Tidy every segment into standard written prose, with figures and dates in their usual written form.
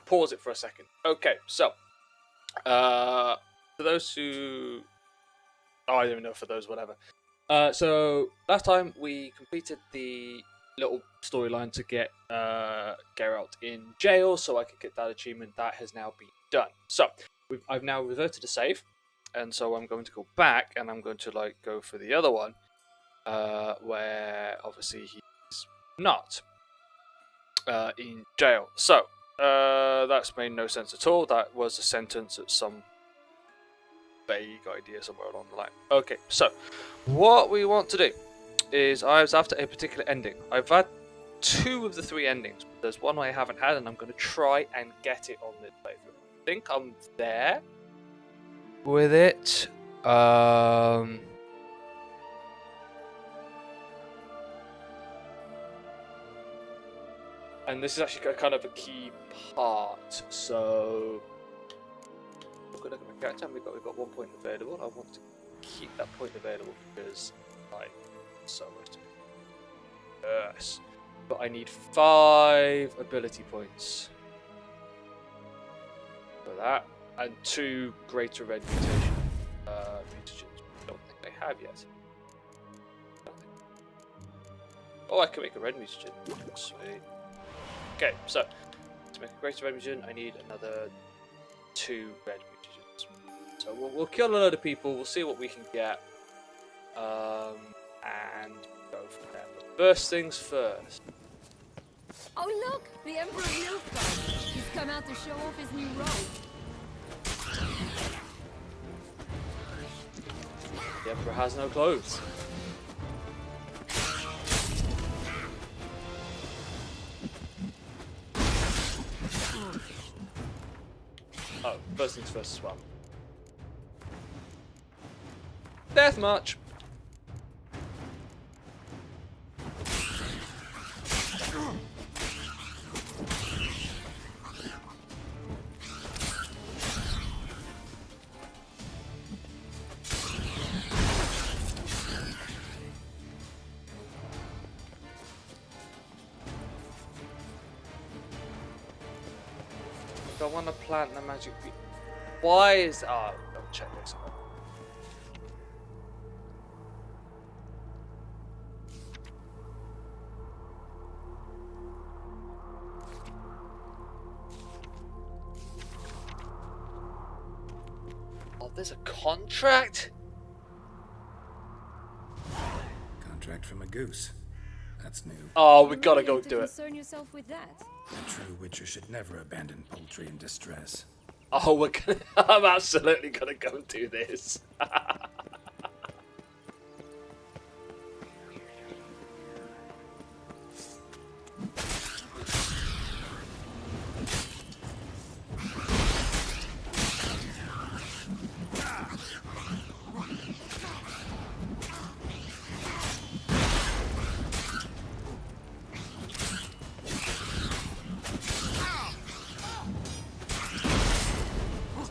pause it for a second. Okay, so for those who, I don't know, for those whatever. So last time we completed the little storyline to get Geralt in jail, so I could get that achievement. That has now been done. So I've now reverted to save, and so I'm going to go back and I'm going to go for the other one, where obviously he's not in jail. So that's made no sense at all. That was a sentence at some vague idea somewhere along the line. Okay, so what we want to do is I was after a particular ending. I've had 2 of the 3 endings, but there's one I haven't had, and I'm going to try and get it on this playthrough. I think I'm there with it. And this is actually kind of a key part, so look at my character, and we've got 1 point available. I want to keep that point available because so much to do. Yes. But I need 5 ability points for that, and 2 greater red mutation mutagens. Don't think I have yet. Oh, I can make a red mutagen. Sweet. Okay, so to make a greater red mutagen, I need another 2 red mutagens. So we'll kill a load of people. We'll see what we can get, and go from there. But first things first. Oh look, the Emperor of Nilfgaard. He's come out to show off his new robe. The Emperor has no clothes. Oh, first things first as well. Death March! I want to plant the magic bead. Why is... Oh, I'll check this out. Oh, there's a contract? Contract from a goose. That's new. Oh, we gotta go do it. Concern yourself with that. A true witcher should never abandon poultry in distress. Oh, we're gonna... I'm absolutely gonna go and do this.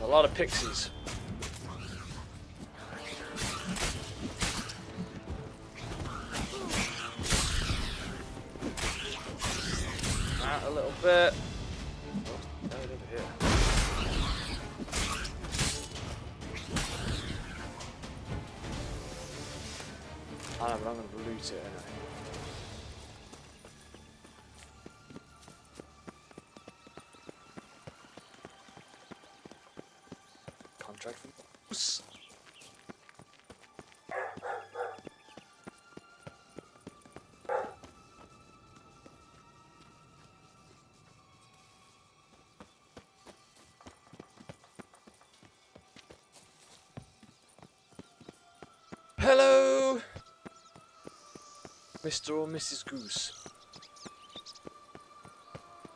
A lot of pixies. Out a little bit. Oh, over here. I know, but I'm going to loot it anyway. Contract from Goose. Hello, Mr. or Mrs. Goose.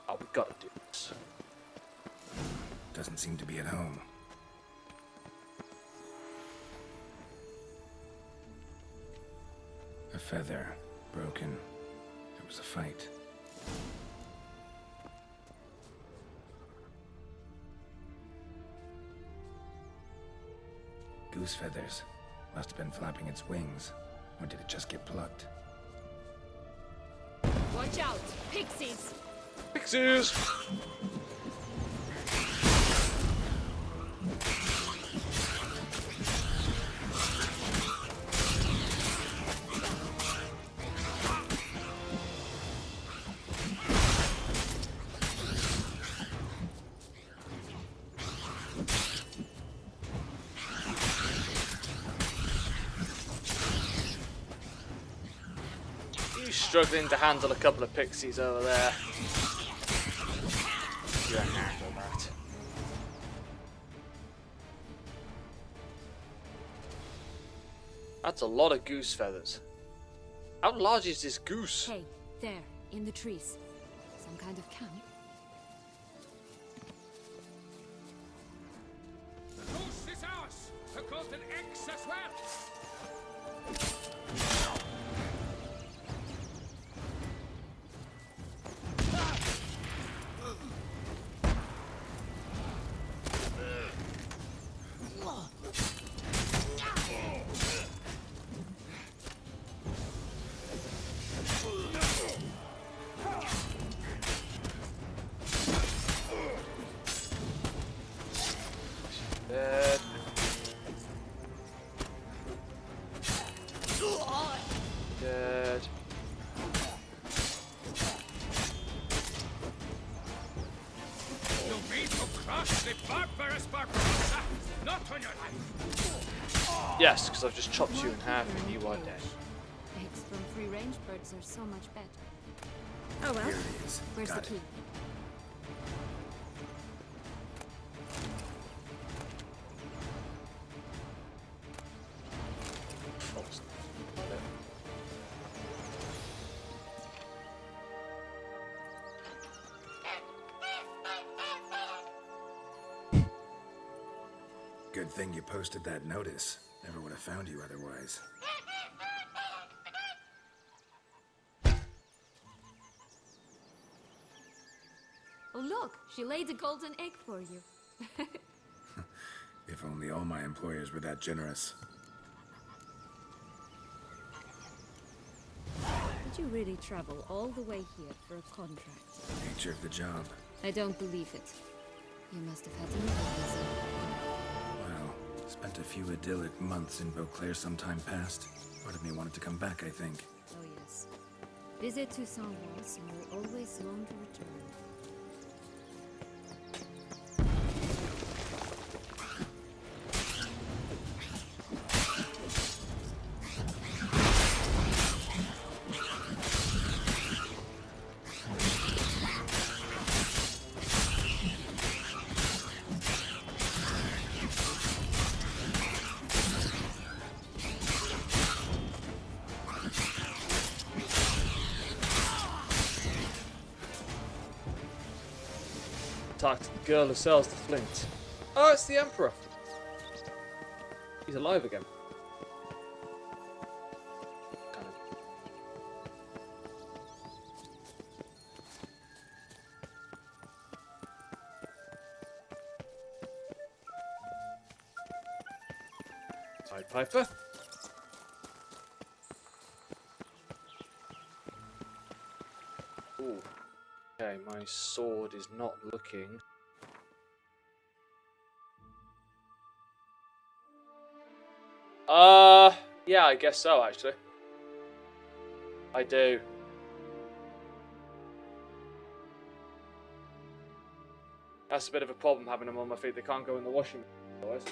Oh, we gotta do this. Doesn't seem to be at home. A feather, broken. There was a fight. Goose feathers. Must have been flapping its wings. Or did it just get plucked? Watch out, pixies! Pixies! He's struggling to handle a couple of pixies over there. You can handle that. That's a lot of goose feathers. How large is this goose? Hey, there, in the trees. Some kind of camp? The goose is ours! The golden eggs as well! Dead. Dead. You mean to crush the barbarous Barbarossa? Not on your life! Yes, because I've just chopped you in half and you are dead. Eggs from free-range birds are so much better. Oh well. Here it is. Where's Got the key? it. Good thing you posted that notice. Never would have found you otherwise. Oh look, she laid a golden egg for you. If only all my employers were that generous. Did you really travel all the way here for a contract? Nature of the job. I don't believe it. You must have had another reason. Well, spent a few idyllic months in Beauclair some time past. Part of me wanted to come back, I think. Oh yes. Visit Toussaint once and you'll always long to return. Talk to the girl who sells the flint. Oh, it's the Emperor. He's alive again. Kind of. Pied Piper. Ooh. Okay, my sword is not looking. Yeah, I guess so, actually. I do. That's a bit of a problem having them on my feet. They can't go in the washing machine otherwise.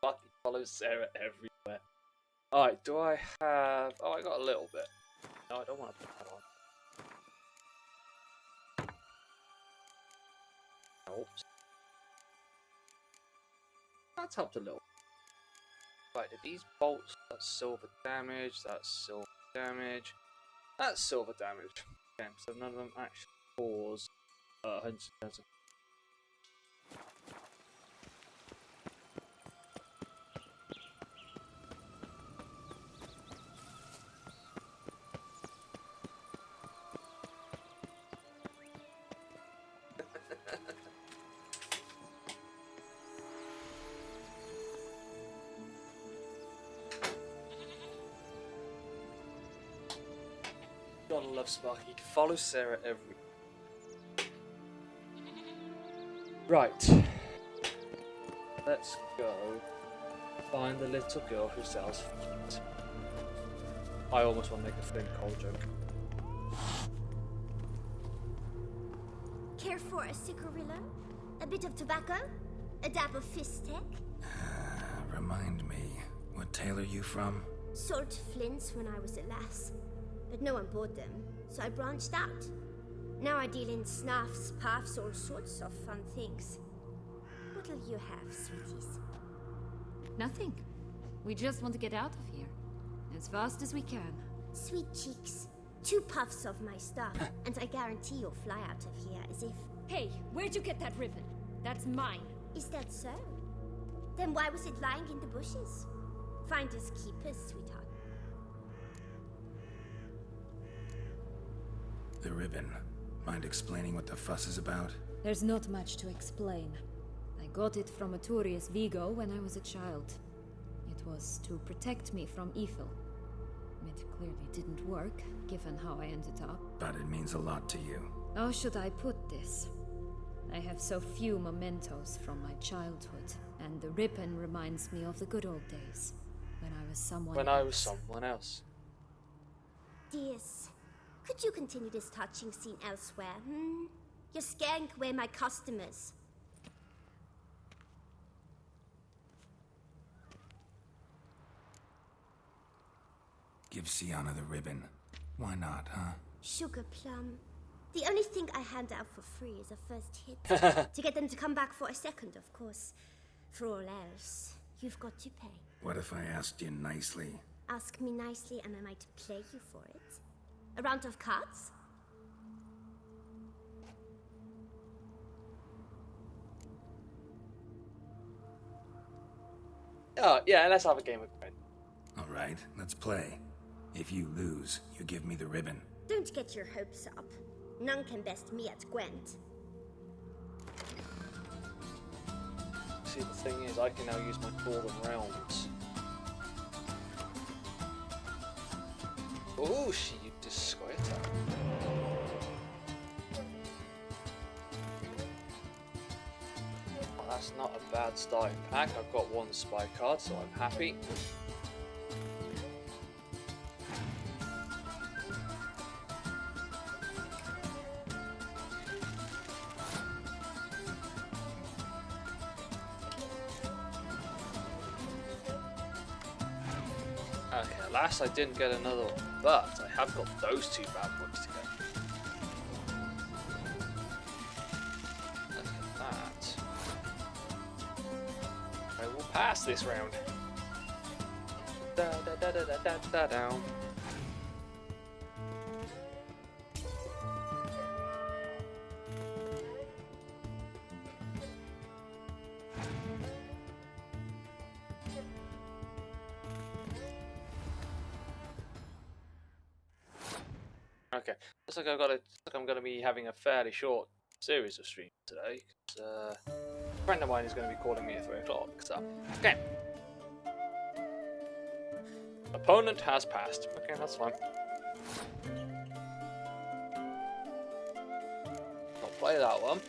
Fucking follow Sarah everywhere. Alright, do I have... Oh, I got a little bit. No, I don't want to put that on. Oops. That's helped a little. Right, are these bolts? That's silver damage, that's silver damage. That's silver damage. Okay, so none of them actually cause 100,000. Gotta love Sparky. You can follow Sarah every. Right. Let's go find the little girl who sells flint. I almost want to make a flint coal joke. Care for a cigarillo? A bit of tobacco? A dab of fistek? Remind me, what tale are you from? Sold flints when I was a lass, but no one bought them, so I branched out. Now I deal in snuffs, puffs, all sorts of fun things. What'll you have, sweeties? Nothing. We just want to get out of here. As fast as we can. Sweet cheeks. 2 puffs of my stuff, and I guarantee you'll fly out of here as if... Hey, where'd you get that ribbon? That's mine. Is that so? Then why was it lying in the bushes? Finders keepers, sweetheart. The ribbon. Mind explaining what the fuss is about? There's not much to explain. I got it from Aturius Vigo when I was a child. It was to protect me from evil. It clearly didn't work, given how I ended up. But it means a lot to you. How should I put this? I have so few mementos from my childhood, and the ribbon reminds me of the good old days, when I was someone else. Dears, could you continue this touching scene elsewhere, You're scaring away my customers. Give Sienna the ribbon. Why not, huh? Sugar plum. The only thing I hand out for free is a first hit. To get them to come back for a second, of course. For all else, you've got to pay. What if I asked you nicely? Ask me nicely and I might play you for it. A round of cards? Oh, yeah, let's have a game of Gwent. Alright, let's play. If you lose, you give me the ribbon. Don't get your hopes up. None can best me at Gwent. See, the thing is, I can now use my Fallen Realms. Oh, she disquieter. Well, that's not a bad starting pack. I've got 1 spy card, so I'm happy. Okay, last I didn't get another one, but I have got those 2 bad boys to get. Look at that. I will pass this round. Da da da da da da da. Okay, looks like I'm going to be having a fairly short series of streams today. Cause, a friend of mine is going to be calling me at 3 o'clock. So, okay. Opponent has passed. Okay, that's fine. I'll play that one.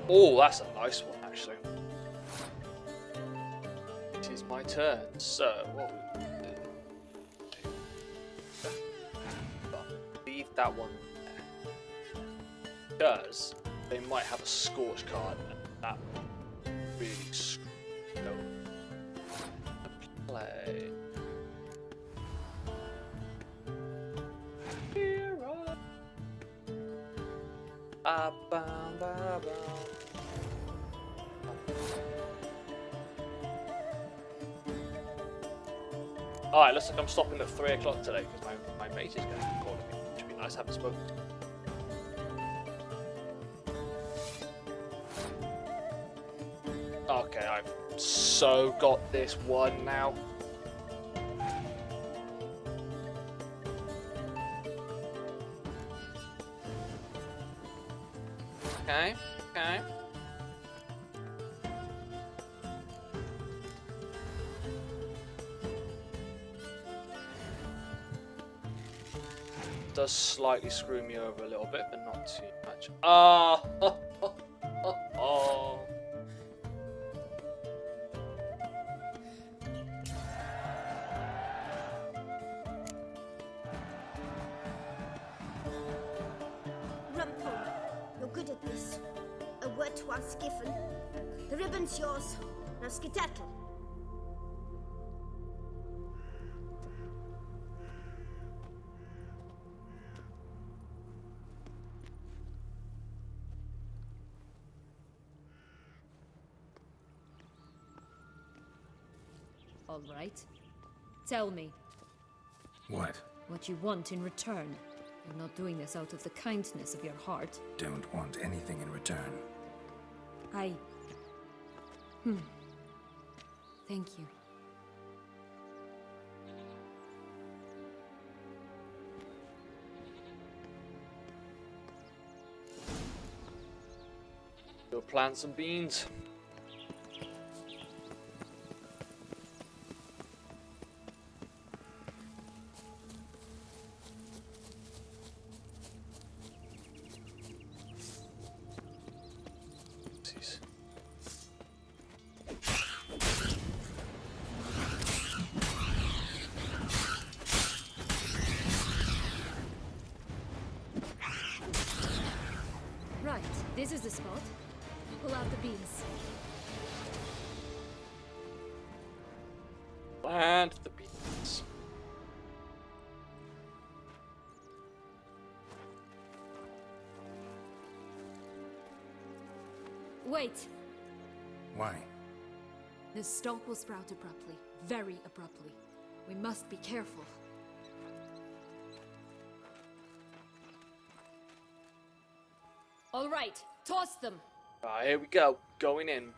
Oh, that's a nice one, actually. It is my turn, so what we do... Leave that one there. Because they might have a Scorch card, and that really screws play. Hero. Alright, looks like I'm stopping at 3 o'clock today because my mate is going to be calling me. Which would be nice, I haven't spoken to him. Okay, I've so got this one now. Okay, okay. does slightly screw me over a little bit, but not too much. Ah! Oh. Rumpole, you're good at this. A word once given. The ribbon's yours. Now skedaddle. All right. Tell me What? what you want in return. You're not doing this out of the kindness of your heart. Don't want anything in return. Thank you. Go plant some beans. Right, this is the spot. Pull out the beans. Plant the beans. Wait! Why? The stalk will sprout abruptly. Very abruptly. We must be careful. All right, toss them! Right, here we go. Going in.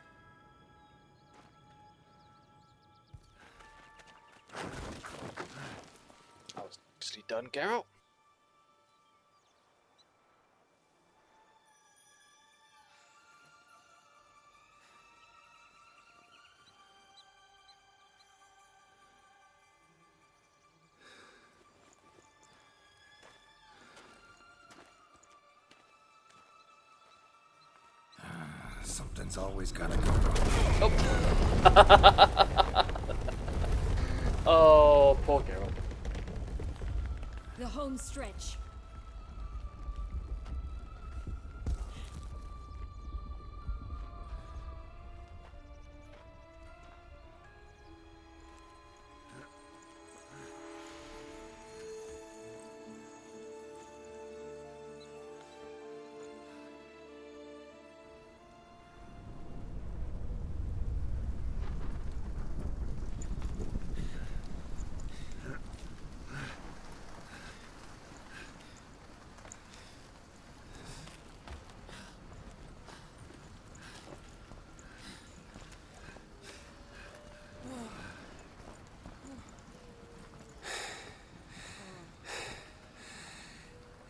That was nicely done, Geralt. Something's always gotta go wrong. Oh. Oh, poor Geralt. The home stretch.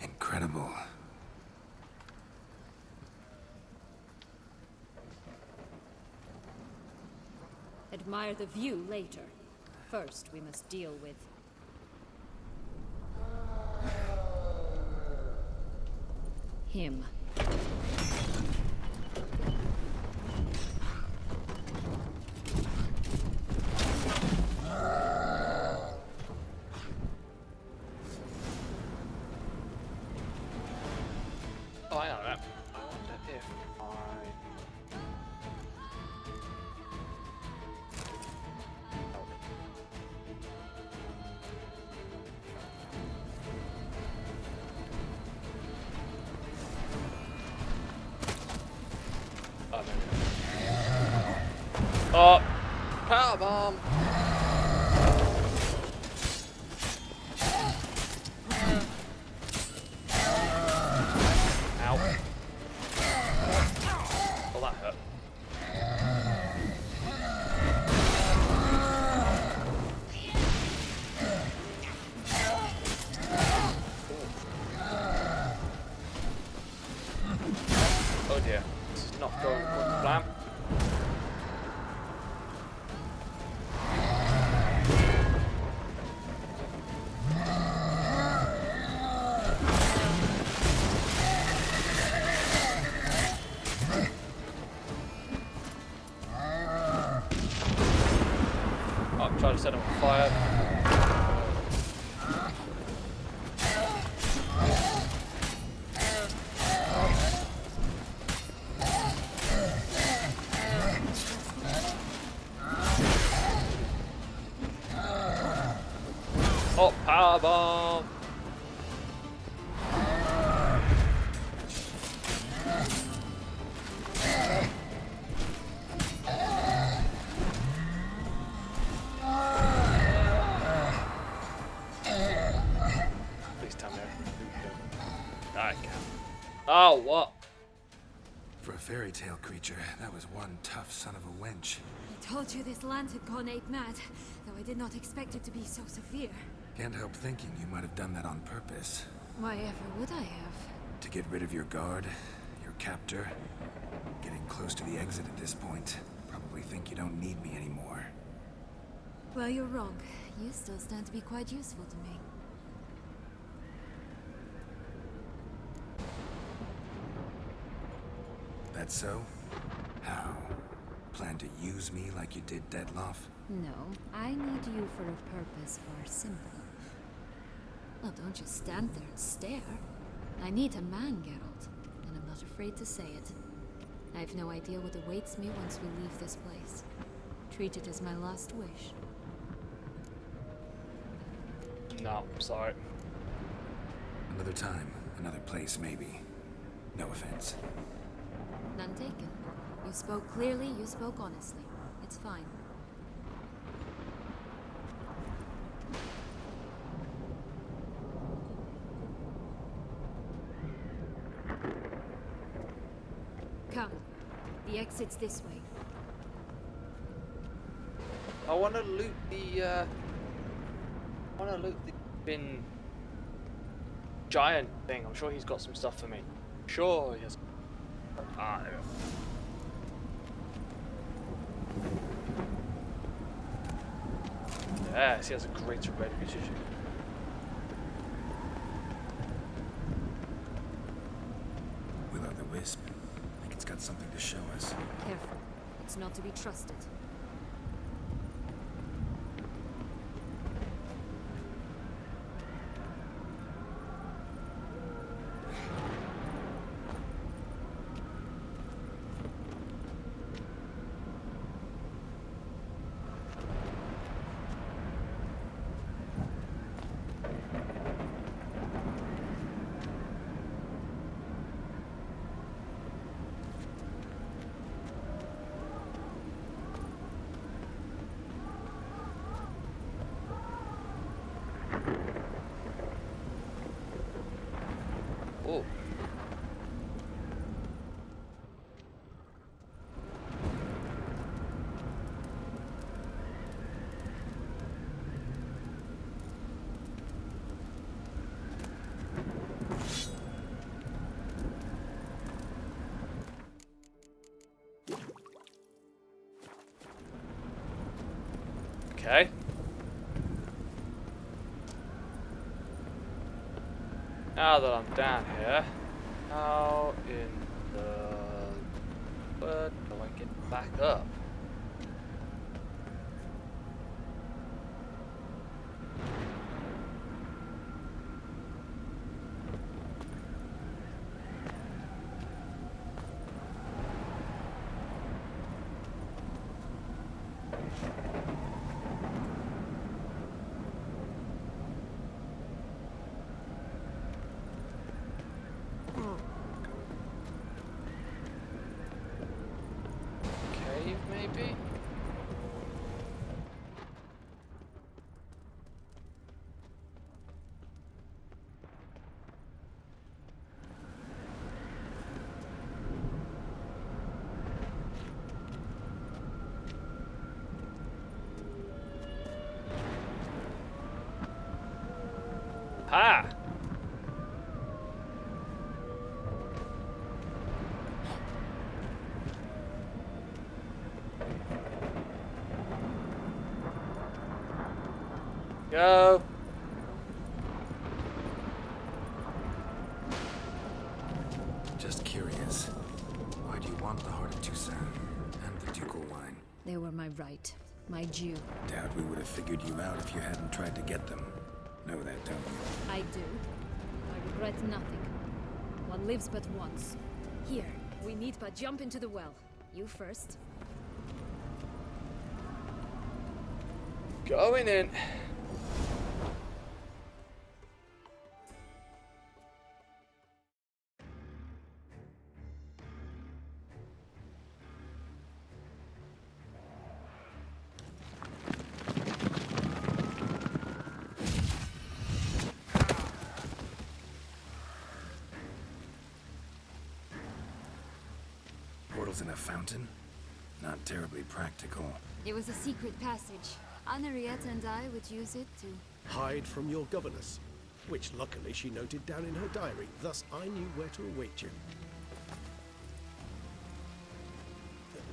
Incredible. Admire the view later. First, we must deal with... him. Oh, I know that. I wonder if I... Oh, there we go. Oh! Power bomb! Ow. Oh, that hurt. Oh dear, this is not going according to plan. set him on fire. Oh, powerbomb! Please tell me I can. Oh, what? For a fairy tale creature, that was one tough son of a wench. I told you this land had gone ape mad, though I did not expect it to be so severe. Can't help thinking you might have done that on purpose. Why ever would I have? To get rid of your guard, your captor. Getting close to the exit at this point. Probably think you don't need me anymore. Well, you're wrong. You still stand to be quite useful to me. That so? How? Plan to use me like you did Dettloff? No, I need you for a purpose far simpler. Well, don't just stand there and stare. I need a man, Geralt, and I'm not afraid to say it. I have no idea what awaits me once we leave this place. Treat it as my last wish. No, I'm sorry. Another time, another place, maybe. No offense. None taken. You spoke clearly, you spoke honestly. It's fine. Come. The exit's this way. I want to loot the, bin giant thing. I'm sure he's got some stuff for me. Sure, he has. Ah, there we go. Yes, he has a greater reputation. Will-o'-the-wisp. Like it's got something to show us. Careful. It's not to be trusted. Oh. Okay. Now that I'm down here, how in the world do I get back up? Cave, maybe? Ha! Go. Just curious. Why do you want the Heart of Toussaint and the ducal wine? They were my right. My due. Doubt we would have figured you out if you hadn't tried to get them. Know that, don't you? I do. I regret nothing. One lives but once. Here, we need but jump into the well. You first. Going in. Portals in a fountain? Not terribly practical. It was a secret passage. Henriette and I would use it to... Hide from your governess, which luckily she noted down in her diary, thus I knew where to await you.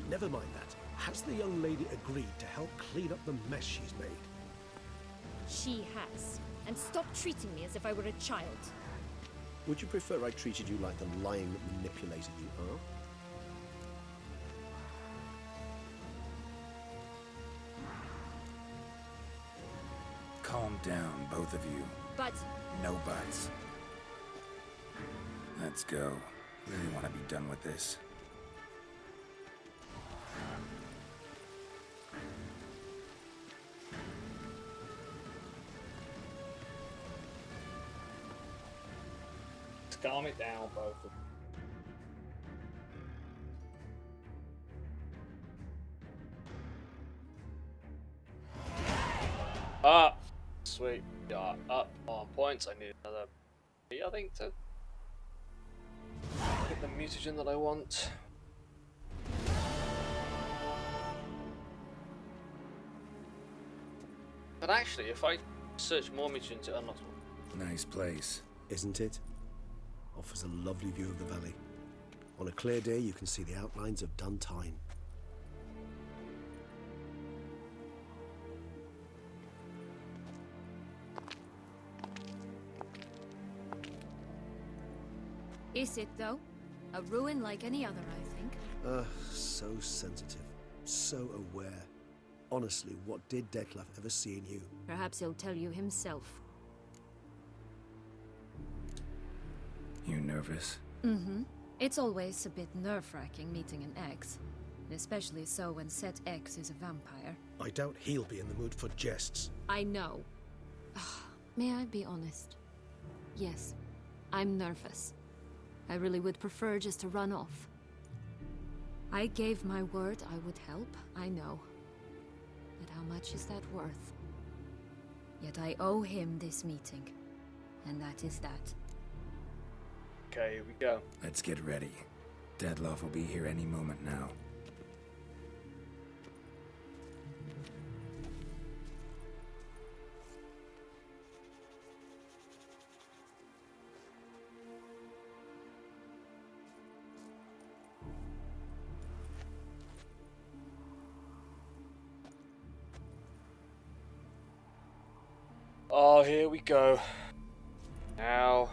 Never mind that. Has the young lady agreed to help clean up the mess she's made? She has. And stop treating me as if I were a child. Would you prefer I treated you like the lying manipulator you are? Calm down, both of you. But... No buts. Let's go. Really want to be done with this. Calm it down, both of them. Ah, sweet. Yeah, up on points. I need another B, I think, to get the mutagen that I want. But actually, if I search more mutagens, it unlocks one. Nice place. Isn't it? Offers a lovely view of the valley. On a clear day, you can see the outlines of done time. Is it, though? A ruin like any other, I think. So sensitive. So aware. Honestly, what did Detlef ever see in you? Perhaps he'll tell you himself. You nervous? Mm-hmm. It's always a bit nerve-wracking meeting an ex. Especially so when said ex is a vampire. I doubt he'll be in the mood for jests. I know. May I be honest? Yes, I'm nervous. I really would prefer just to run off. I gave my word I would help, I know. But how much is that worth? Yet I owe him this meeting. And that is that. Okay, here we go. Let's get ready. Detlef will be here any moment now. Oh, here we go. Now.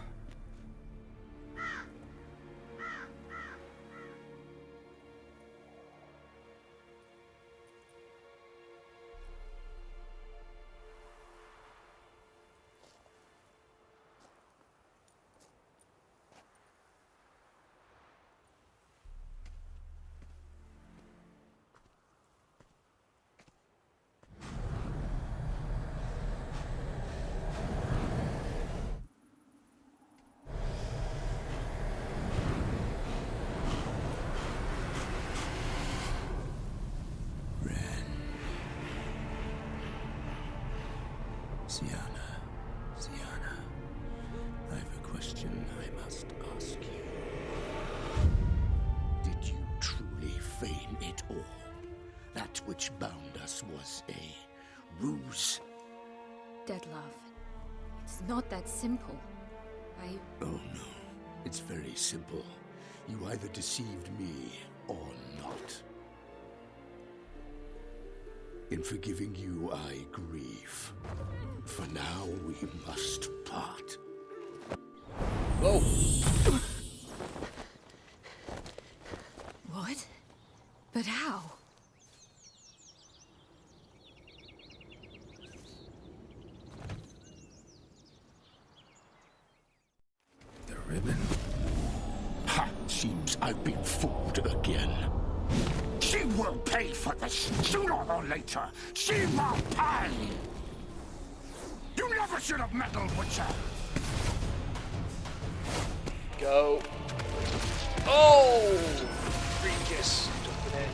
Sienna, I have a question I must ask you. Did you truly feign it all? That which bound us was a ruse? Detlef, it's not that simple. Oh no, it's very simple. You either deceived me or not. In forgiving you, I grieve. For now, we must part. Whoa! What? But how? ribbon. Ha! Seems I've been fooled again. She will pay for this, sooner or later. She will pay! You never should have meddled with her! Go. Oh! Regis. Took it in.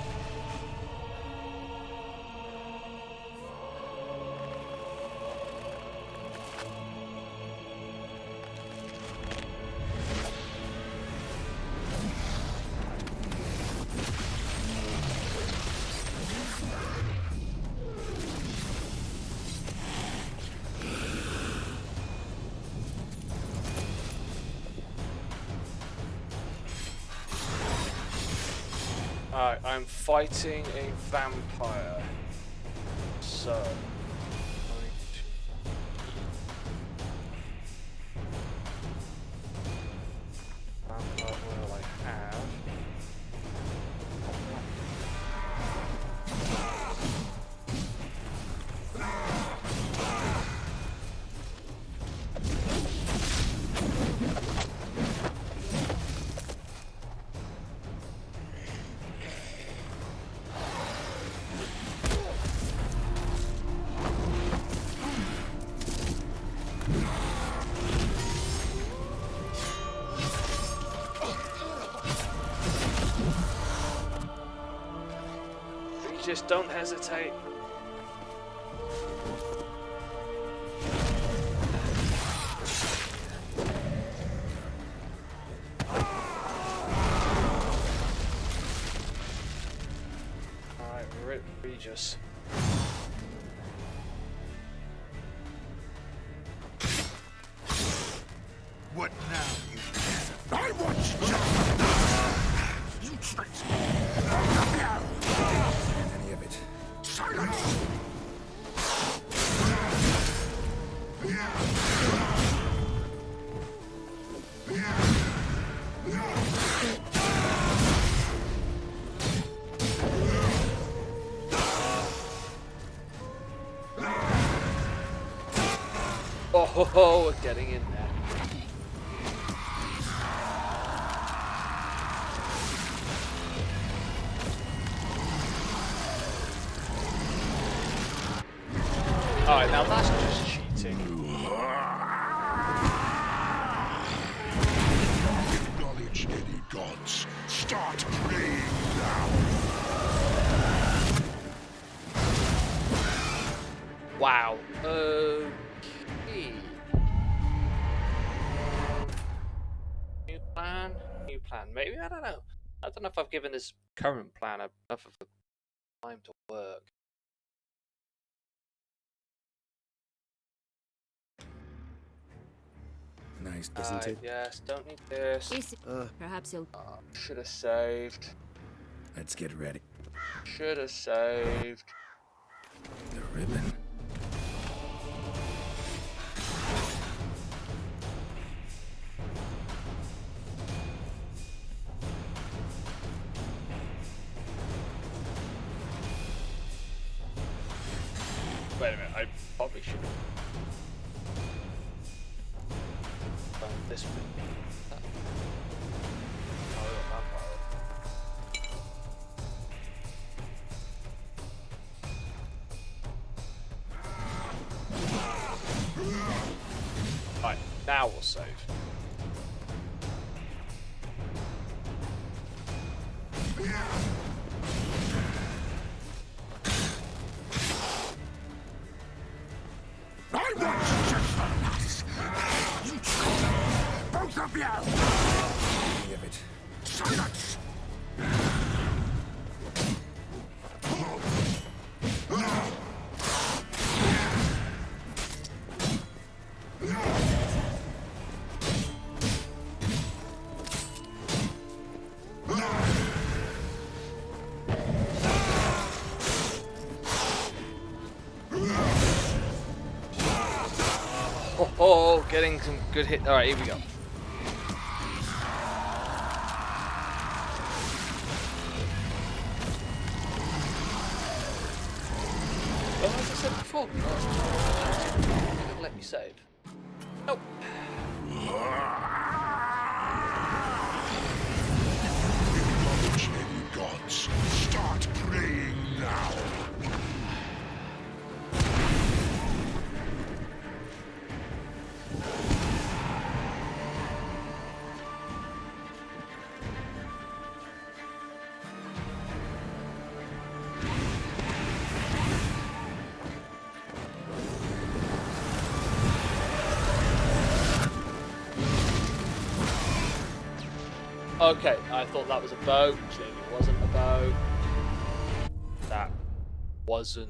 Alright, I'm fighting a vampire. So. Vampire will I have? Just don't hesitate. Alright, rip Regis. What now, you? I want you! You tricked me! Any of it. Silence! Oh ho ho, we're getting in there. Alright, now that's just cheating. Acknowledge any gods. Start praying now. Wow. New plan? New plan. Maybe? I don't know. I don't know if I've given this current plan enough of the time to work. Nice, Isn't it? Yes, don't need this. Perhaps you'll. Should have saved. Let's get ready. Should have saved. The ribbon. Wait a minute, I probably should have done this bit. Right, now we'll save. I want justice! You tricked both of you! Any of it. Silence! Oh, getting some good hit. Alright, here we go. Oh, as I said before, let me save. Nope. gods, start praying now. Okay, I thought that was a bow. Clearly wasn't a bow. That wasn't.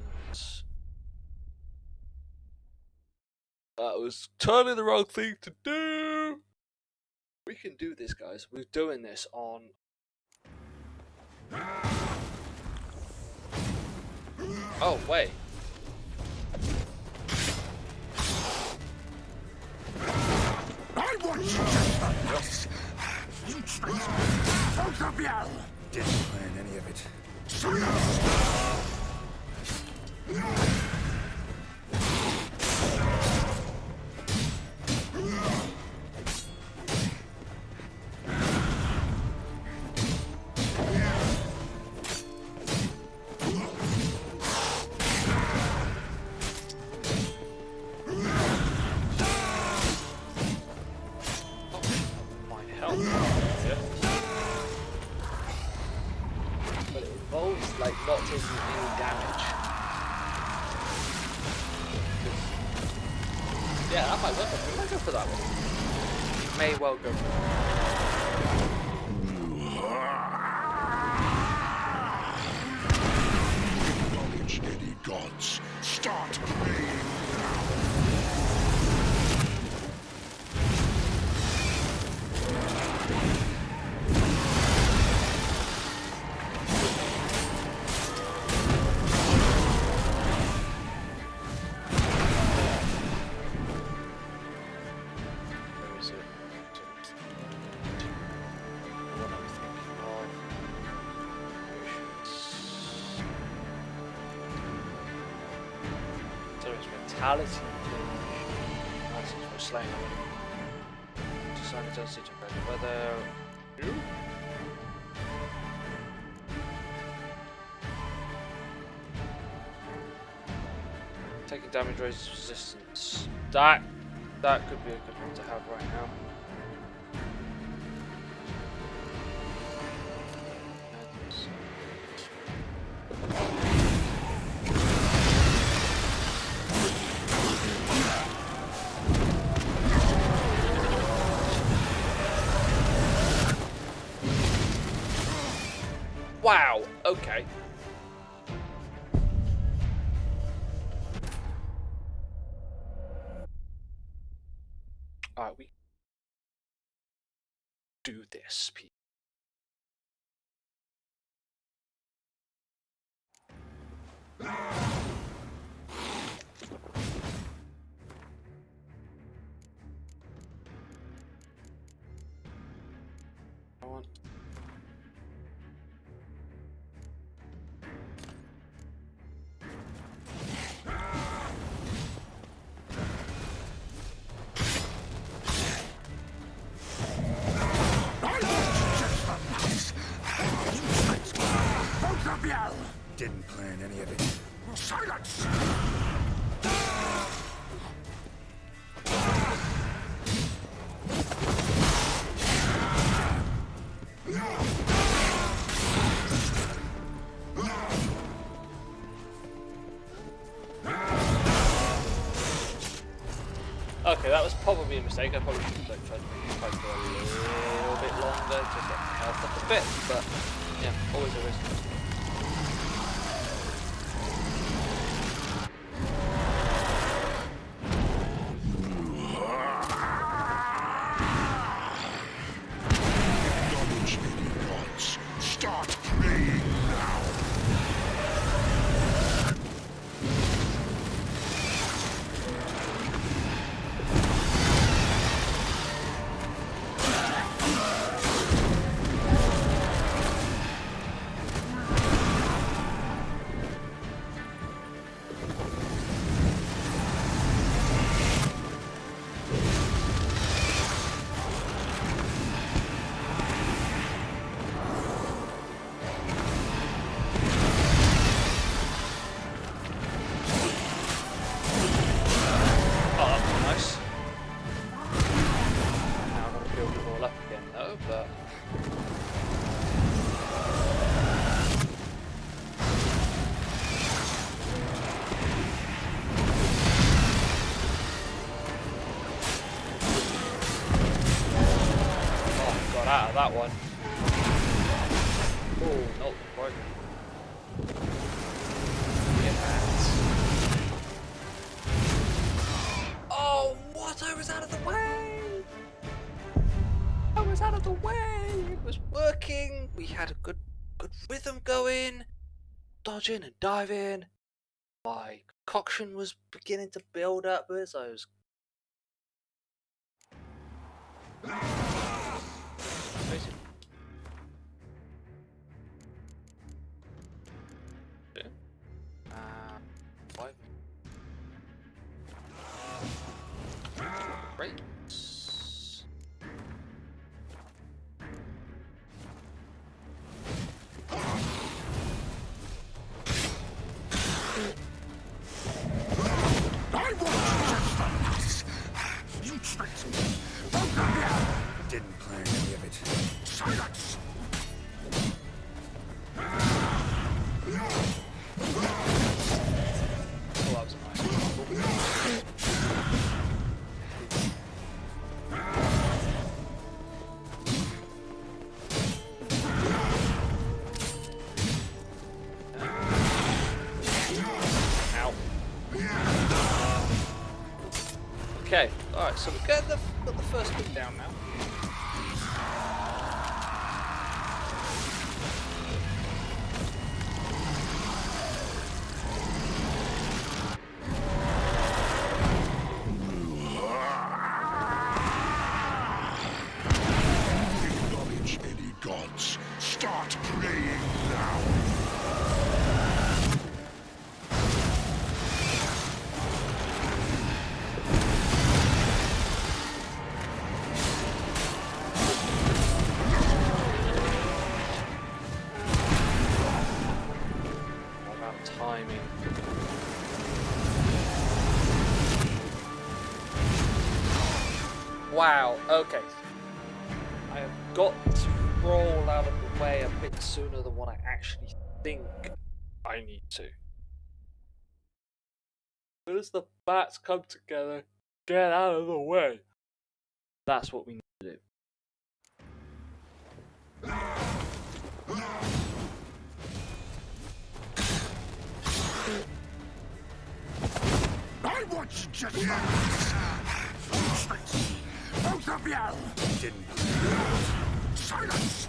That was totally the wrong thing to do. We can do this, guys. We're doing this on. Oh, wait. I want you to this. You traitor! Both of you! Didn't plan any of it. Silence! Like not taking any damage. Yeah, that might work. We might go for that one. May well go for that. Acknowledge any gods. Start praying now. Mentality. That's for slaying already. Decided to sit in weather. You? Taking damage raises resistance. That could be a good one to have right now. Wow, okay. Alright, we do this, people. I want. Didn't plan any of it. Silence! Okay, that was probably a mistake. I probably should have like, tried to make the fight for a little bit longer, just like health up a bit, but yeah, always a risk. Acknowledge any gods. Start praying now. out of that one. Oh, not quite. Oh, what? I was out of the way! I was out of the way! It was working! We had a good rhythm going. Dodging and diving. My concoction was beginning to build up as I was... Amazing. Five. Great. I want just the last. You tricked me. Didn't plan any of it. Silence. Oh, that was nice. Ow. Okay, alright, so we've got the first bit down now. Acknowledge any gods. Start praying now. What about timing? Wow, okay. I have got to roll out of the way a bit sooner than what I actually think I need to. But as the bats come together, get out of the way. That's what we need to do. I want you just like this. You tricked me. Both of you. Didn't. Silence.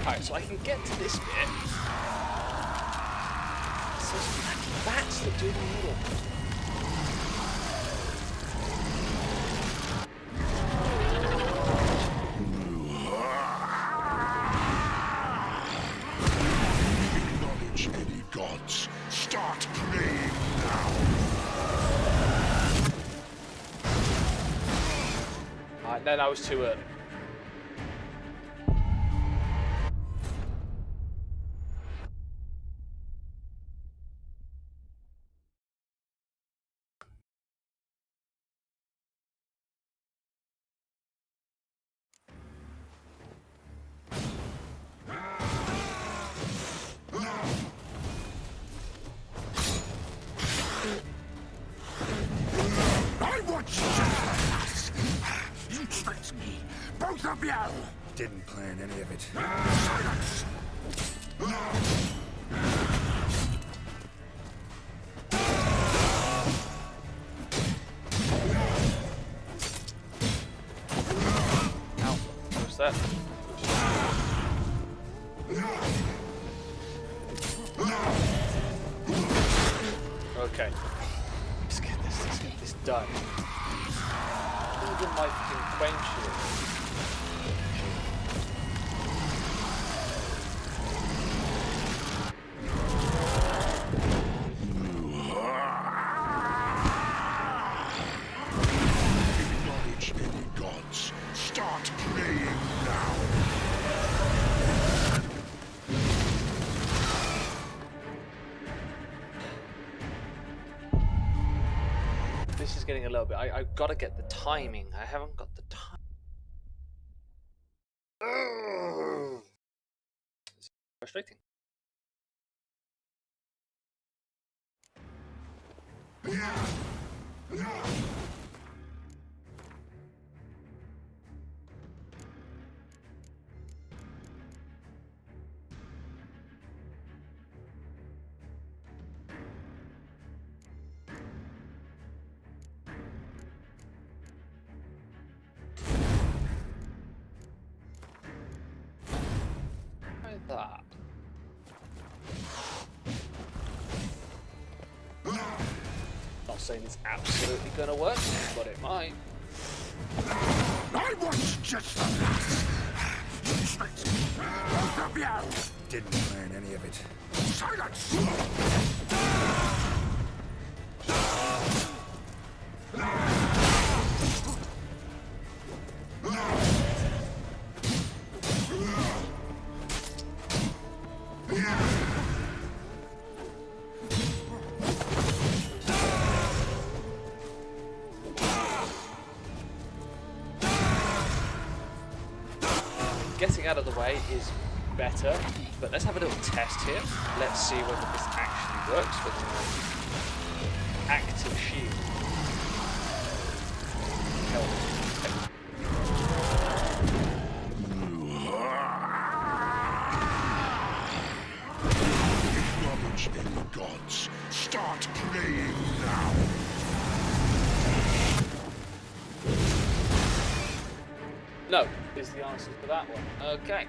Alright, so I can get to this bit. It's those fucking bats that do the middle. Acknowledge any gods. Start praying now. Alright, then I was too early. I want you just like this. You tricked me. Both of you. Didn't plan any of it. Silence. Ow, what's that? Okay. Let's get this done. Even my fucking quench shield. Acknowledge any gods. Start praying now. is getting a little bit. I've got to get the timing. I haven't got the time. It's frustrating. That. Not saying it's absolutely gonna work, but it might. I was just the last. Both of you! Didn't plan any of it. Silence! Getting out of the way is better, but let's have a little test here. Let's see whether this actually works with the active shield. Acknowledge any gods. Start praying now. No, is the answer to that one. Okay.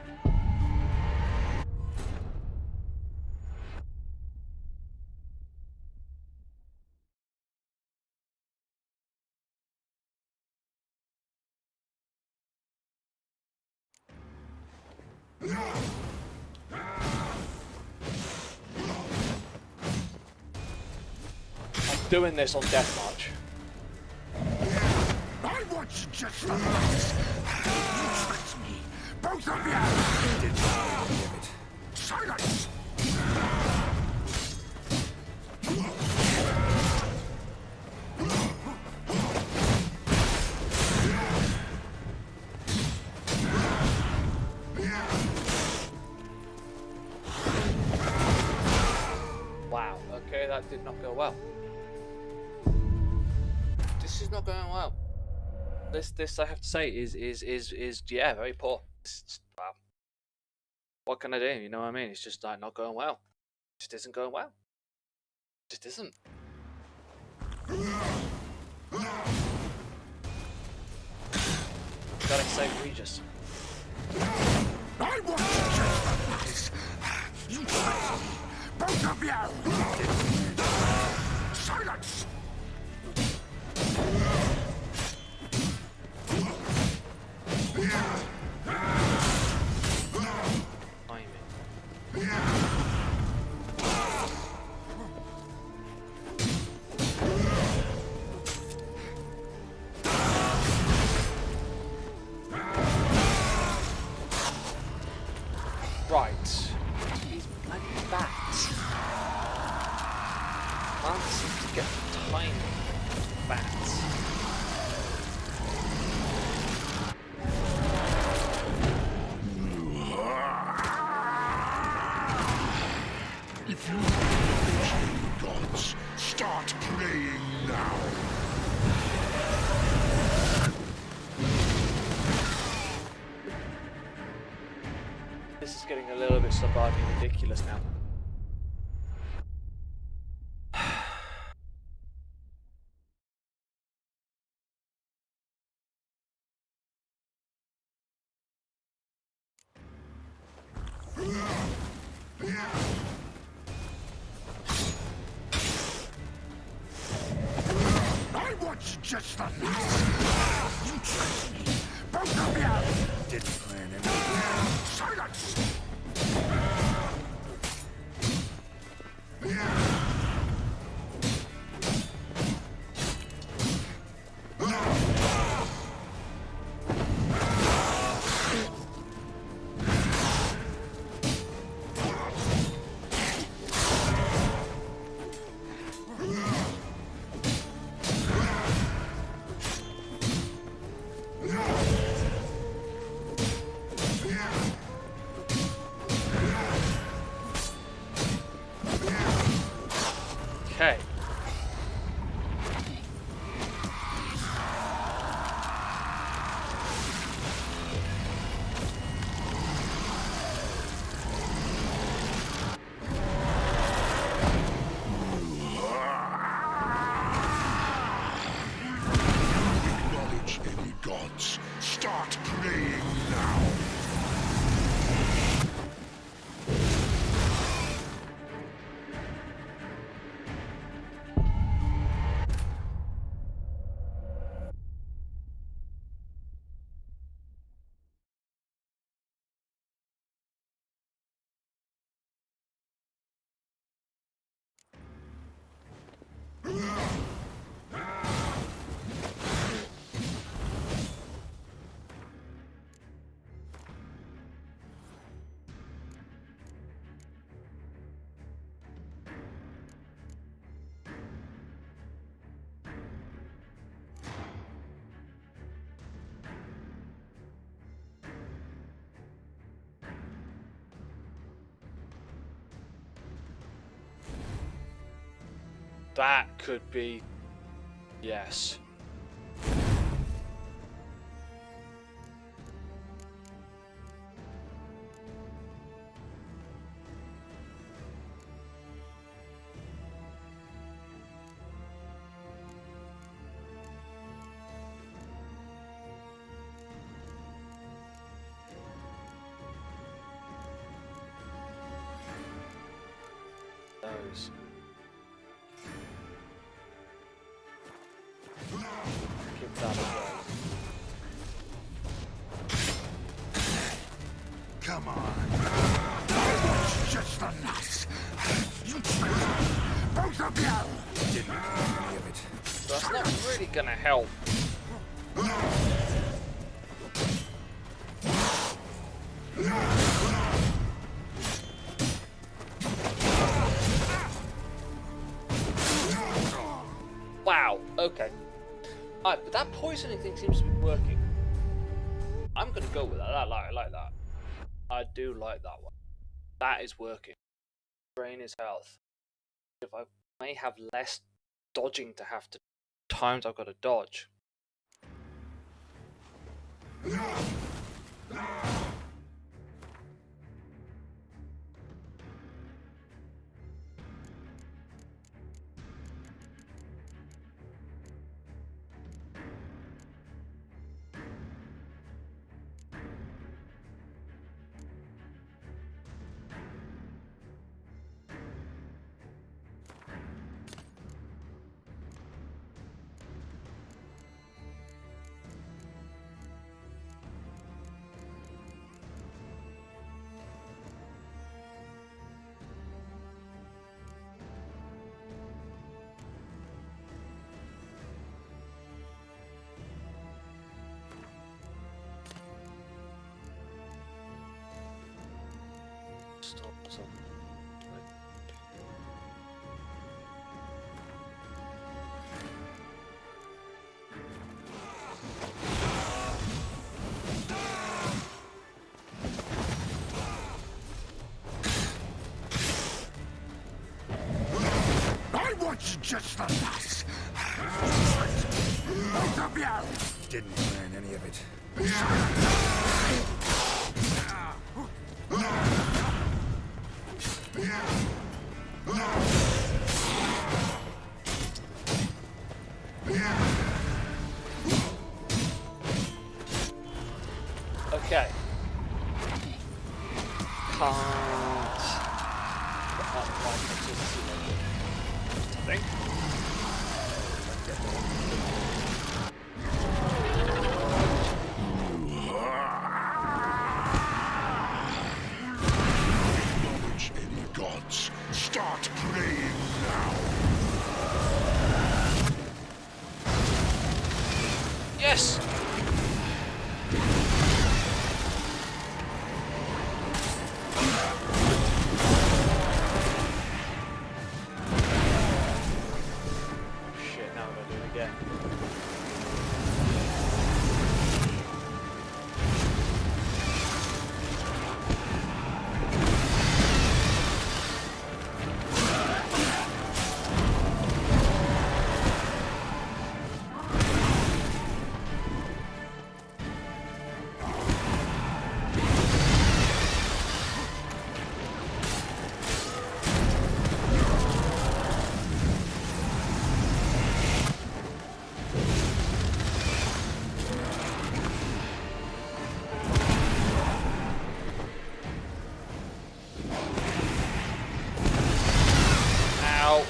I'm doing this on Death March. I want you just the last. You tricked me. Both of you! Didn't plan any of it. Silence! Wow, okay, that did not go well. This is not going well. This I have to say is yeah, very poor. Wow. What can I do? You know what I mean? It's just like not going well. It just isn't going well. It just isn't. Gotta save Regis. I want you just the last. You tricked me. Both of you! Silence! Right. These bloody bats. Can't seem to get the timing. Bats. If you acknowledge any gods, start praying now. This is getting a little bit sublimely ridiculous now. I want you just the last. You tricked me. Both of you! Didn't plan any of it. Silence! That could be... Yes. Those. Give that a go. Come on. Just the nuts. You both of you. Didn't need any of it. That's not really gonna help. Wow, okay. Alright, but that poisoning thing seems to be working. I'm gonna go with that. I like that. I do like that one. That is working. Drain his health. If I may have less dodging to have to times I've got to dodge. Stop. I want you just the nuts. Both of you. Didn't plan any of it. Okay. Can't. I think. Acknowledge any gods. Start praying now. Yes. Shit, now we're gonna do it again. Ow.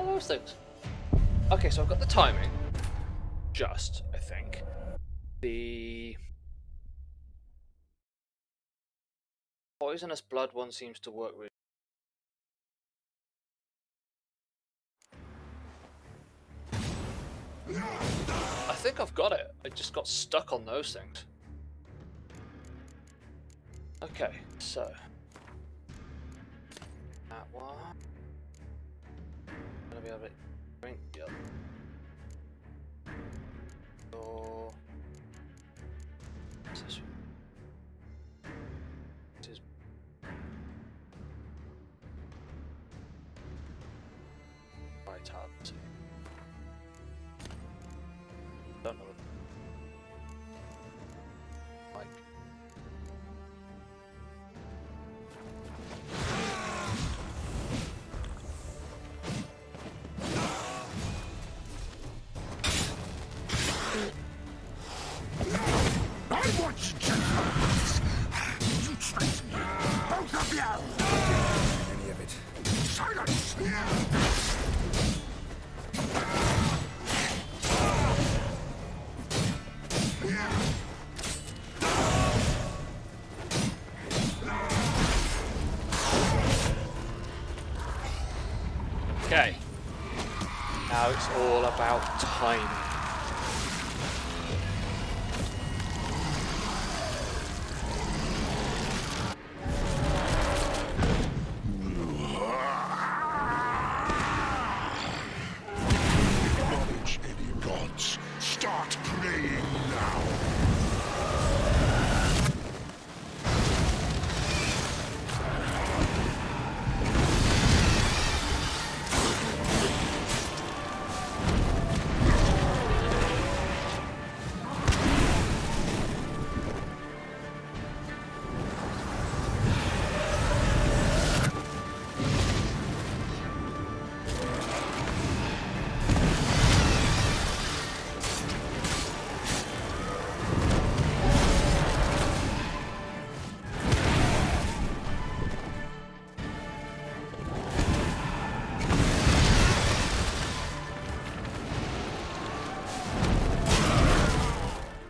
Those things. Okay, so I've got the timing. Just, I think. The poisonous blood one seems to work really. I think I've got it. I just got stuck on those things. Okay, so that one. Gonna be able to drink the other. door. What's this one? This is vitality. Don't know what. Like. I want you just you tricked me. Both of you. Any of it. Silence. Okay. Now it's all about timing. Acknowledge any gods. Start praying now.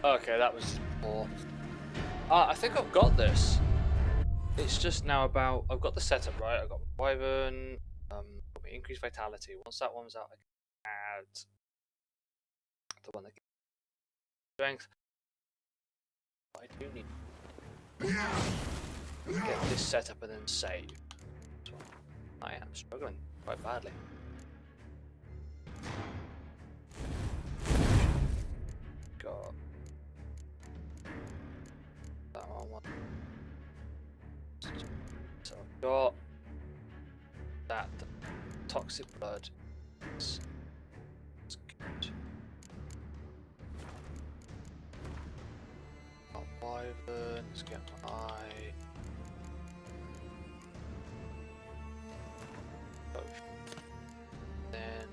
Okay, that was poor. I think I've got this. It's just now about I've got the setup right. I've got Wyvern, increased vitality. Once that one's out, I can add the one that gives strength. I do need to get this set up and then save. So I am struggling quite badly. Got that one. So I've got that. The toxic blood is good. Got Wyvern. Let's get my both. Then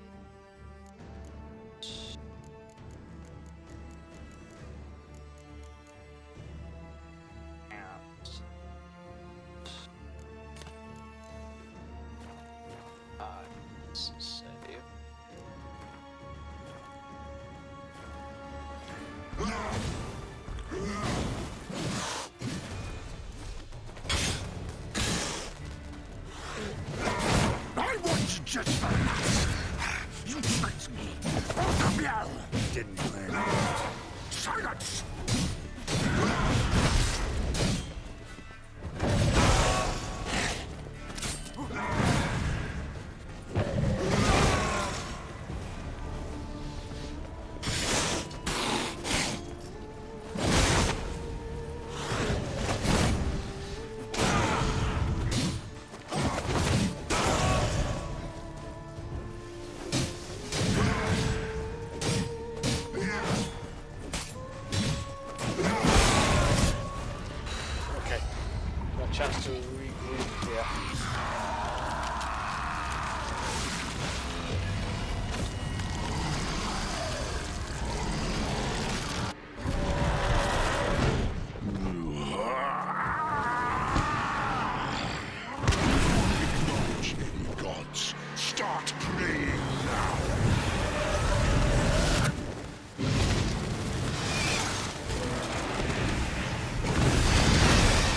save. I want you just for that. You tricked me. Both of you. Didn't plan on it. Silence. Chance to regroup here. Acknowledge any gods. Start praying now.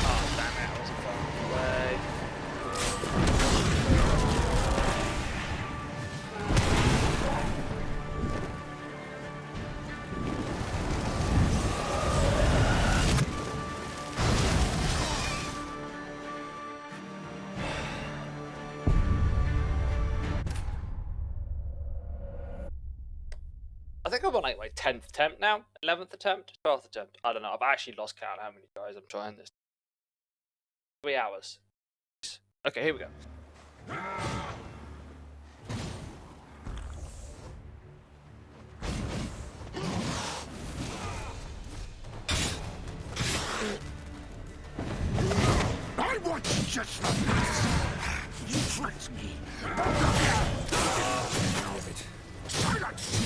Oh damn it, I wasn't far away. think I'm on like my 10th attempt now, 11th attempt, 12th attempt. I don't know. I've actually lost count how many guys I'm trying this. 3 hours. Okay, here we go. I want you just like this. You tricked me. Silence!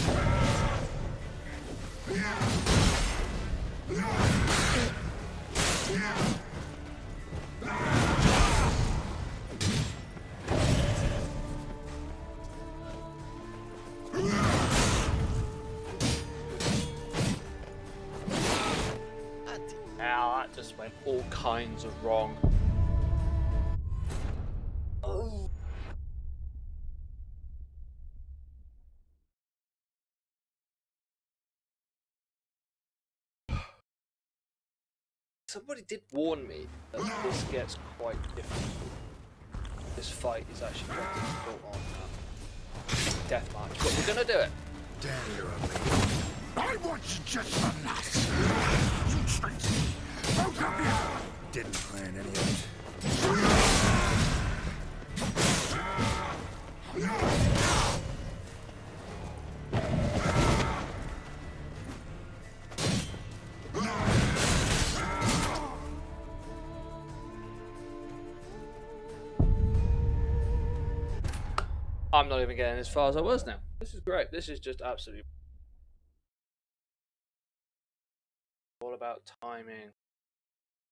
Now that just went all kinds of wrong. Oh. Somebody did warn me that this gets quite difficult. This fight is actually quite difficult on deathmatch, but we're gonna do it. Damn, you're ugly. I want you just for that. You tricked me. Both of you. Didn't plan any of it. I'm not even getting as far as I was now. This is great. This is just absolutely all about timing.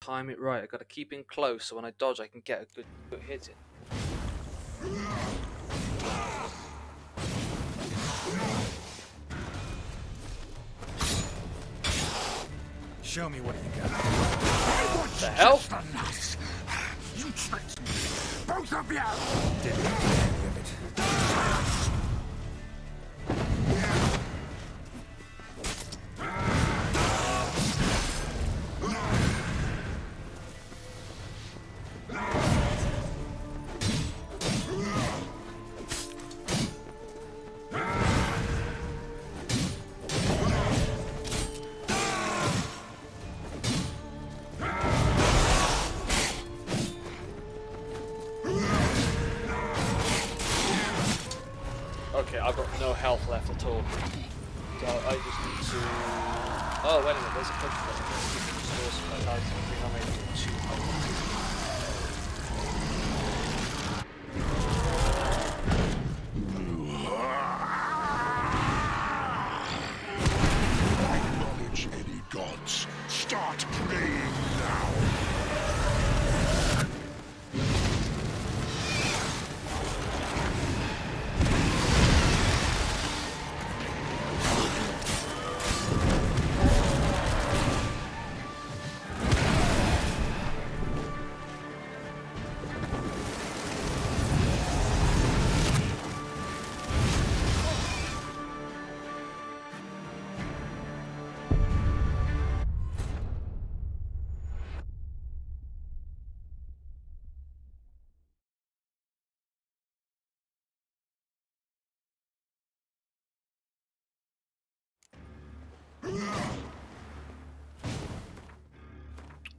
Time it right. I got to keep in close so when I dodge, I can get a good hit in. Show me what you got. The hell? You tricked me. Both of you. Didn't plan any of it. Okay, I've got no health left at all. So I just need to... Oh, wait a minute, there's a couple of resource I think I made it 200. Acknowledge any gods. Start praying now.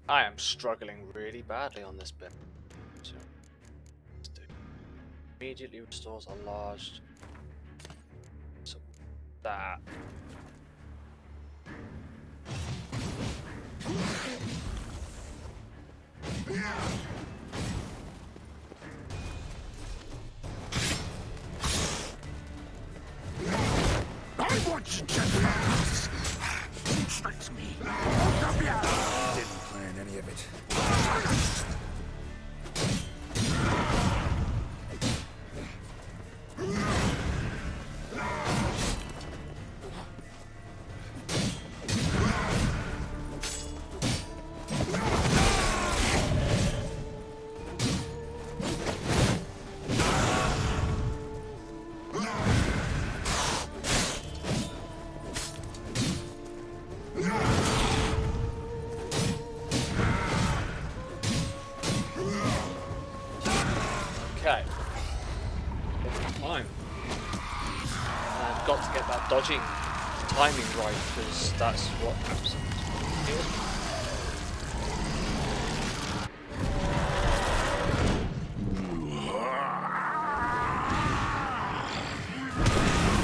I am struggling really badly on this bit. So, let's do. Immediately restores a large. So that. I want you just for this. You tricked me. Both of you. Didn't plan any of it. Okay. Fine. I've got to get that dodging timing right, because that's what happens.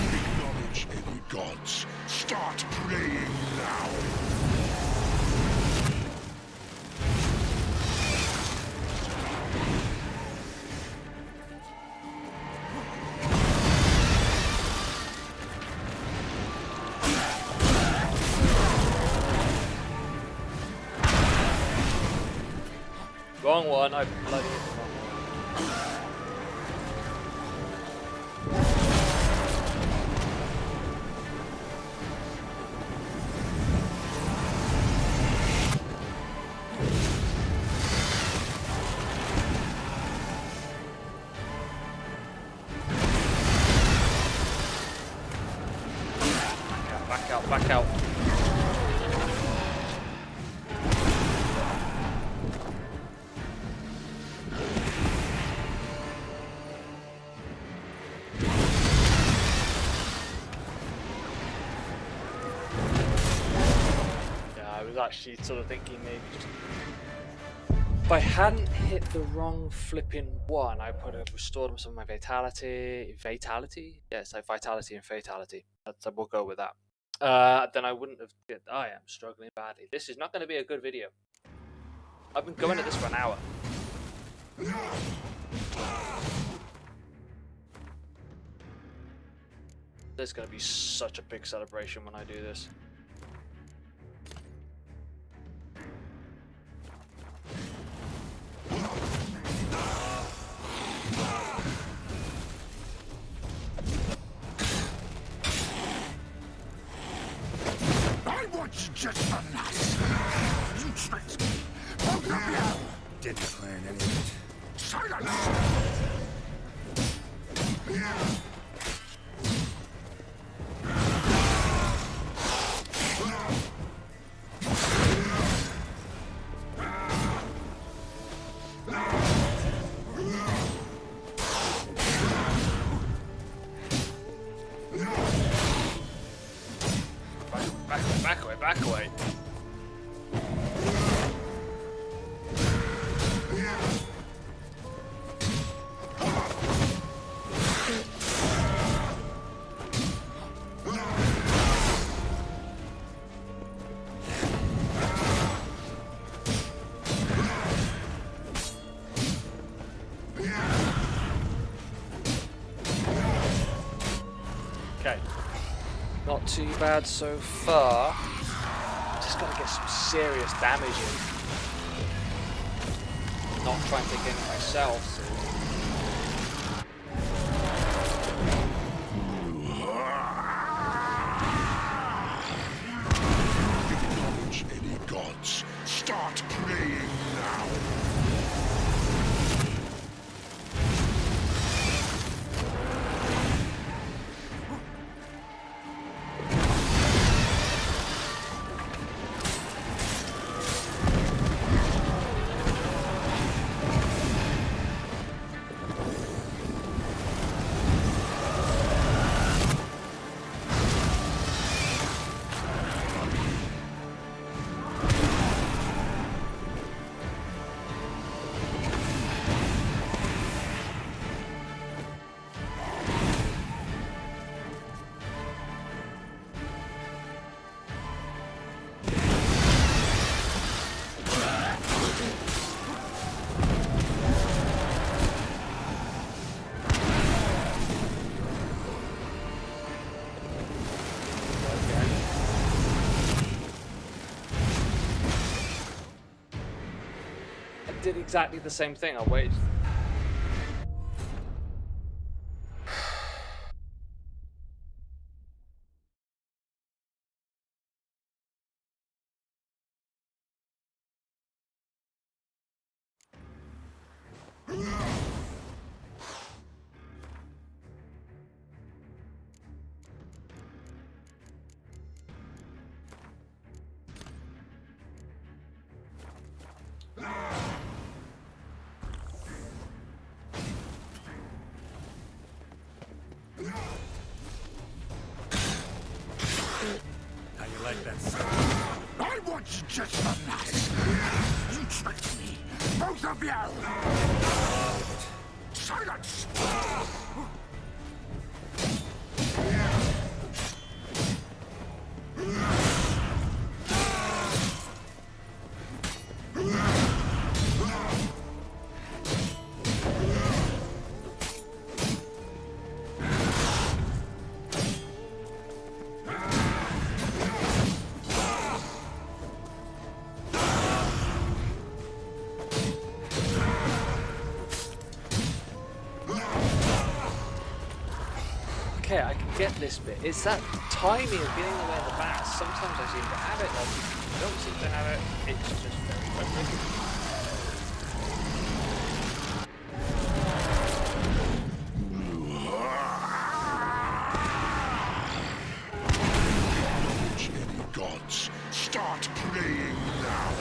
Acknowledge any gods. Start praying now. Wrong one, I bloody hit the wrong one. Back out, back out. I was actually sort of thinking maybe just if I hadn't hit the wrong flipping one, I would have restored him some of my vitality. Yes, vitality and fatality. We'll go with that. Then I wouldn't have. I am struggling badly. This is not going to be a good video. I've been going at this for an hour. There's going to be such a big celebration when I do this. I want you just for that. You tricked me. Both of you. Didn't plan any of it. Silence. Back away. Okay. Not too bad so far. Just gotta get some serious damage in. Not trying to get it myself. Acknowledge any gods. Start praying now. Did exactly the same thing. I waited. just the last. You tricked me, both of you! Silence! Okay, I can get this bit. It's that timing of getting away in the bats. Sometimes I seem to have it, like I don't seem to have it. It's just very quick. Any gods, start praying now.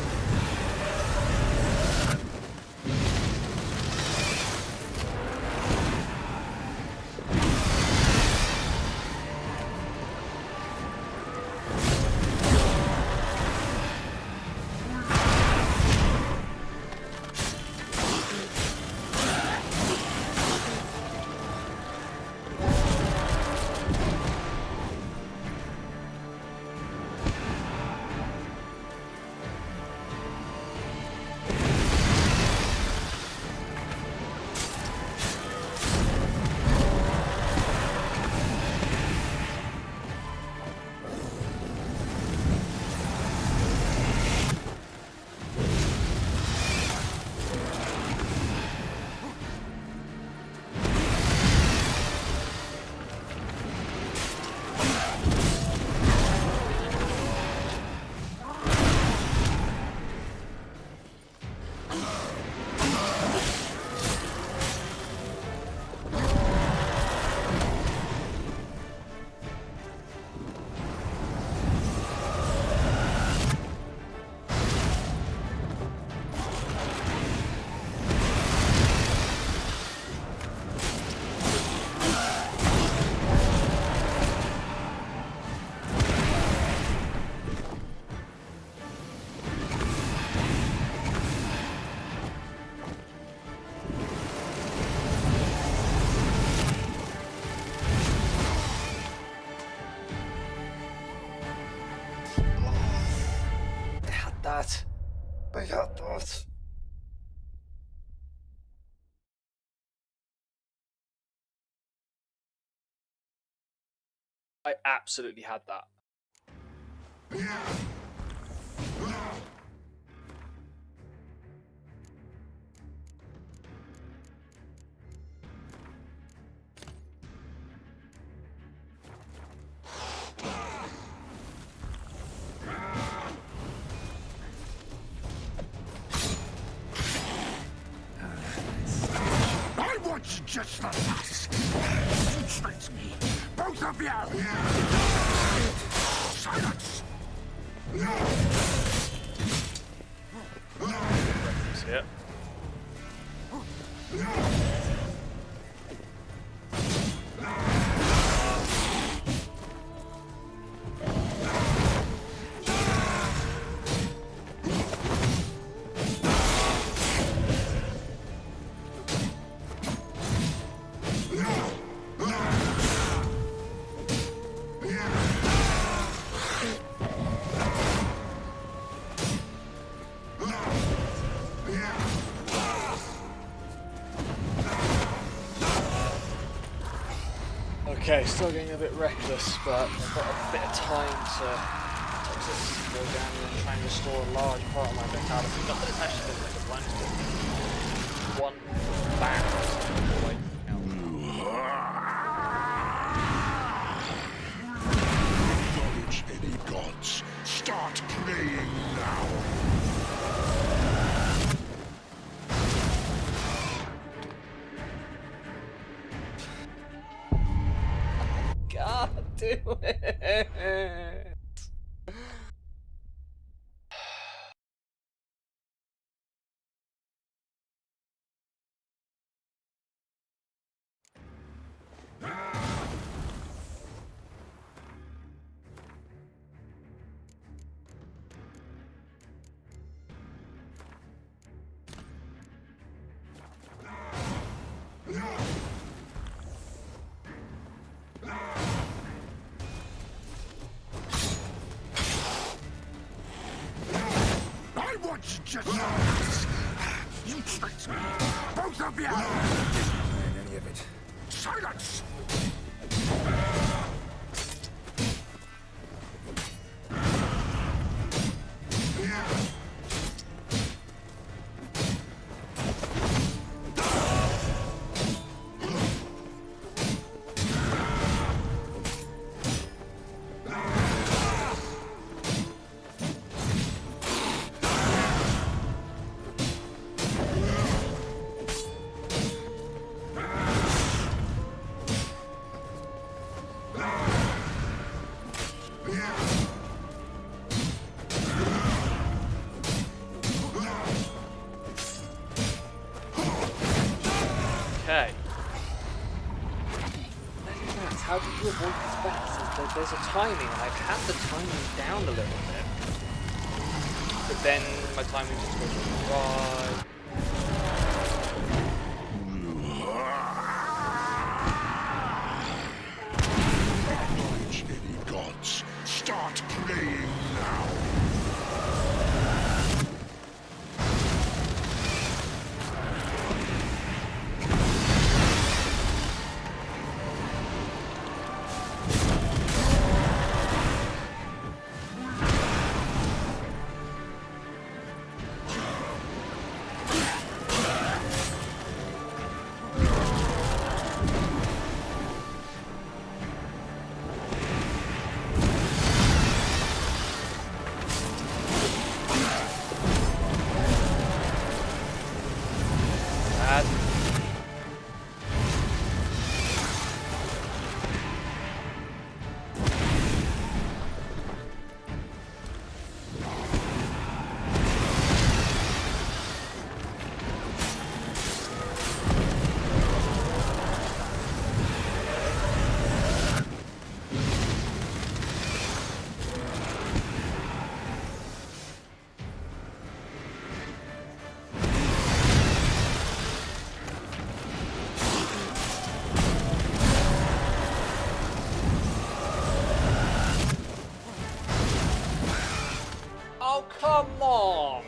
That. I got that. I absolutely had that. I want you just the last. You tricked me, both of you! Silence! Yep. Okay, still getting a bit reckless, but I've got a bit of time to toxicity to go down and try and restore a large part of my vitality. Not that it's actually been like a blind spot. One bang all the way out. Acknowledge any gods. Start praying now. God do it. want you just... You tricked me! Both of you! Plan any of it. Silence! Okay. How do you avoid these bats? There's a timing, and I've had the timing down a little bit. But then my timing just goes right. Acknowledge any gods. Start playing now. Oh, come on!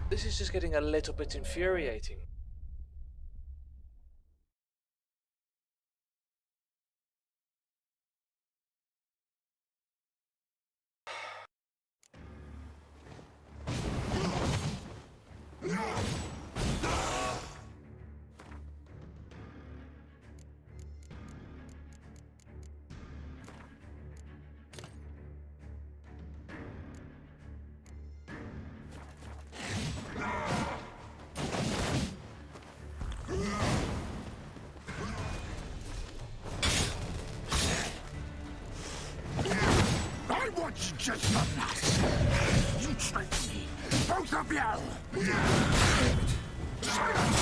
This is just getting a little bit infuriating. I want you just for that. You tricked me. Both of you! Silence!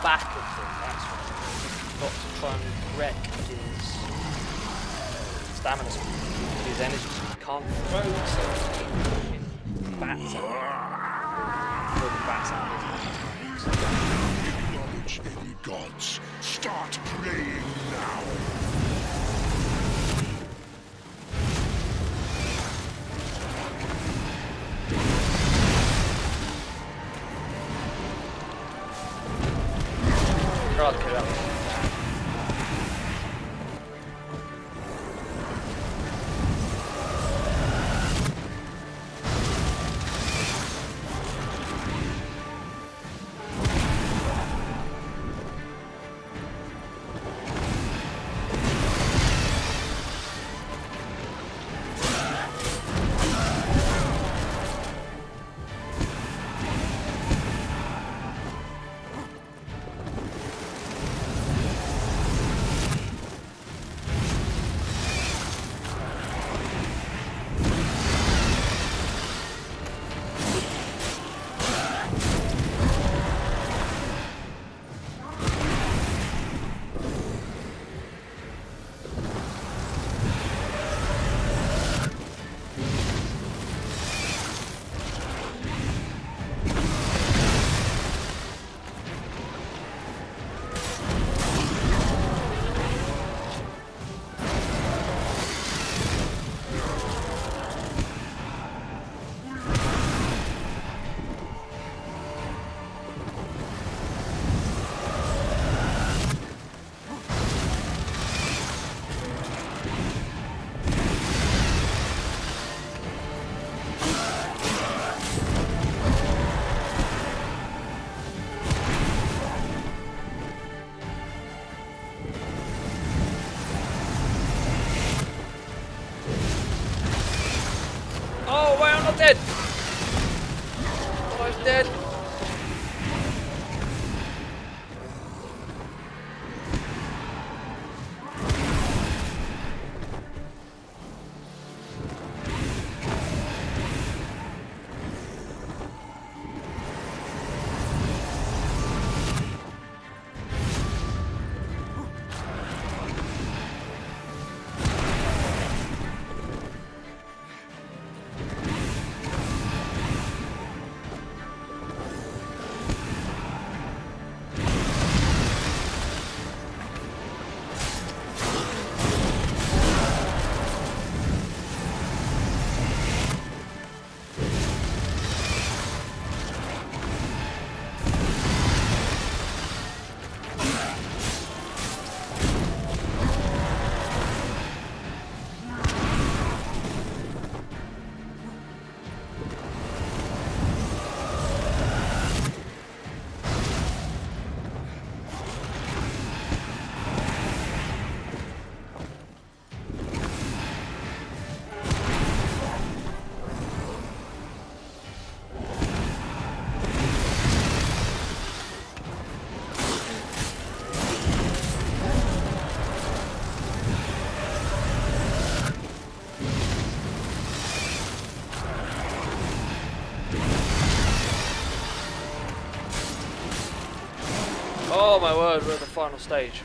Back of him, that's what he's got to try and wreck his stamina speed, his energy speed. He can't throw himself in bats at him. Throw the bats at him. Acknowledge any gods. Start playing now. I'll kill him. word, we're at the final stage.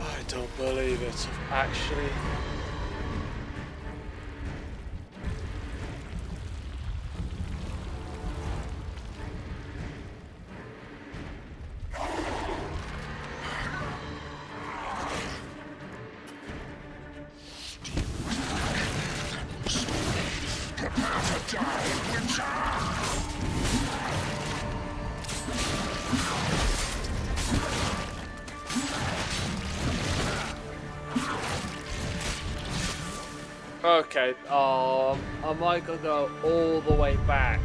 I don't believe it. Actually. Okay, am I gonna go all the way back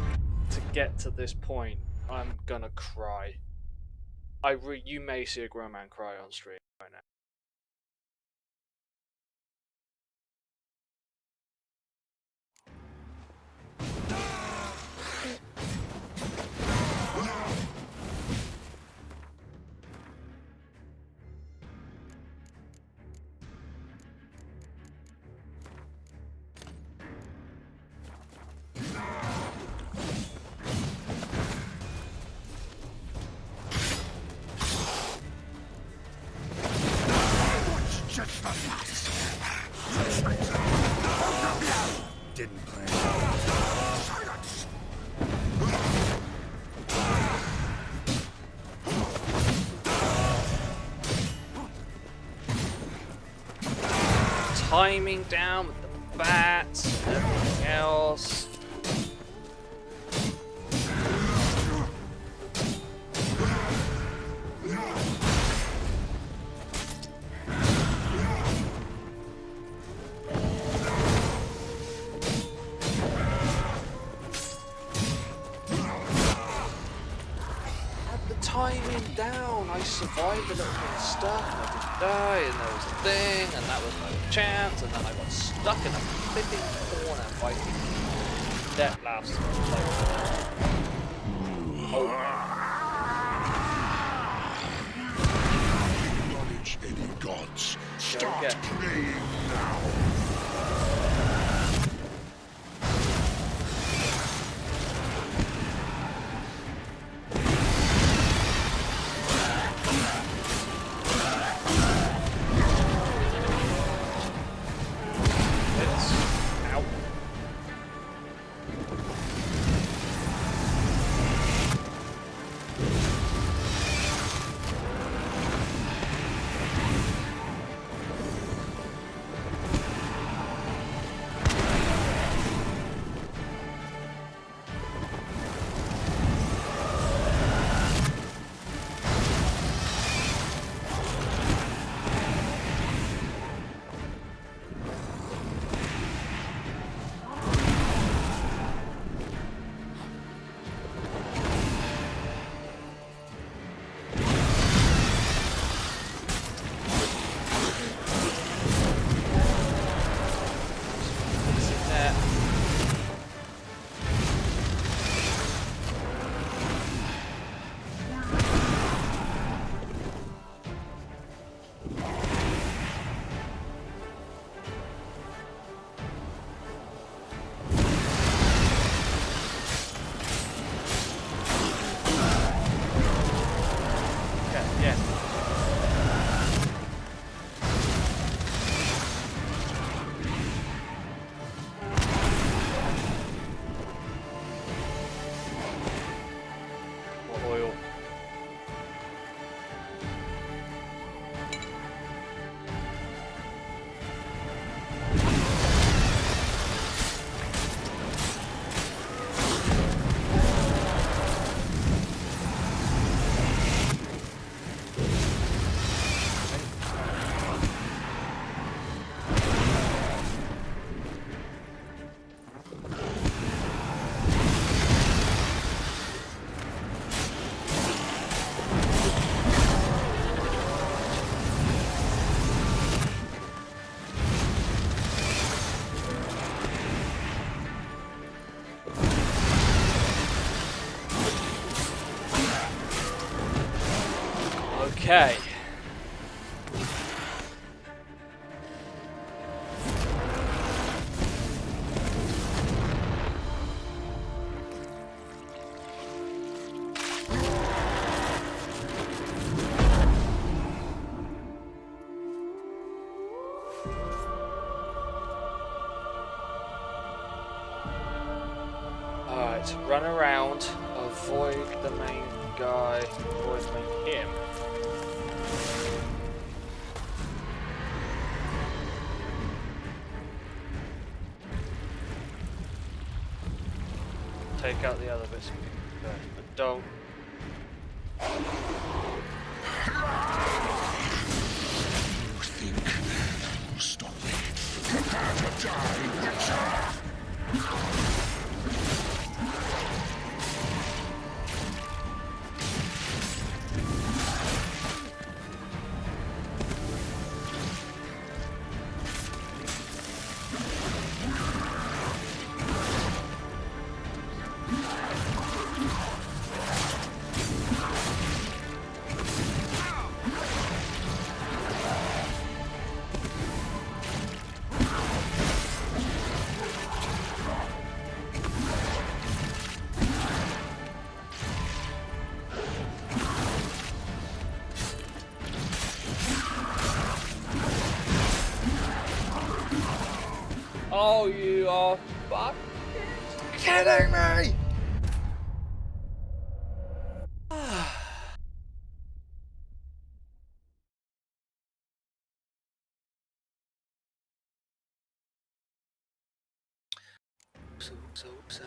to get to this point? I'm gonna cry. You may see a grown man cry on stream right now. Just the last. Didn't plan. Silence! Timing down with the bats and everything else. Timing down, I survived a little bit stuck and I didn't die, and there was a thing, and that was my chance, and then I got stuck in a flipping corner fighting that last Acknowledge any gods. Start praying now. Okay. Alright, run around, avoid the main guy, avoid the main him. Take out the other bits and pieces first, but don't. You think that will stop me? Prepare to die, Witcher! Oh, you are fucking kidding me! So sad.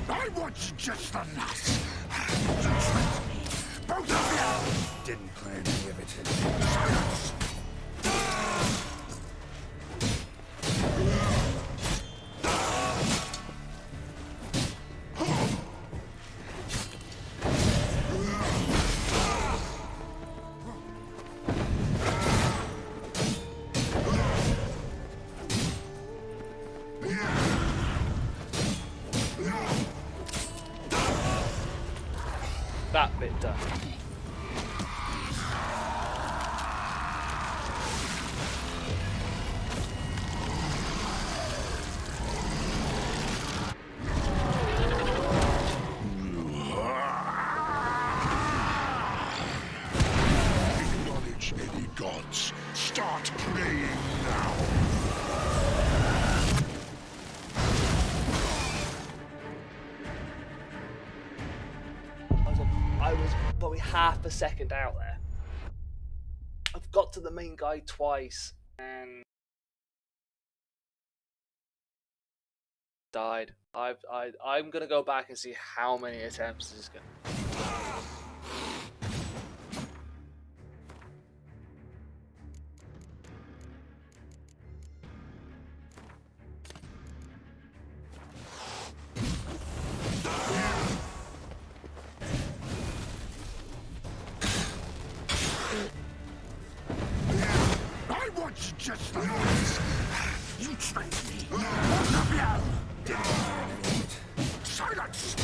I want you just the nuts! You tricked me! Both of you! Didn't plan any of it. Silence! That bit done. Acknowledge any gods. Start praying now. I was probably half a second out there. I've got to the main guy twice and died. I'm gonna go back and see how many attempts this is gonna. I want you just the nuts! You tricked me! Both of you! Didn't plan any of it. Silence!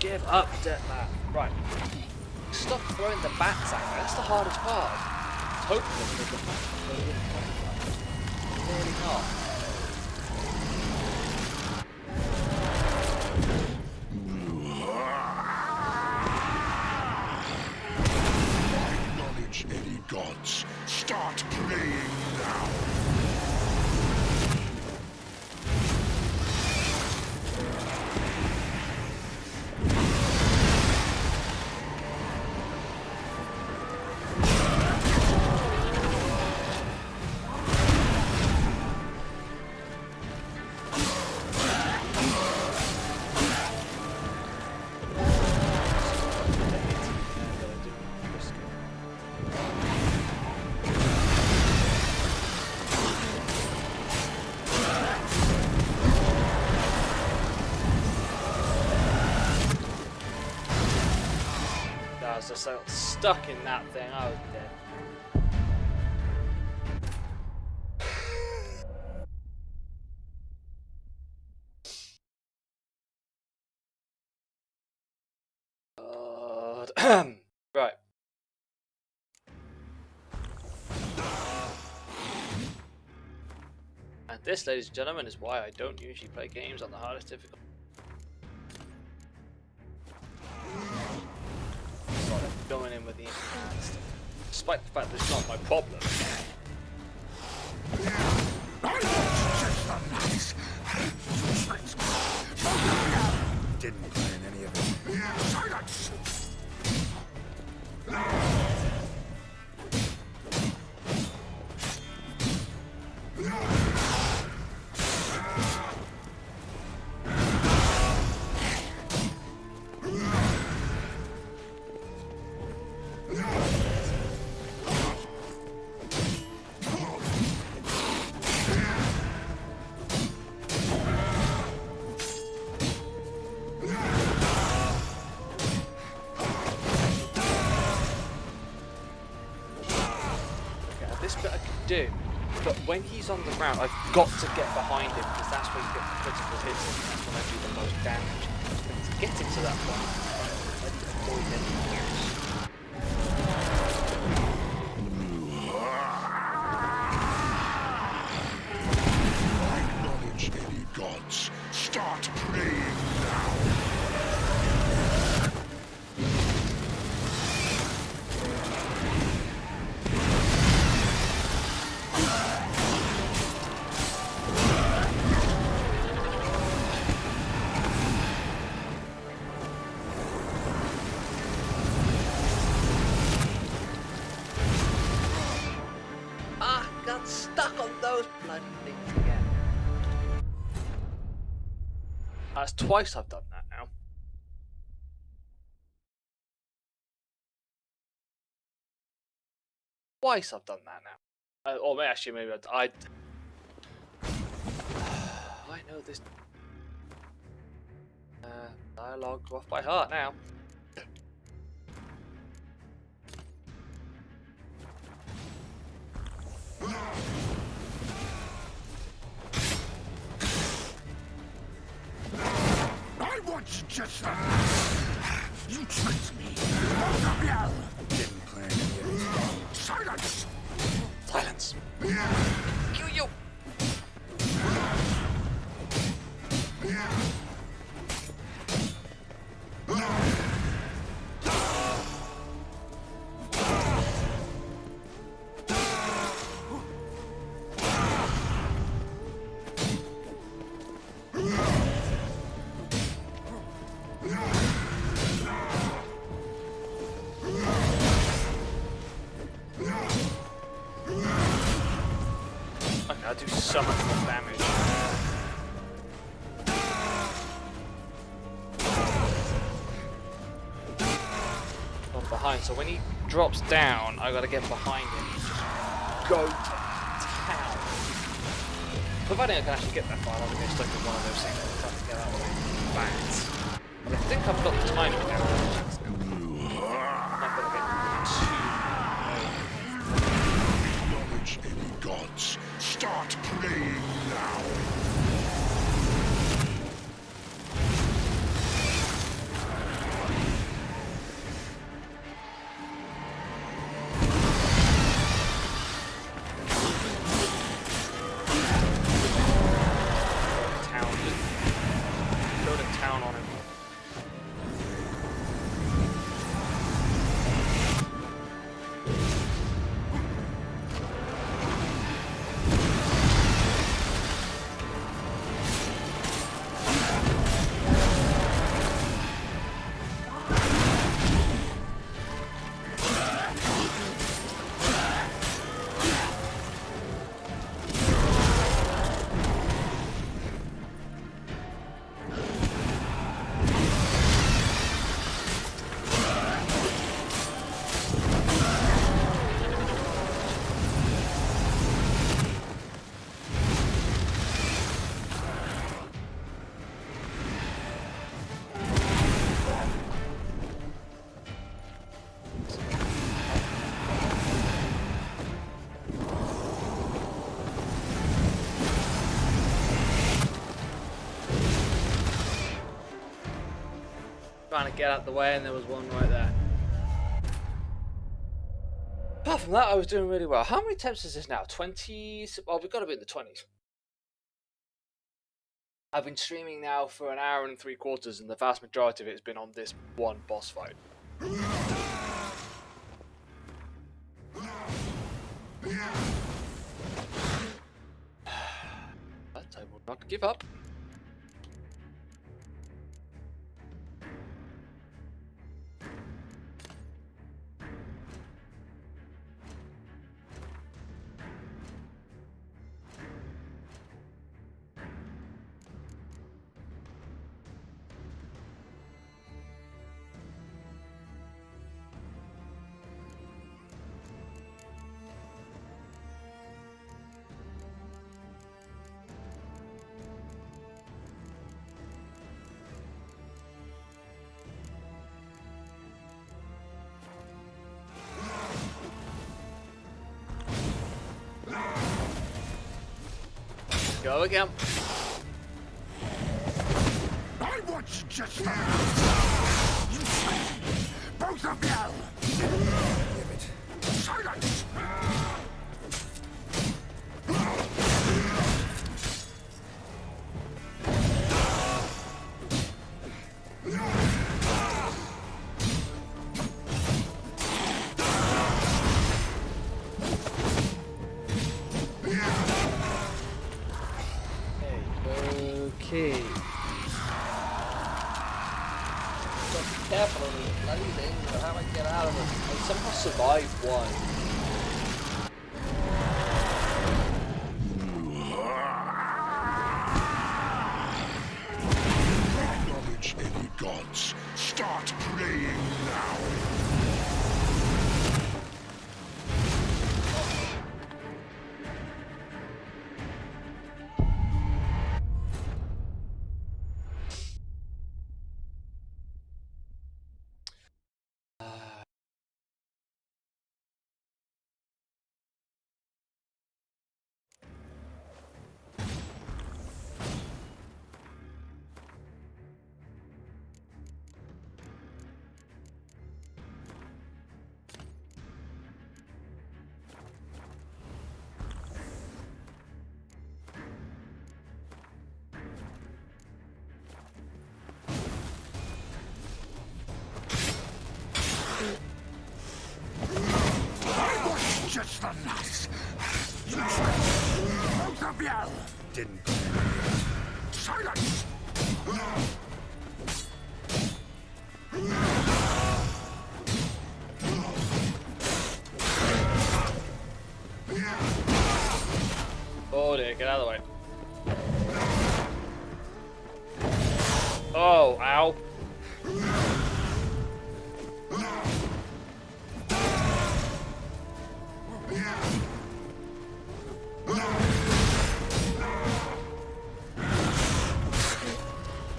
Give up, Deathman. Right. Stop throwing the bats at me. That's the hardest part. Hopefully the bats go in front of us. Clearly not. gods, start praying now. I was just like, stuck in that thing. I was dead. God. Right. And this, ladies and gentlemen, is why I don't usually play games on the hardest difficulty. Going in with the enhanced, despite the fact that it's not my problem. Didn't plan any of it. Silence! This bit I can do, but when he's on the ground, I've got to get behind him because that's where you get the critical hits and that's when I do the most damage. But to get him to that point, I need to avoid any damage. Acknowledge any gods, start praying now. Got stuck on those bloody things again. That's twice I've done that now. Twice I've done that now. Or actually, maybe I know this dialogue off by heart now. I want you just you tricked me. Didn't plan any of it. Silence! Silence. Kill you. Okay, I do so much more damage. From behind, so when he drops down, I gotta get behind him. Go to town. Providing I can actually get that far, I'll get stuck in one of those things that trying to get out of the way from bats. But I think I've got the timing down. I'm not gonna get too. Acknowledge any gods, start praying now. Go to town on him. trying to get out the way, and there was one right there. Apart from that, I was doing really well. How many attempts is this now? 20? Well, we've got to be in the 20s. I've been streaming now for an hour and 3/4, and the vast majority of it has been on this one boss fight. But I will not give up. Go again. I want you just for both of you! Give it. Silence! Okay. So be careful on the bloody thing, or how I get out of it. I somehow survived one. Acknowledge any gods. Start praying now. Just the last. Both of you! Didn't. Silence! Oh dear, get out of the way. Oh, ow.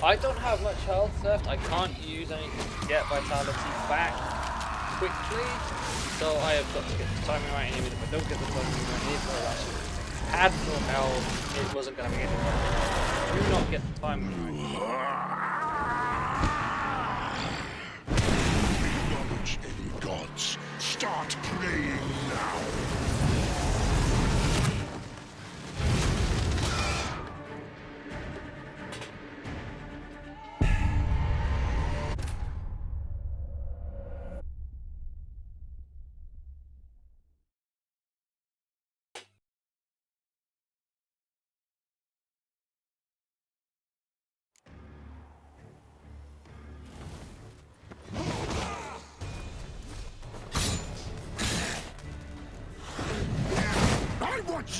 I don't have much health left. I can't use anything to get vitality back quickly, so I have got to get the timing right. And even if I don't get the timing right, if I had no health, it wasn't going to be any better. Do not get the timing right. Acknowledge any gods. Start praying now.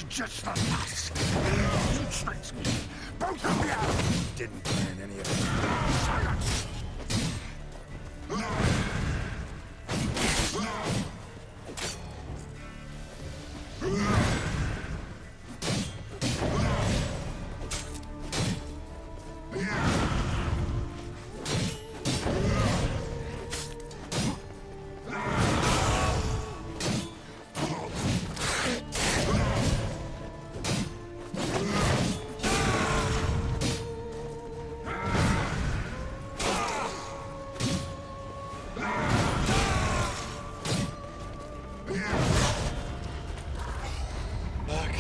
Just the last. You tricked me. Both of you! Didn't plan any of it. Silence!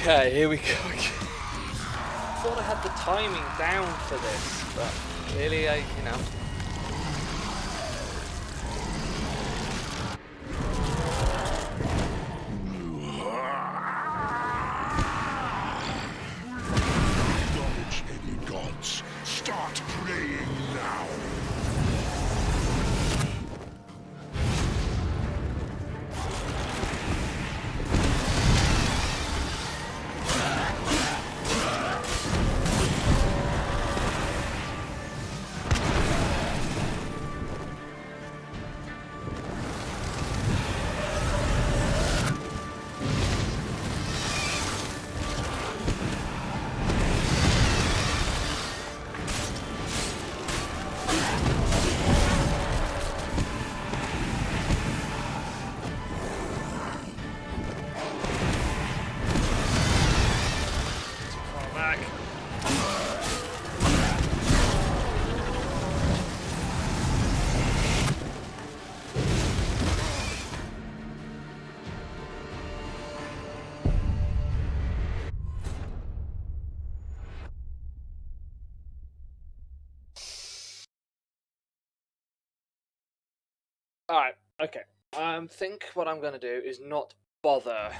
Okay, here we go. I thought I had the timing down for this, but clearly I, you know. Acknowledge any gods. Start praying now. Alright, okay. Think what I'm gonna do is not bother.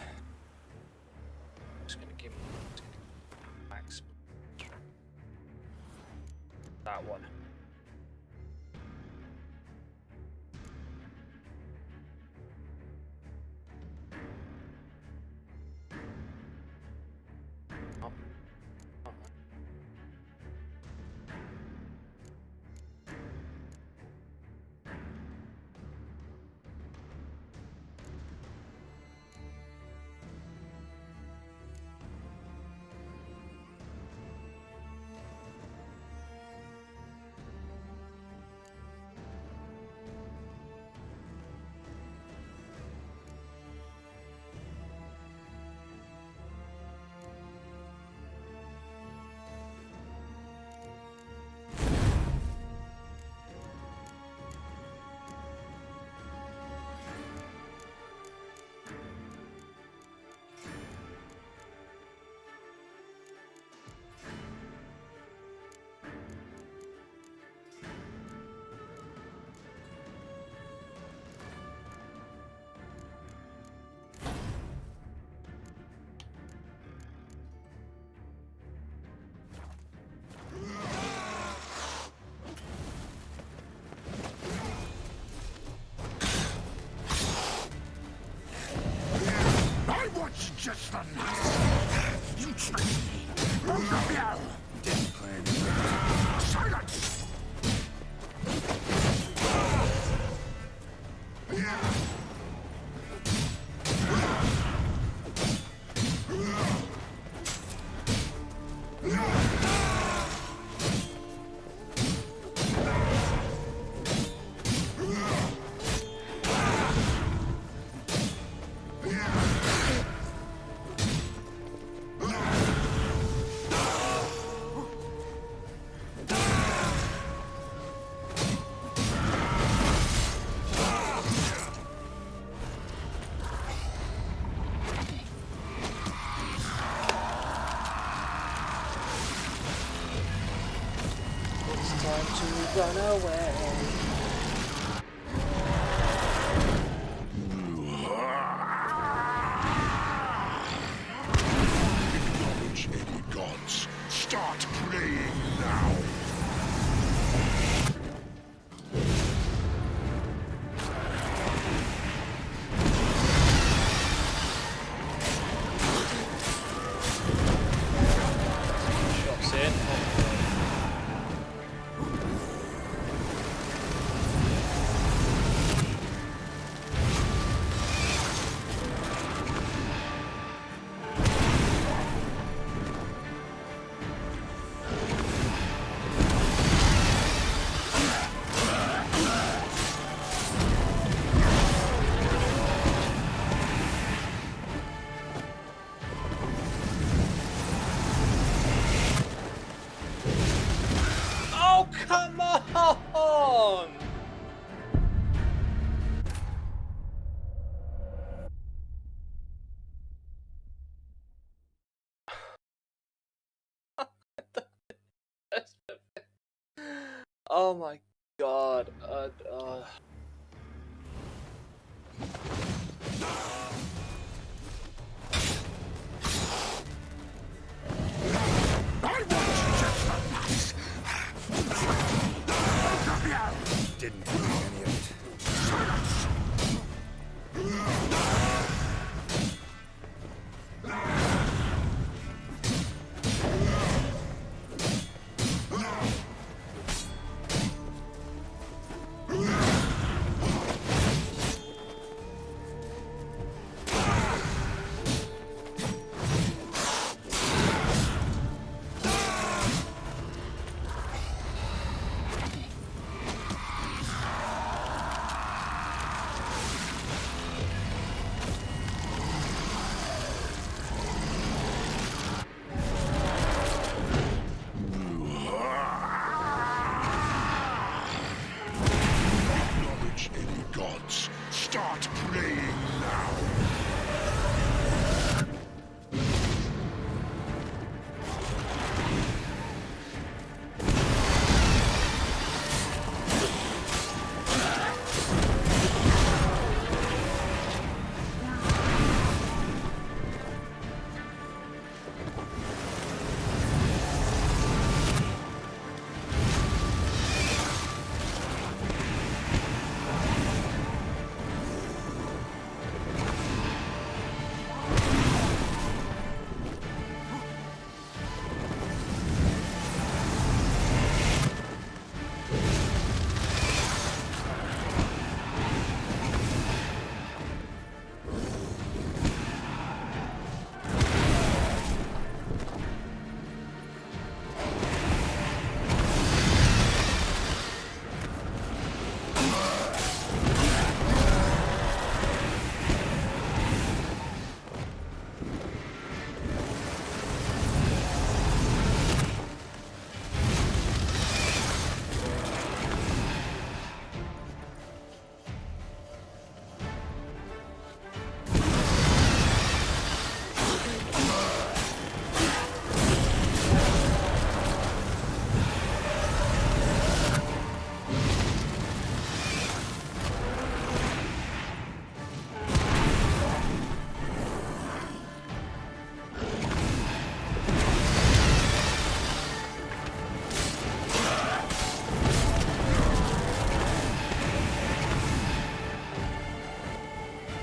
Just gonna give max that one. Oh. Oh. I was just the last. You tricked me. Rebel. Didn't plan to. Silence. It's time to run away. Acknowledge any gods. Start praying now. Shots in. Oh my god. I want you to Didn't think any of it. acknowledge any gods. Start praying now.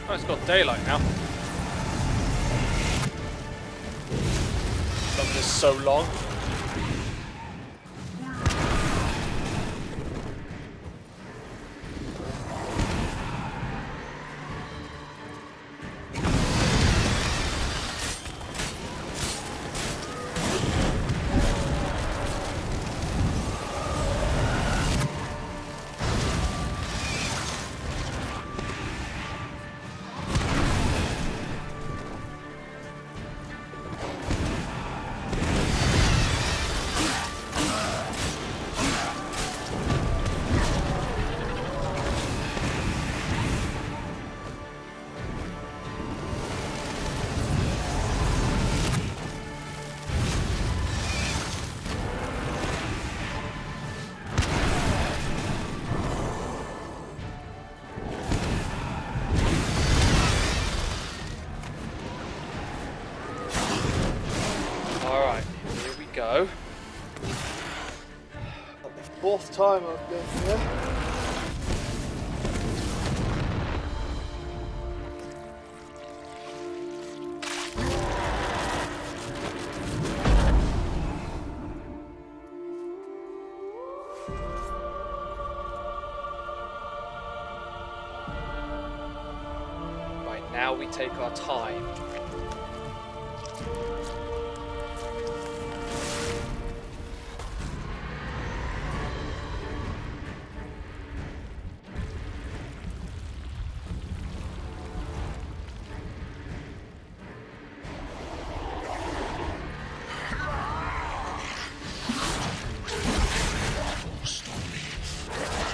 Oh, it's got daylight now. Done this so long. Alright, here we go. Not the fourth time I've been here. Right, now we take our time.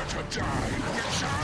To die, Witcher!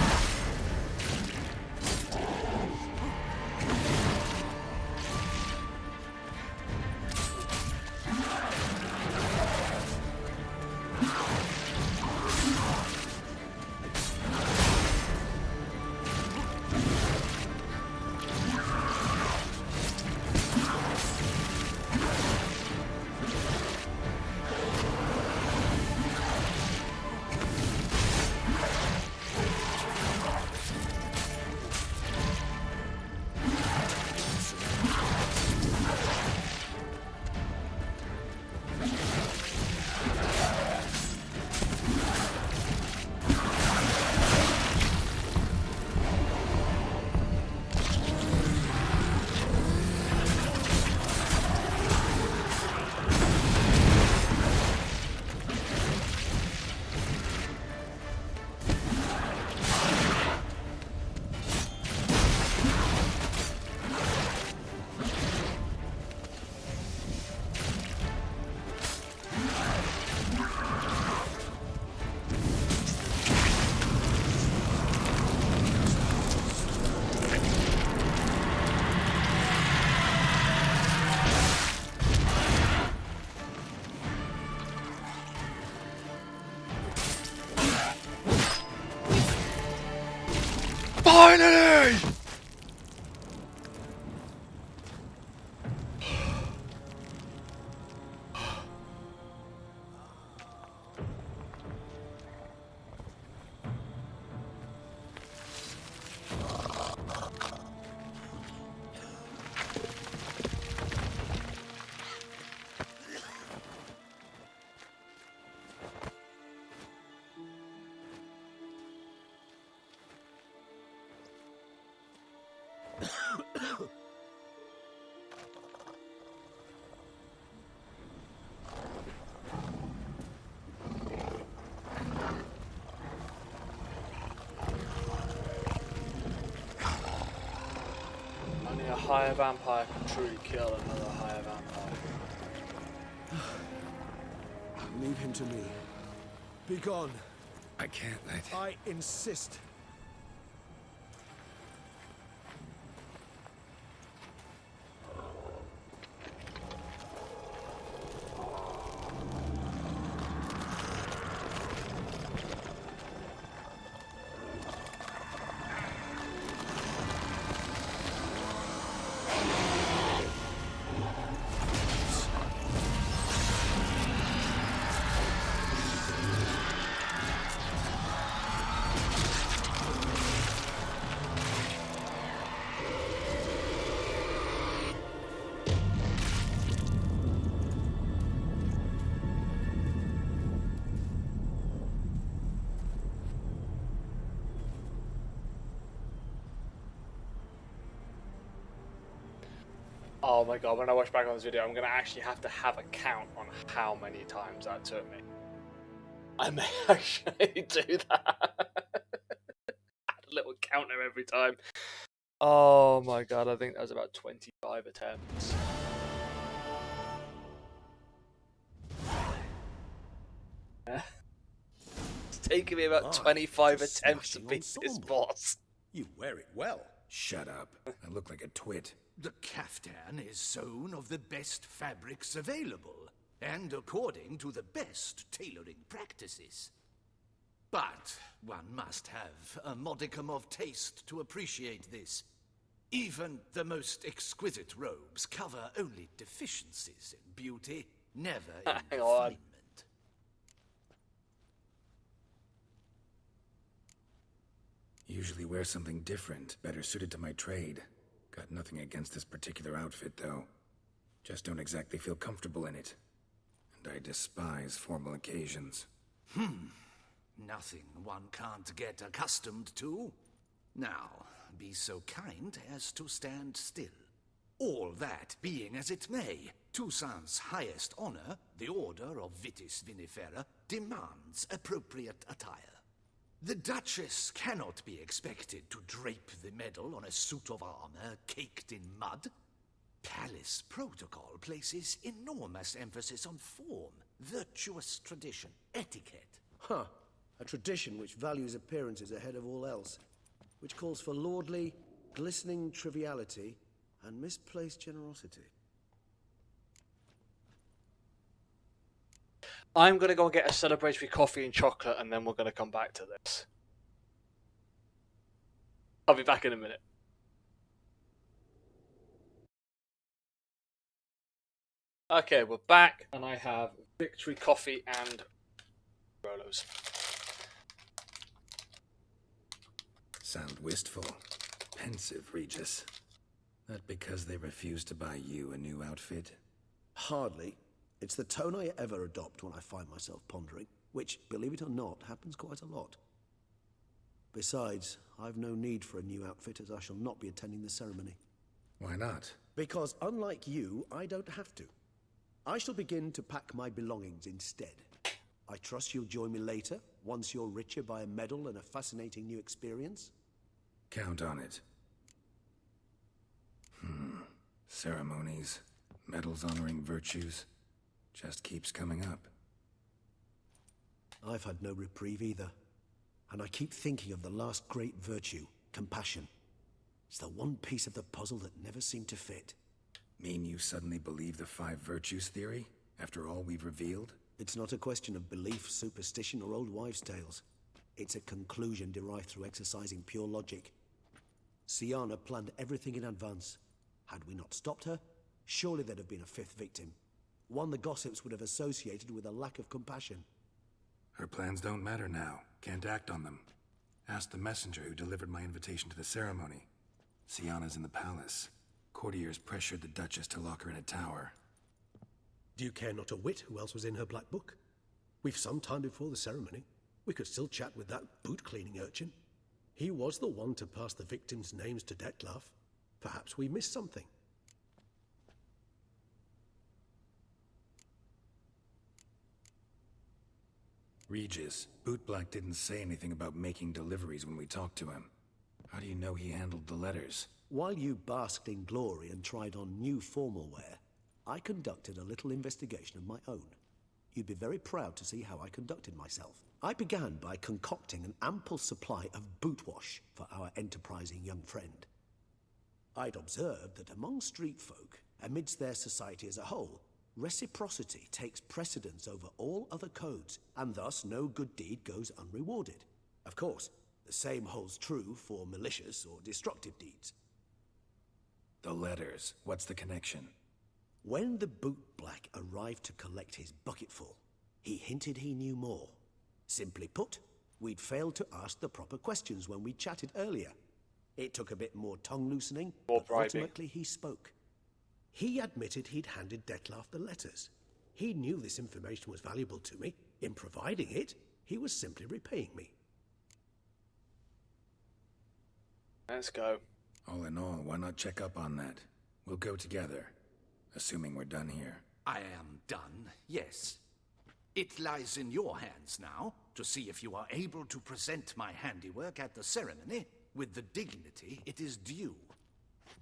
higher vampire can truly kill another higher vampire. Leave him to me. Be gone. I can't let... I insist. Oh my god, when I watch back on this video, I'm going to actually have to have a count on how many times that took me. I may actually do that. Add a little counter every time. Oh my god, I think that was about 25 attempts. It's taken me about 25 attempts to beat this boss. You wear it well. Shut up. I look like a twit. The caftan is sewn of the best fabrics available, and according to the best tailoring practices. But one must have a modicum of taste to appreciate this. Even the most exquisite robes cover only deficiencies in beauty, never in Hang on. refinement. Usually wear something different, better suited to my trade. Got nothing against this particular outfit, though. Just don't exactly feel comfortable in it. And I despise formal occasions. Nothing one can't get accustomed to. Now, be so kind as to stand still. All that being as it may, Toussaint's highest honor, the Order of Vitis Vinifera, demands appropriate attire. The Duchess cannot be expected to drape the medal on a suit of armor caked in mud. Palace protocol places enormous emphasis on form, virtuous tradition, etiquette. Huh. A tradition which values appearances ahead of all else. Which calls for lordly, glistening triviality and misplaced generosity. I'm going to go and get a celebratory coffee and chocolate, and then we're going to come back to this. I'll be back in a minute. Okay, we're back, and I have victory coffee and Rolos. Sound wistful. Pensive, Regis. That because they refuse to buy you a new outfit? Hardly. It's the tone I ever adopt when I find myself pondering, which, believe it or not, happens quite a lot. Besides, I've no need for a new outfit as I shall not be attending the ceremony. Why not? Because unlike you, I don't have to. I shall begin to pack my belongings instead. I trust you'll join me later, once you're richer by a medal and a fascinating new experience? Count on it. Ceremonies, medals honoring virtues, just keeps coming up. I've had no reprieve either. And I keep thinking of the last great virtue, compassion. It's the one piece of the puzzle that never seemed to fit. Mean you suddenly believe the 5 virtues theory, after all we've revealed? It's not a question of belief, superstition, or old wives' tales. It's a conclusion derived through exercising pure logic. Sienna planned everything in advance. Had we not stopped her, surely there'd have been a 5th victim. One the gossips would have associated with a lack of compassion. Her plans don't matter now. Can't act on them. Ask the messenger who delivered my invitation to the ceremony. Sienna's in the palace. Courtiers pressured the Duchess to lock her in a tower. Do you care not a whit who else was in her black book? We've some time before the ceremony. We could still chat with that boot-cleaning urchin. He was the one to pass the victims' names to Dettlaff. Perhaps we missed something. Regis, Bootblack didn't say anything about making deliveries when we talked to him. How do you know he handled the letters? While you basked in glory and tried on new formal wear, I conducted a little investigation of my own. You'd be very proud to see how I conducted myself. I began by concocting an ample supply of boot wash for our enterprising young friend. I'd observed that among street folk, amidst their society as a whole, reciprocity takes precedence over all other codes, and thus no good deed goes unrewarded. Of course, the same holds true for malicious or destructive deeds. The letters, what's the connection? When the boot black arrived to collect his bucketful, he hinted he knew more. Simply put, we'd failed to ask the proper questions when we chatted earlier. It took a bit more tongue-loosening, but ultimately he spoke. He admitted he'd handed Dettlaff the letters. He knew this information was valuable to me. In providing it, he was simply repaying me. Let's go. All in all, why not check up on that? We'll go together, assuming we're done here. I am done, yes. It lies in your hands now to see if you are able to present my handiwork at the ceremony with the dignity it is due.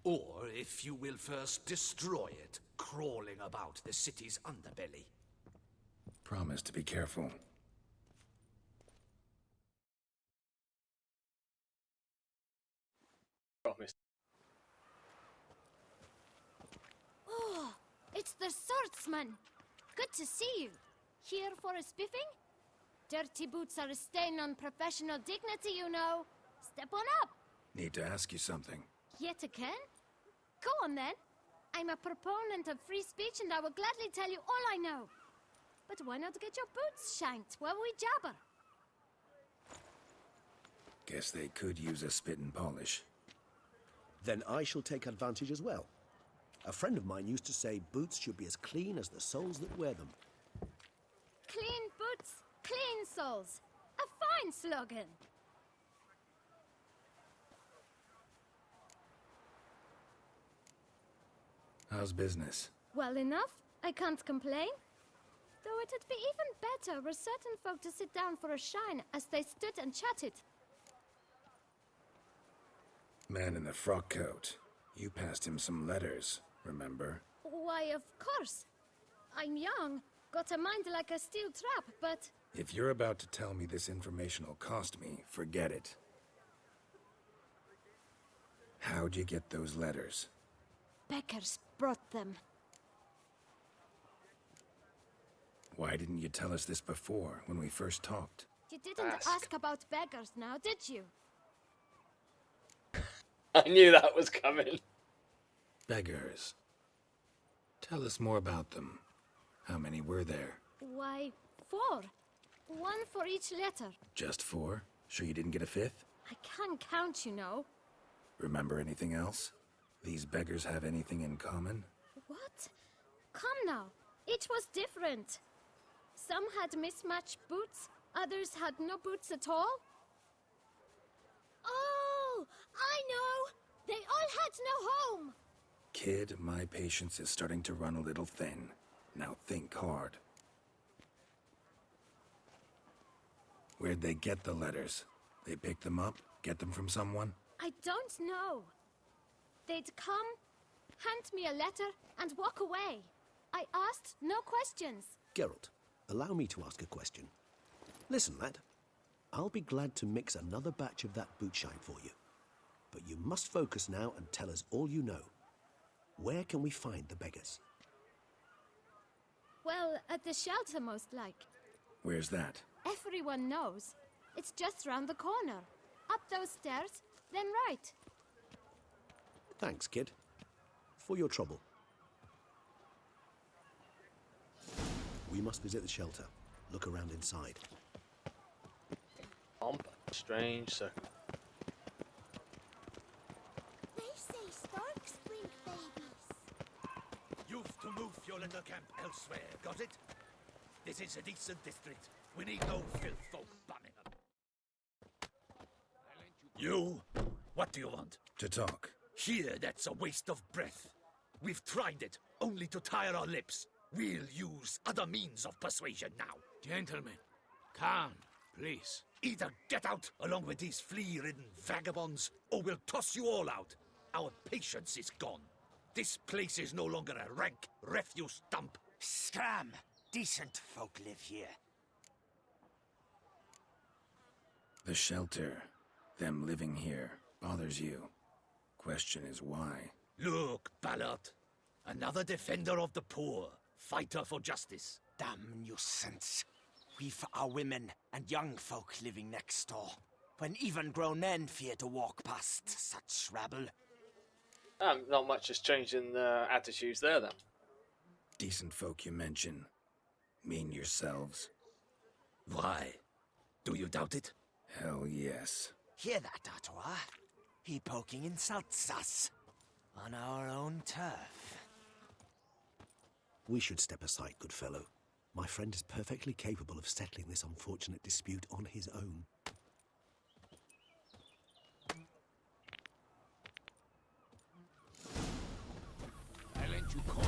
Or if you will first destroy it, crawling about the city's underbelly. Promise to be careful. Promise. Oh, it's the swordsman. Good to see you. Here for a spiffing? Dirty boots are a stain on professional dignity, you know. Step on up. Need to ask you something. Yet again? Go on then. I'm a proponent of free speech and I will gladly tell you all I know. But why not get your boots shanked while we jabber? Guess they could use a spit and polish. Then I shall take advantage as well. A friend of mine used to say boots should be as clean as the soles that wear them. Clean boots, clean soles. A fine slogan. How's business? Well enough. I can't complain. Though it'd be even better were certain folk to sit down for a shine as they stood and chatted. Man in the frock coat. You passed him some letters, remember? Why, of course. I'm young, got a mind like a steel trap, but... If you're about to tell me this information will cost me, forget it. How'd you get those letters? Beggars brought them. Why didn't you tell us this before, when we first talked? You didn't ask about beggars now, did you? I knew that was coming. Beggars. Tell us more about them. How many were there? Why, 4. One for each letter. Just 4? Sure you didn't get a 5th? I can't count, you know. Remember anything else? These beggars have anything in common? What? Come now. Each was different. Some had mismatched boots, others had no boots at all. Oh, I know! They all had no home! Kid, my patience is starting to run a little thin. Now think hard. Where'd they get the letters? They pick them up? Get them from someone? I don't know. They'd come, hand me a letter, and walk away. I asked no questions. Geralt, allow me to ask a question. Listen, lad. I'll be glad to mix another batch of that boot shine for you. But you must focus now and tell us all you know. Where can we find the beggars? Well, at the shelter, most like. Where's that? Everyone knows. It's just round the corner. Up those stairs, then right. Thanks, kid. For your trouble. We must visit the shelter. Look around inside. Strange circle. They say storks bring babies. You've to move your little camp elsewhere, got it? This is a decent district. We need no filth folk bumming up. You? What do you want? To talk. Here, that's a waste of breath. We've tried it, only to tire our lips. We'll use other means of persuasion now. Gentlemen, calm, please. Either get out along with these flea-ridden vagabonds, or we'll toss you all out. Our patience is gone. This place is no longer a rank refuse dump. Scram! Decent folk live here. The shelter, them living here, bothers you. Question is why? Look, Ballard. Another defender of the poor. Fighter for justice. Damn nuisance. We've our women and young folk living next door, when even grown men fear to walk past such rabble. Not much has changed in the attitudes there, then. Decent folk you mention. Mean yourselves? Why? Do you doubt it? Hell yes. Hear that, Artois? He poking insults us. On our own turf. We should step aside, good fellow. My friend is perfectly capable of settling this unfortunate dispute on his own. I let you call.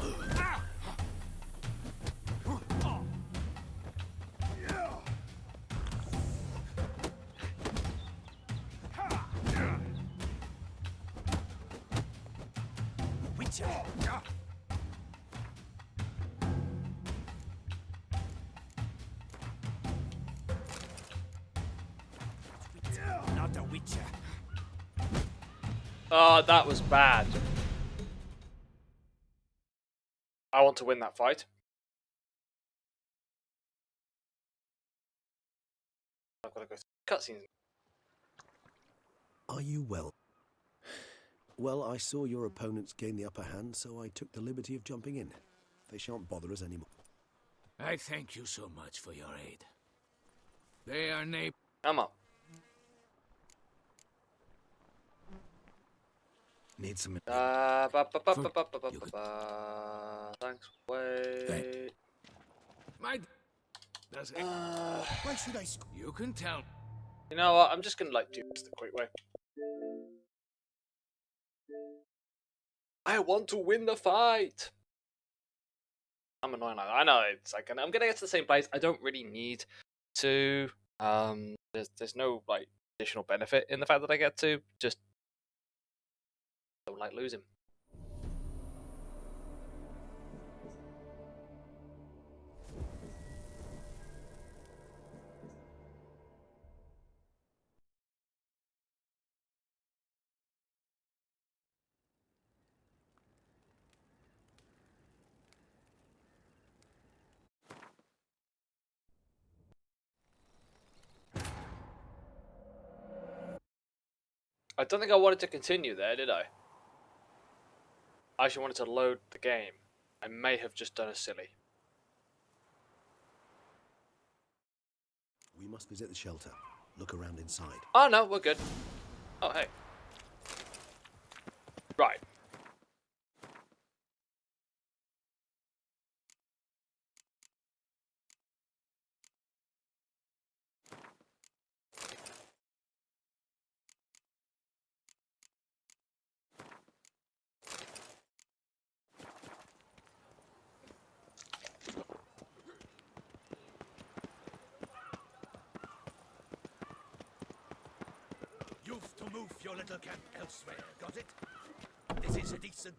Witcher! Not a witcher. Oh, that was bad. I want to win that fight. I've got to go through cutscenes. Are you well? Well, I saw your opponents gain the upper hand, so I took the liberty of jumping in. They shan't bother us anymore. I thank you so much for your aid. They are neighbors. Come on. Need some... Thanks. Wait. My... Does it... Why should I... You can tell. You know what? I'm just gonna do this the quick way. I want to win the fight. I'm annoying like that. I know it's like I'm gonna get to the same place. I don't really need to. There's no additional benefit in the fact that I get to. Just don't like losing. I don't think I wanted to continue there, did I? I actually wanted to load the game. I may have just done a silly. We must visit the shelter. Look around inside. Oh no, we're good. Oh hey. Right. You've to move your little camp elsewhere, got it? This is a decent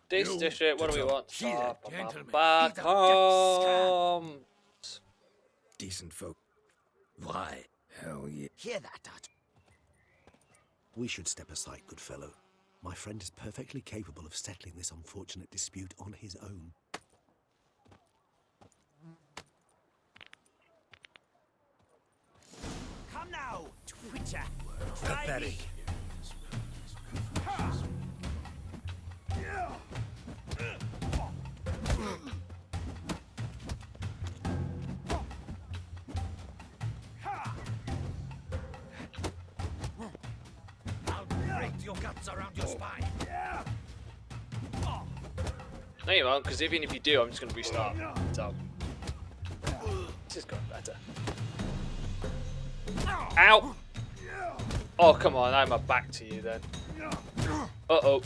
Decent district, what do we want? Here, gentlemen. Back home. Decent folk. Why? Hell yeah. Hear that, Artois? We should step aside, good fellow. My friend is perfectly capable of settling this unfortunate dispute on his own. Come now, Twitcher. Pathetic. I'll break your guts around your spine. No, you won't, because even if you do, I'm just going to restart. So, this is going better. Ow! Oh, come on, I'm back to you then. Uh-oh.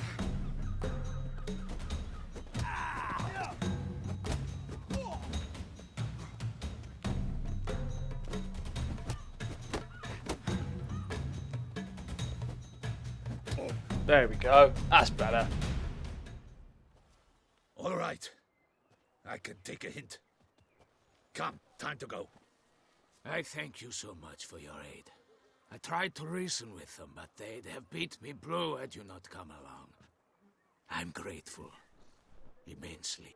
There we go. That's better. All right. I can take a hint. Come, time to go. I thank you so much for your aid. I tried to reason with them, but they'd have beat me blue had you not come along. I'm grateful. Immensely.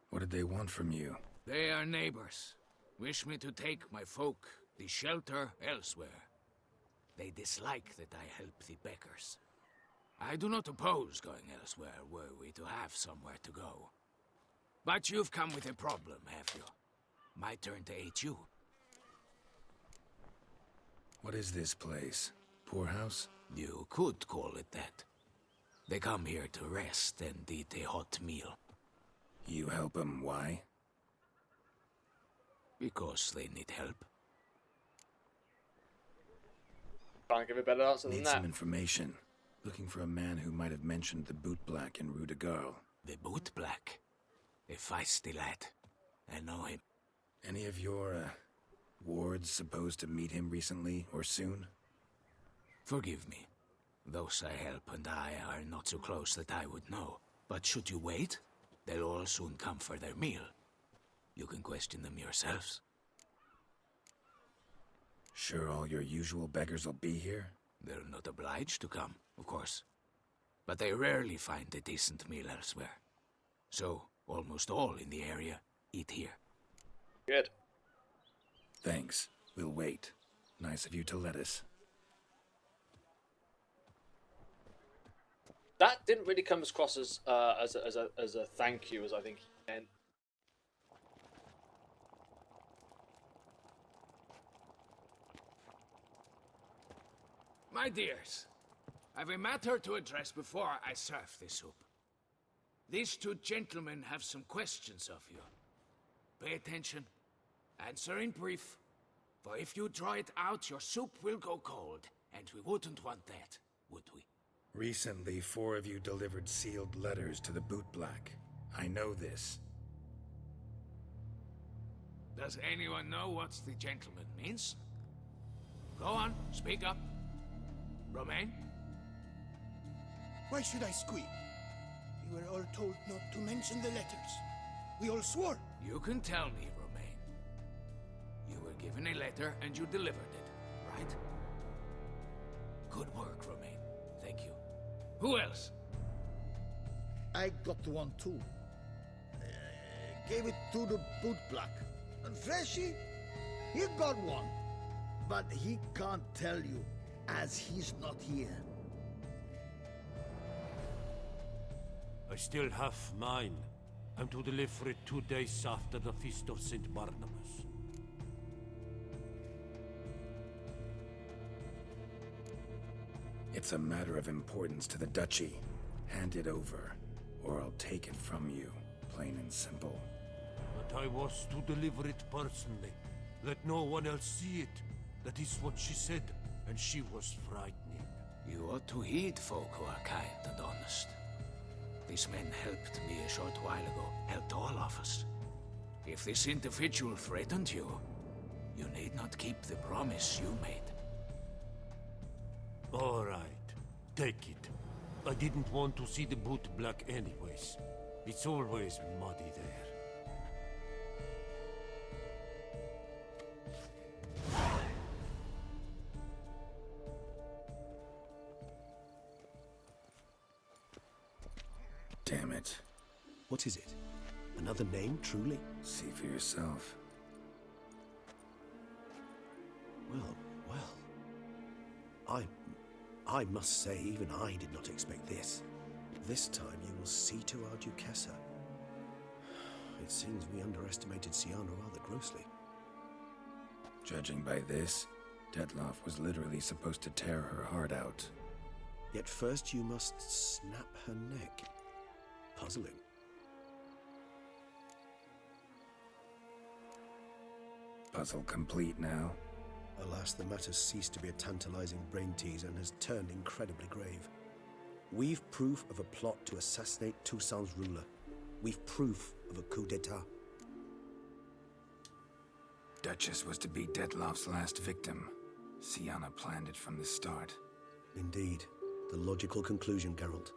What did they want from you? They are neighbors. Wish me to take my folk, the shelter, elsewhere. They dislike that I help the beggars. I do not oppose going elsewhere were we to have somewhere to go. But you've come with a problem, have you? My turn to aid you. What is this place? Poorhouse? You could call it that. They come here to rest and eat a hot meal. You help them, why? Because they need help. Can't give a better answer than Need that. some information. Looking for a man who might have mentioned the Boot Black in Rue de Garl. The Boot Black? A feisty lad. I know him. Any of your, wards supposed to meet him recently or soon? Forgive me. Those I help and I are not so close that I would know. But should you wait, they'll all soon come for their meal. You can question them yourselves. Sure all your usual beggars will be here? They're not obliged to come, of course. But they rarely find a decent meal elsewhere. So, almost all in the area eat here. Good. Thanks. We'll wait. Nice of you to let us. That didn't really come across as a thank you, as I think he meant. My dears, I've a matter to address before I serve the soup. These two gentlemen have some questions of you. Pay attention. Answer in brief. For if you draw it out, your soup will go cold. And we wouldn't want that, would we? Recently, 4 of you delivered sealed letters to the Boot Black. I know this. Does anyone know what the gentleman means? Go on, speak up. Romain? Why should I squeal? We were all told not to mention the letters. We all swore. You can tell me, Romain. You were given a letter and you delivered it, right? Good work, Romain. Thank you. Who else? I got one too. Gave it to the Boot Black. And Freshy, he got one. But he can't tell you, as he's not here. I still have mine. I'm to deliver it 2 days after the Feast of St. Barnabas. It's a matter of importance to the Duchy. Hand it over, or I'll take it from you, plain and simple. But I was to deliver it personally. Let no one else see it. That is what she said, and she was frightening. You ought to heed folk who are kind and honest. These men helped me a short while ago, helped all of us. If this individual threatened you, you need not keep the promise you made. All right, take it. I didn't want to see the Boot Black anyways. It's always muddy there. Damn it. What is it? Another name, truly? See for yourself. Well. I must say, even I did not expect this. This time you will see to our Duchessa. It seems we underestimated Siana rather grossly. Judging by this, Detloff was literally supposed to tear her heart out. Yet first you must snap her neck. Puzzling. Puzzle complete now. Alas, the matter's ceased to be a tantalizing brain tease and has turned incredibly grave. We've proof of a plot to assassinate Toussaint's ruler. We've proof of a coup d'etat. Duchess was to be Detloff's last victim. Siana planned it from the start. Indeed. The logical conclusion, Geralt.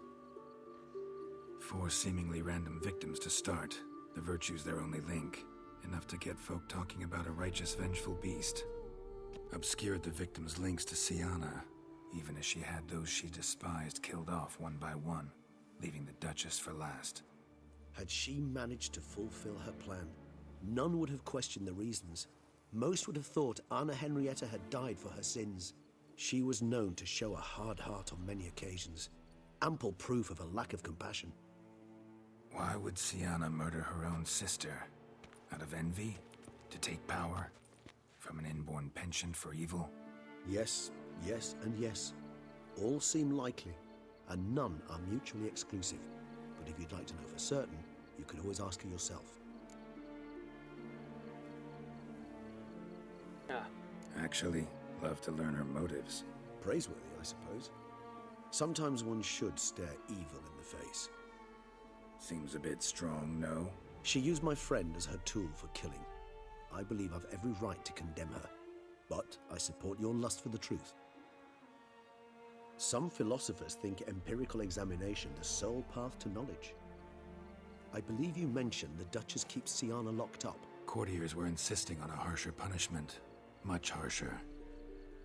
4 seemingly random victims to start. The virtue's their only link. Enough to get folk talking about a righteous, vengeful beast. Obscured the victims' links to Siana, even as she had those she despised killed off one by one, leaving the Duchess for last. Had she managed to fulfill her plan, none would have questioned the reasons. Most would have thought Anna Henrietta had died for her sins. She was known to show a hard heart on many occasions. Ample proof of a lack of compassion. Why would Siana murder her own sister? Out of envy? To take power? From an inborn penchant for evil? Yes, yes, and yes. All seem likely, and none are mutually exclusive. But if you'd like to know for certain, you could always ask her yourself. Actually, love to learn her motives. Praiseworthy, I suppose. Sometimes one should stare evil in the face. Seems a bit strong, no? She used my friend as her tool for killing. I believe I've every right to condemn her, but I support your lust for the truth. Some philosophers think empirical examination the sole path to knowledge. I believe you mentioned the Duchess keeps Siana locked up. Courtiers were insisting on a harsher punishment. Much harsher.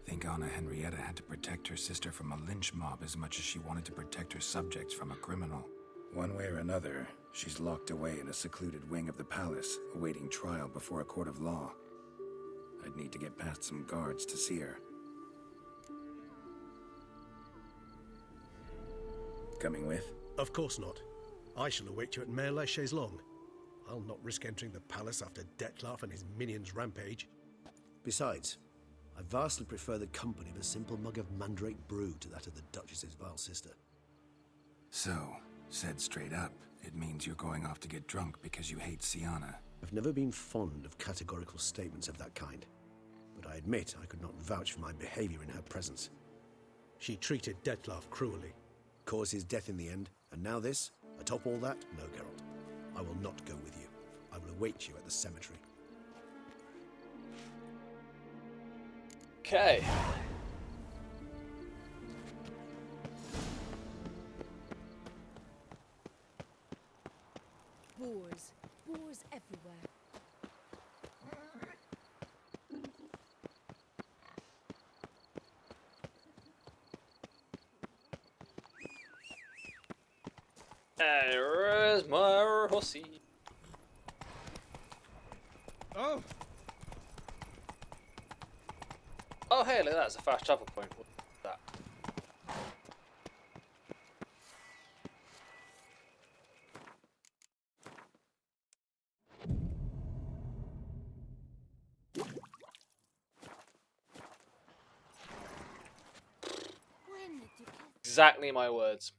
Think Anna Henrietta had to protect her sister from a lynch mob as much as she wanted to protect her subjects from a criminal. One way or another, she's locked away in a secluded wing of the palace, awaiting trial before a court of law. I'd need to get past some guards to see her. Coming with? Of course not. I shall await you at Mare La Chaise-Longue. I'll not risk entering the palace after Dettlaff and his minions rampage. Besides, I vastly prefer the company of a simple mug of mandrake brew to that of the Duchess's vile sister. So, said straight up, it means you're going off to get drunk because you hate Siana. I've never been fond of categorical statements of that kind, but I admit I could not vouch for my behavior in her presence. She treated Dettlaff cruelly, caused his death in the end, and now this? Atop all that? No, Geralt. I will not go with you. I will await you at the cemetery. Okay. Boars. Boars everywhere. Where's my horsey? Oh, Oh, hey, look, that's a fast travel point. What's that? When did you get Exactly my words.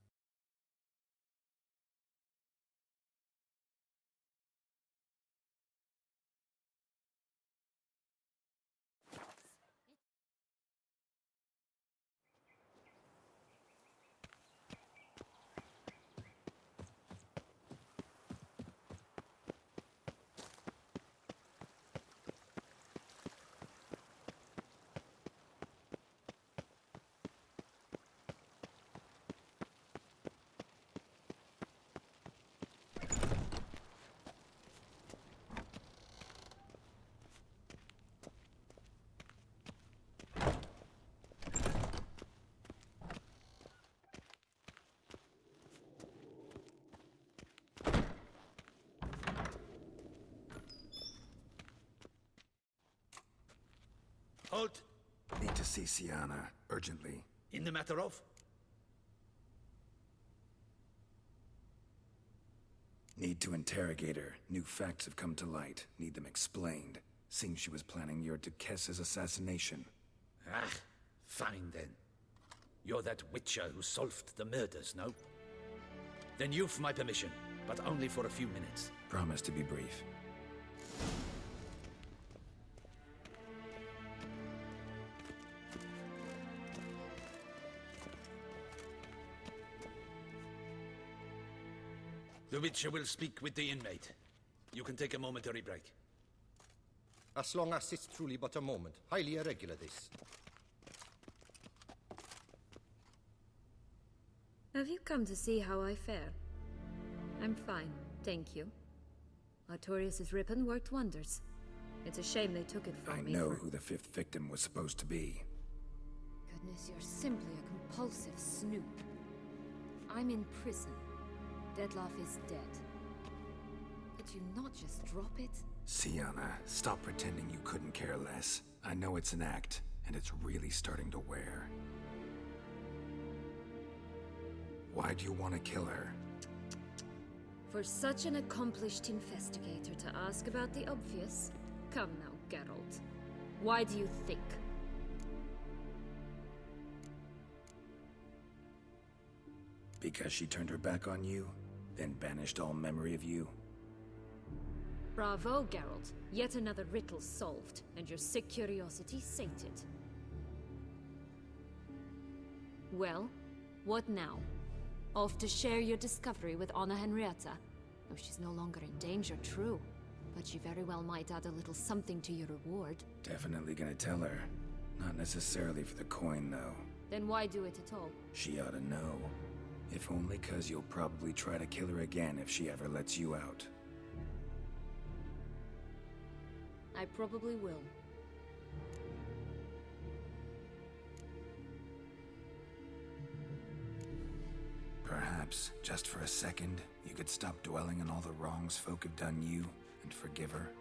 Halt! Need to see Siana, urgently. In the matter of? Need to interrogate her. New facts have come to light. Need them explained. Seems she was planning your Duquesse's assassination. Ah, fine then. You're that witcher who solved the murders, no? Then you've my permission, but only for a few minutes. Promise to be brief. The witcher will speak with the inmate. You can take a momentary break. As long as it's truly but a moment. Highly irregular, this. Have you come to see how I fare? I'm fine, thank you. Artorius' ribbon worked wonders. It's a shame they took it from me. I know who the 5th victim was supposed to be. Goodness, you're simply a compulsive snoop. I'm in prison. Dettlaff is dead. Could you not just drop it? Sienna, stop pretending you couldn't care less. I know it's an act, and it's really starting to wear. Why do you want to kill her? For such an accomplished investigator to ask about the obvious? Come now, Geralt. Why do you think? Because she turned her back on you, then banished all memory of you? Bravo, Geralt. Yet another riddle solved, and your sick curiosity sated. Well, what now? Off to share your discovery with Anna Henrietta? Oh, she's no longer in danger, true. But she very well might add a little something to your reward. Definitely gonna tell her. Not necessarily for the coin, though. Then why do it at all? She ought to know. If only 'cause you'll probably try to kill her again if she ever lets you out. I probably will. Perhaps, just for a second, you could stop dwelling on all the wrongs folk have done you and forgive her.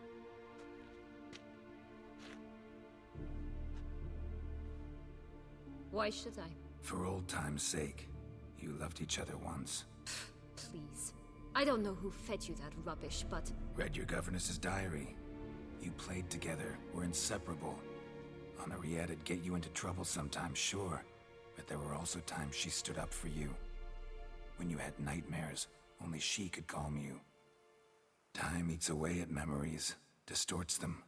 Why should I? For old time's sake. You loved each other once. Please. I don't know who fed you that rubbish, but... Read your governess's diary. You played together, were inseparable. Henriette'd get you into trouble sometimes, sure. But there were also times she stood up for you. When you had nightmares, only she could calm you. Time eats away at memories, distorts them.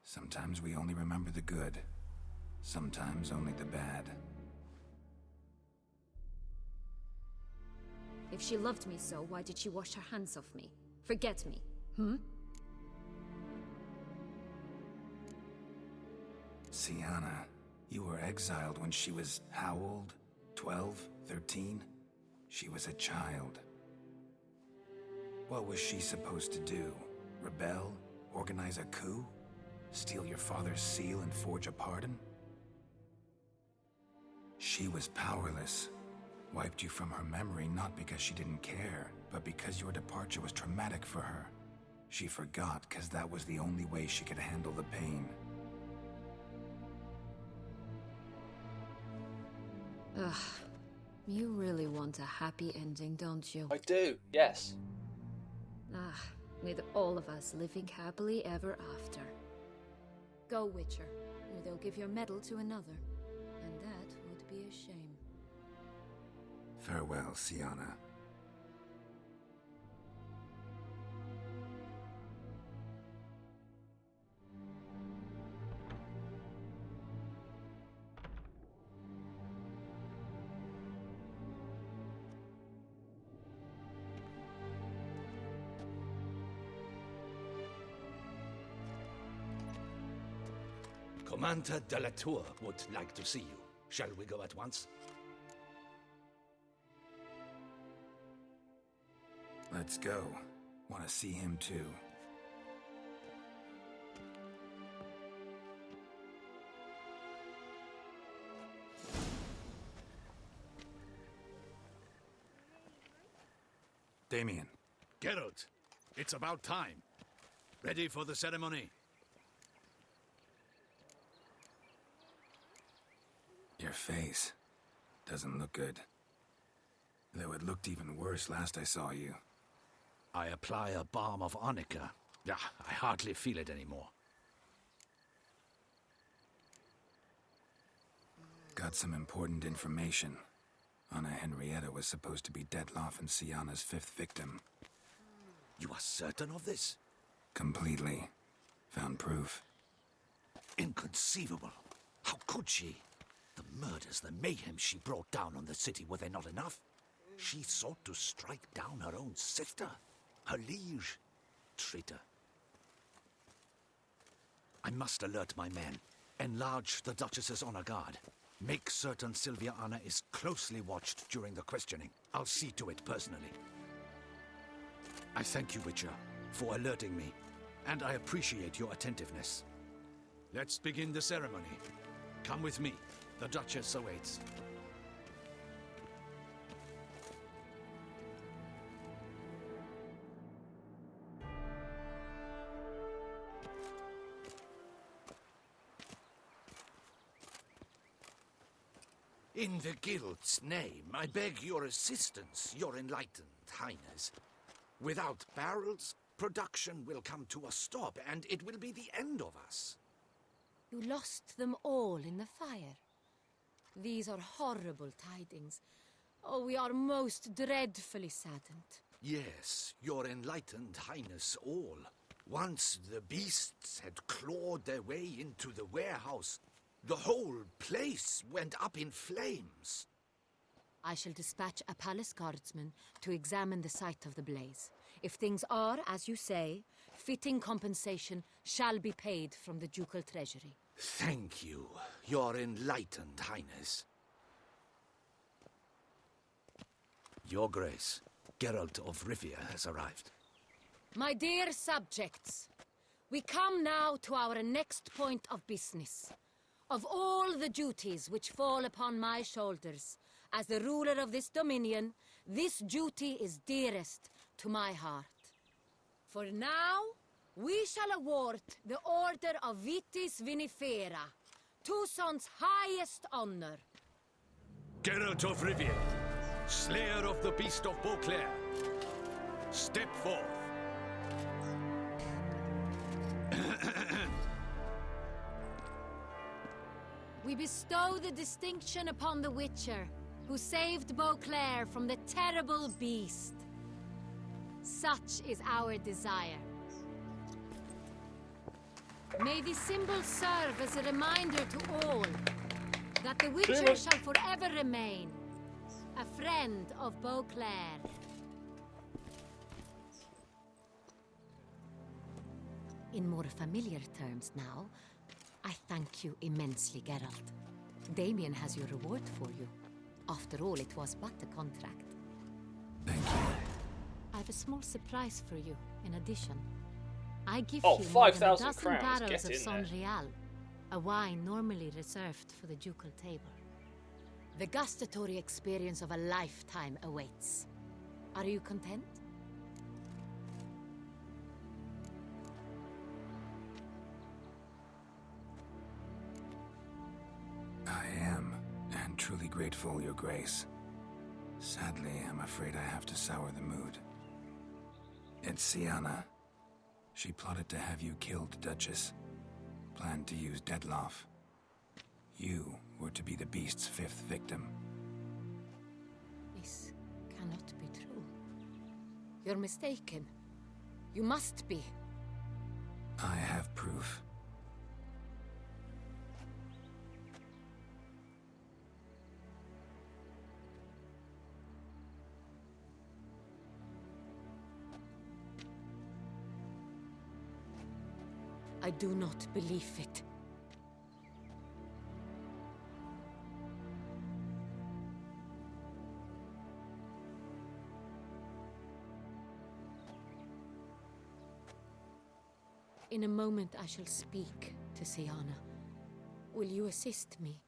Sometimes we only remember the good. Sometimes only the bad. If she loved me so, why did she wash her hands off me? Forget me, Sienna, you were exiled when she was how old? 12? 13? She was a child. What was she supposed to do? Rebel? Organize a coup? Steal your father's seal and forge a pardon? She was powerless. Wiped you from her memory not because she didn't care, but because your departure was traumatic for her. She forgot because that was the only way she could handle the pain. Ugh. You really want a happy ending, don't you? I do, yes. Ah, with all of us living happily ever after. Go, Witcher, or they'll give your medal to another. And that would be a shame. Farewell, Sienna. Commander de la Tour would like to see you. Shall we go at once? Let's go. Want to see him too. Damien. Geralt, it's about time. Ready for the ceremony? Your face doesn't look good. Though it looked even worse last I saw you. I apply a balm of arnica. I hardly feel it anymore. Got some important information. Anna Henrietta was supposed to be Dettlaff and Sienna's 5th victim. You are certain of this? Completely. Found proof. Inconceivable. How could she? The murders, the mayhem she brought down on the city, were they not enough? She sought to strike down her own sister, her liege. Traitor. I must alert my men. Enlarge the Duchess's honor guard. Make certain Sylviana is closely watched during the questioning. I'll see to it personally. I thank you, Witcher, for alerting me, and I appreciate your attentiveness. Let's begin the ceremony. Come with me. The Duchess awaits. In the Guild's name, I beg your assistance, your enlightened highness. Without barrels, production will come to a stop, and it will be the end of us. You lost them all in the fire. These are horrible tidings. Oh, we are most dreadfully saddened. Yes, your enlightened highness all. Once the beasts had clawed their way into the warehouse, the whole place went up in flames. I shall dispatch a palace guardsman to examine the site of the blaze. If things are, as you say, fitting compensation shall be paid from the ducal treasury. Thank you, your enlightened highness. Your Grace, Geralt of Rivia has arrived. My dear subjects, we come now to our next point of business. Of all the duties which fall upon my shoulders, as the ruler of this dominion, this duty is dearest to my heart. For now, we shall award the Order of Vitis Vinifera, Tucson's highest honor. Geralt of Rivia, slayer of the beast of Beauclair, step forth. We bestow the distinction upon the Witcher, who saved Beauclair from the terrible beast. Such is our desire. May the symbol serve as a reminder to all that the Witcher shall forever remain a friend of Beauclair. In more familiar terms now, I thank you immensely, Geralt. Damien has your reward for you. After all, it was but a contract. Thank you. I have a small surprise for you, in addition. I give Oh, you more than a 5,000 dozen crowns. barrels Get of in there. Son Real, a wine normally reserved for the ducal table. The gustatory experience of a lifetime awaits. Are you content? I am, and truly grateful, Your Grace. Sadly, I'm afraid I have to sour the mood. It's Sienna. She plotted to have you killed, Duchess. Planned to use Deadloff. You were to be the beast's fifth victim. This cannot be true. You're mistaken. You must be. I have proof. I do not believe it. In a moment I shall speak to Sienna. Will you assist me?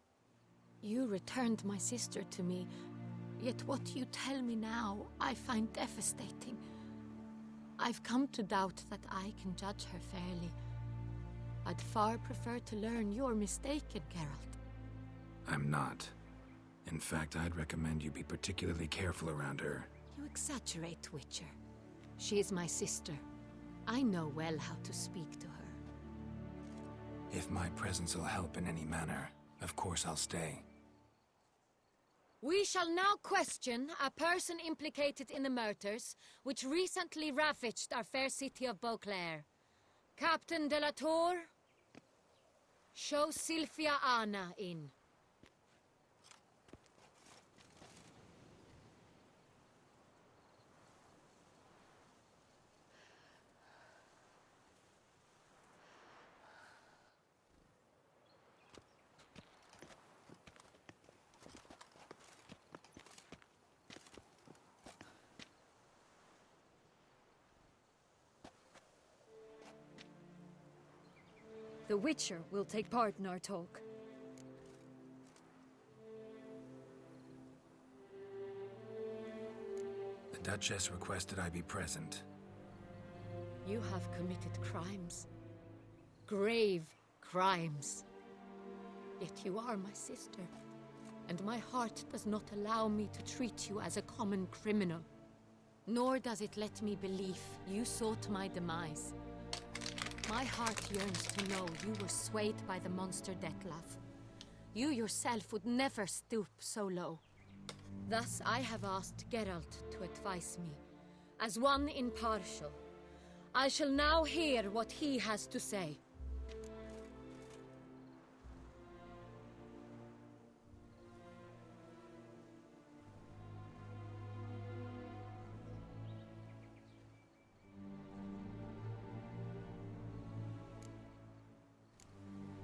You returned my sister to me, yet what you tell me now I find devastating. I've come to doubt that I can judge her fairly. I'd far prefer to learn you're mistaken, Geralt. I'm not. In fact, I'd recommend you be particularly careful around her. You exaggerate, Witcher. She is my sister. I know well how to speak to her. If my presence will help in any manner, of course I'll stay. We shall now question a person implicated in the murders which recently ravaged our fair city of Beauclair. Captain de la Tour, show Sylvia Anna in. The Witcher will take part in our talk. The Duchess requested I be present. You have committed crimes. Grave crimes. Yet you are my sister, and my heart does not allow me to treat you as a common criminal. Nor does it let me believe you sought my demise. My heart yearns to know you were swayed by the monster Dettlaff. You yourself would never stoop so low. Thus I have asked Geralt to advise me, as one impartial. I shall now hear what he has to say.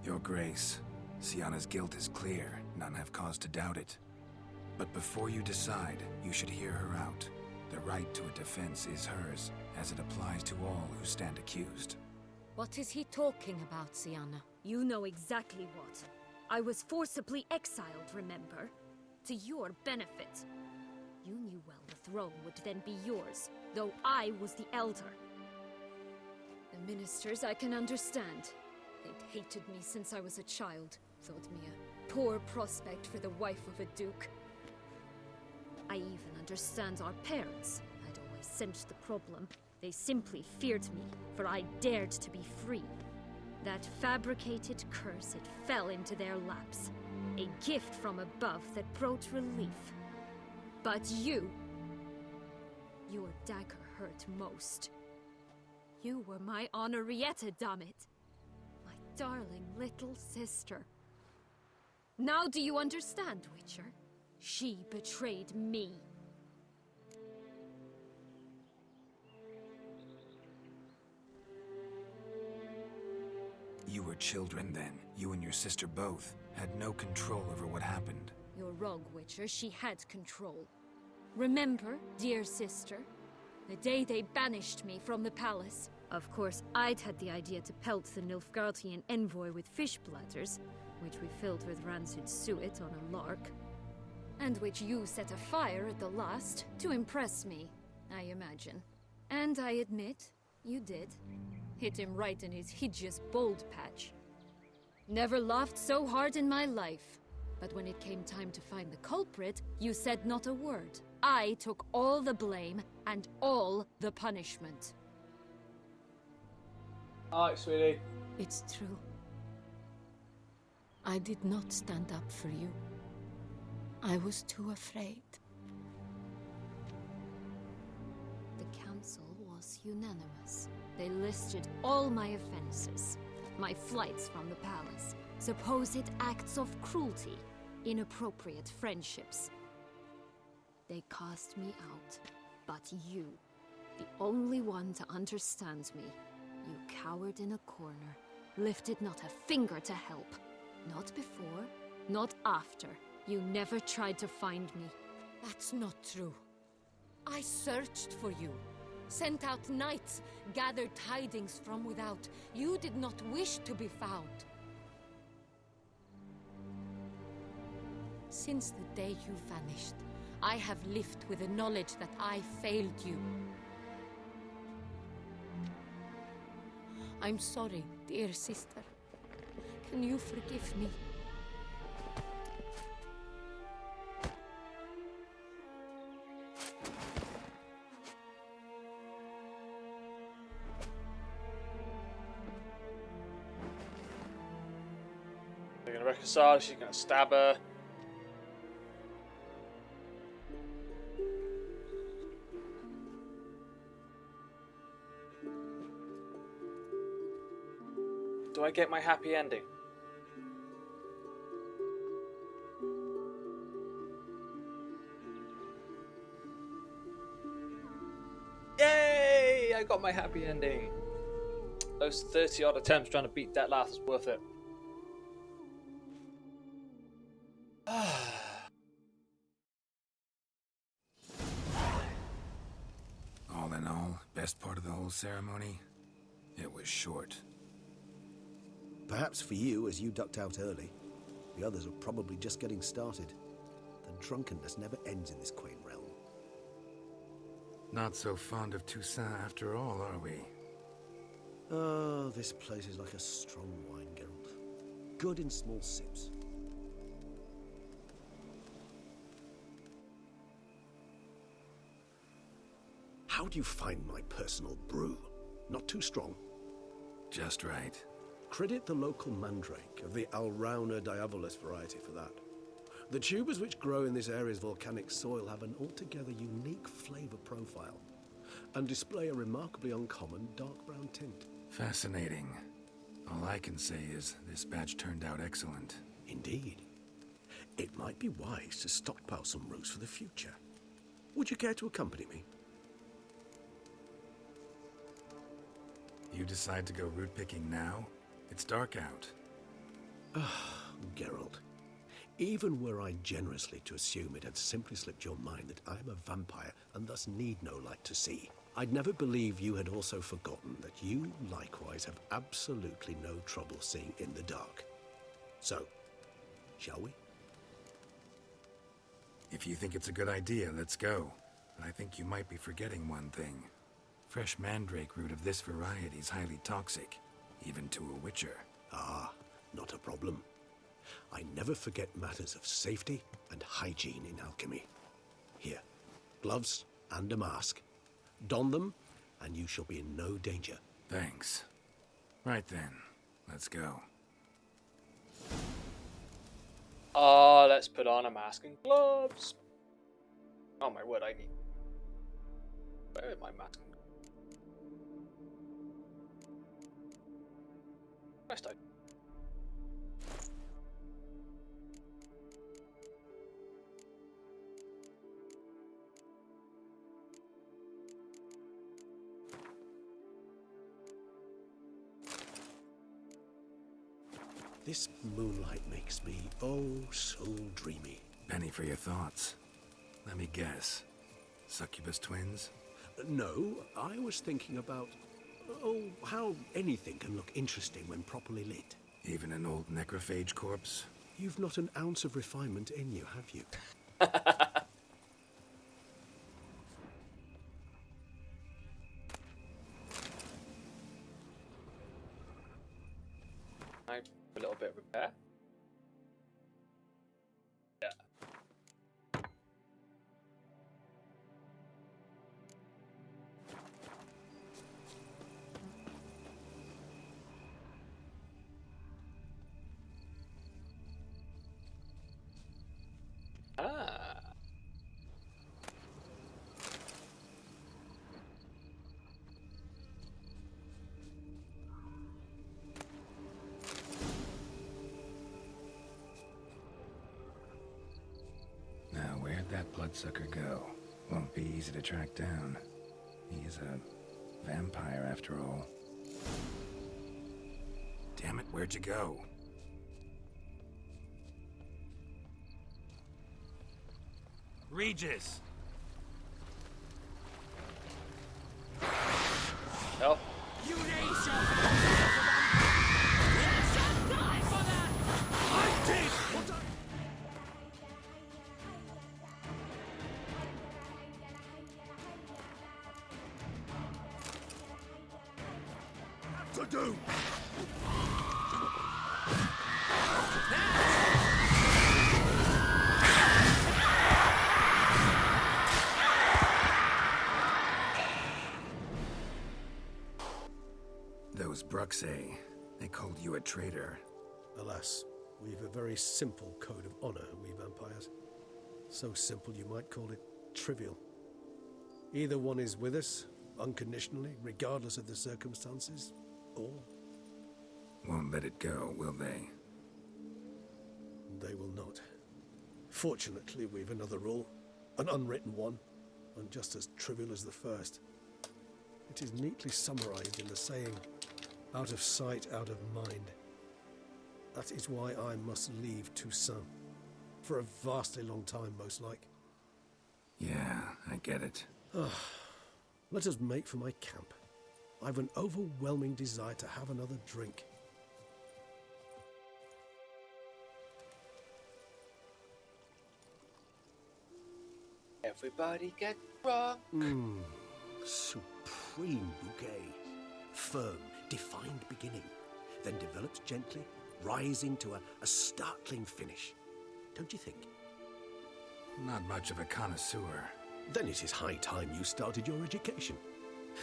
Your Grace, Sienna's guilt is clear. None have cause to doubt it. But before you decide, you should hear her out. The right to a defense is hers, as it applies to all who stand accused. What is he talking about, Sienna? You know exactly what. I was forcibly exiled, remember? To your benefit. You knew well the throne would then be yours, though I was the elder. The ministers I can understand. They'd hated me since I was a child. Thought me a poor prospect for the wife of a duke. I even understand our parents. I'd always sensed the problem. They simply feared me, for I dared to be free. That fabricated curse, it fell into their laps. A gift from above that brought relief. But you... your dagger hurt most. You were my Henrietta, dammit. My darling little sister. Now do you understand, Witcher? She betrayed me. You were children then. You and your sister both had no control over what happened. You're wrong, Witcher. She had control. Remember, dear sister, the day they banished me from the palace? Of course, I'd had the idea to pelt the Nilfgaardian envoy with fish bladders, which we filled with rancid suet on a lark. And which you set afire at the last, to impress me, I imagine. And I admit, you did. Hit him right in his hideous bald patch. Never laughed so hard in my life. But when it came time to find the culprit, you said not a word. I took all the blame and all the punishment. Alright, sweetie. It's true. I did not stand up for you. I was too afraid. The council was unanimous. They listed all my offenses. My flights from the palace, supposed acts of cruelty, inappropriate friendships. They cast me out. But you, the only one to understand me, you cowered in a corner, lifted not a finger to help. Not before, not after. You never tried to find me. That's not true. I searched for you. Sent out knights, gathered tidings from without. You did not wish to be found. Since the day you vanished, I have lived with the knowledge that I failed you. I'm sorry, dear sister. Can you forgive me? They're gonna reconcile, she's gonna stab her. Do I get my happy ending? Yay! I got my happy ending. Those 30 odd attempts trying to beat Dettlaff is worth it. All in all, best part of the whole ceremony, it was short. Perhaps for you, as you ducked out early. The others are probably just getting started. The drunkenness never ends in this quaint realm. Not so fond of Toussaint after all, are we? Oh, this place is like a strong wine, Geralt. Good in small sips. How do you find my personal brew? Not too strong? Just right. Credit the local mandrake of the Alrauna diabolus variety for that. The tubers which grow in this area's volcanic soil have an altogether unique flavor profile and display a remarkably uncommon dark brown tint. Fascinating. All I can say is this batch turned out excellent. Indeed. It might be wise to stockpile some roots for the future. Would you care to accompany me? You decide to go root picking now? It's dark out. Geralt. Even were I generously to assume it had simply slipped your mind that I am a vampire and thus need no light to see, I'd never believe you had also forgotten that you likewise have absolutely no trouble seeing in the dark. So, shall we? If you think it's a good idea, let's go. But I think you might be forgetting one thing. Fresh mandrake root of this variety is highly toxic, even to a witcher. Ah, not a problem. I never forget matters of safety and hygiene in alchemy. Here, gloves and a mask. Don them, and you shall be in no danger. Thanks. Right then, let's go. Let's put on a mask and gloves. Oh my word, I need... Where is my mask? Rest I... This moonlight makes me, oh, so dreamy. Penny for your thoughts. Let me guess. Succubus twins? No, I was thinking about, how anything can look interesting when properly lit. Even an old necrophage corpse? You've not an ounce of refinement in you, have you? A little bit of repair. Yeah. Ah. That bloodsucker go? Won't be easy to track down. He's a vampire after all. Damn it, where'd you go? Regis! No. You nation! To do. Those Bruxay, they called you a traitor. Alas, we've a very simple code of honor, we vampires. So simple you might call it trivial. Either one is with us, unconditionally, regardless of the circumstances, or... Won't let it go, will they? They will not. Fortunately, we've another rule, an unwritten one, and just as trivial as the first. It is neatly summarized in the saying, out of sight, out of mind. That is why I must leave Toussaint. For a vastly long time, most like. Yeah, I get it. Let us make for my camp. I've an overwhelming desire to have another drink. Everybody get drunk. Supreme bouquet. Firm, defined beginning, then develops gently, rising to a startling finish. Don't you think? Not much of a connoisseur. Then it is high time you started your education.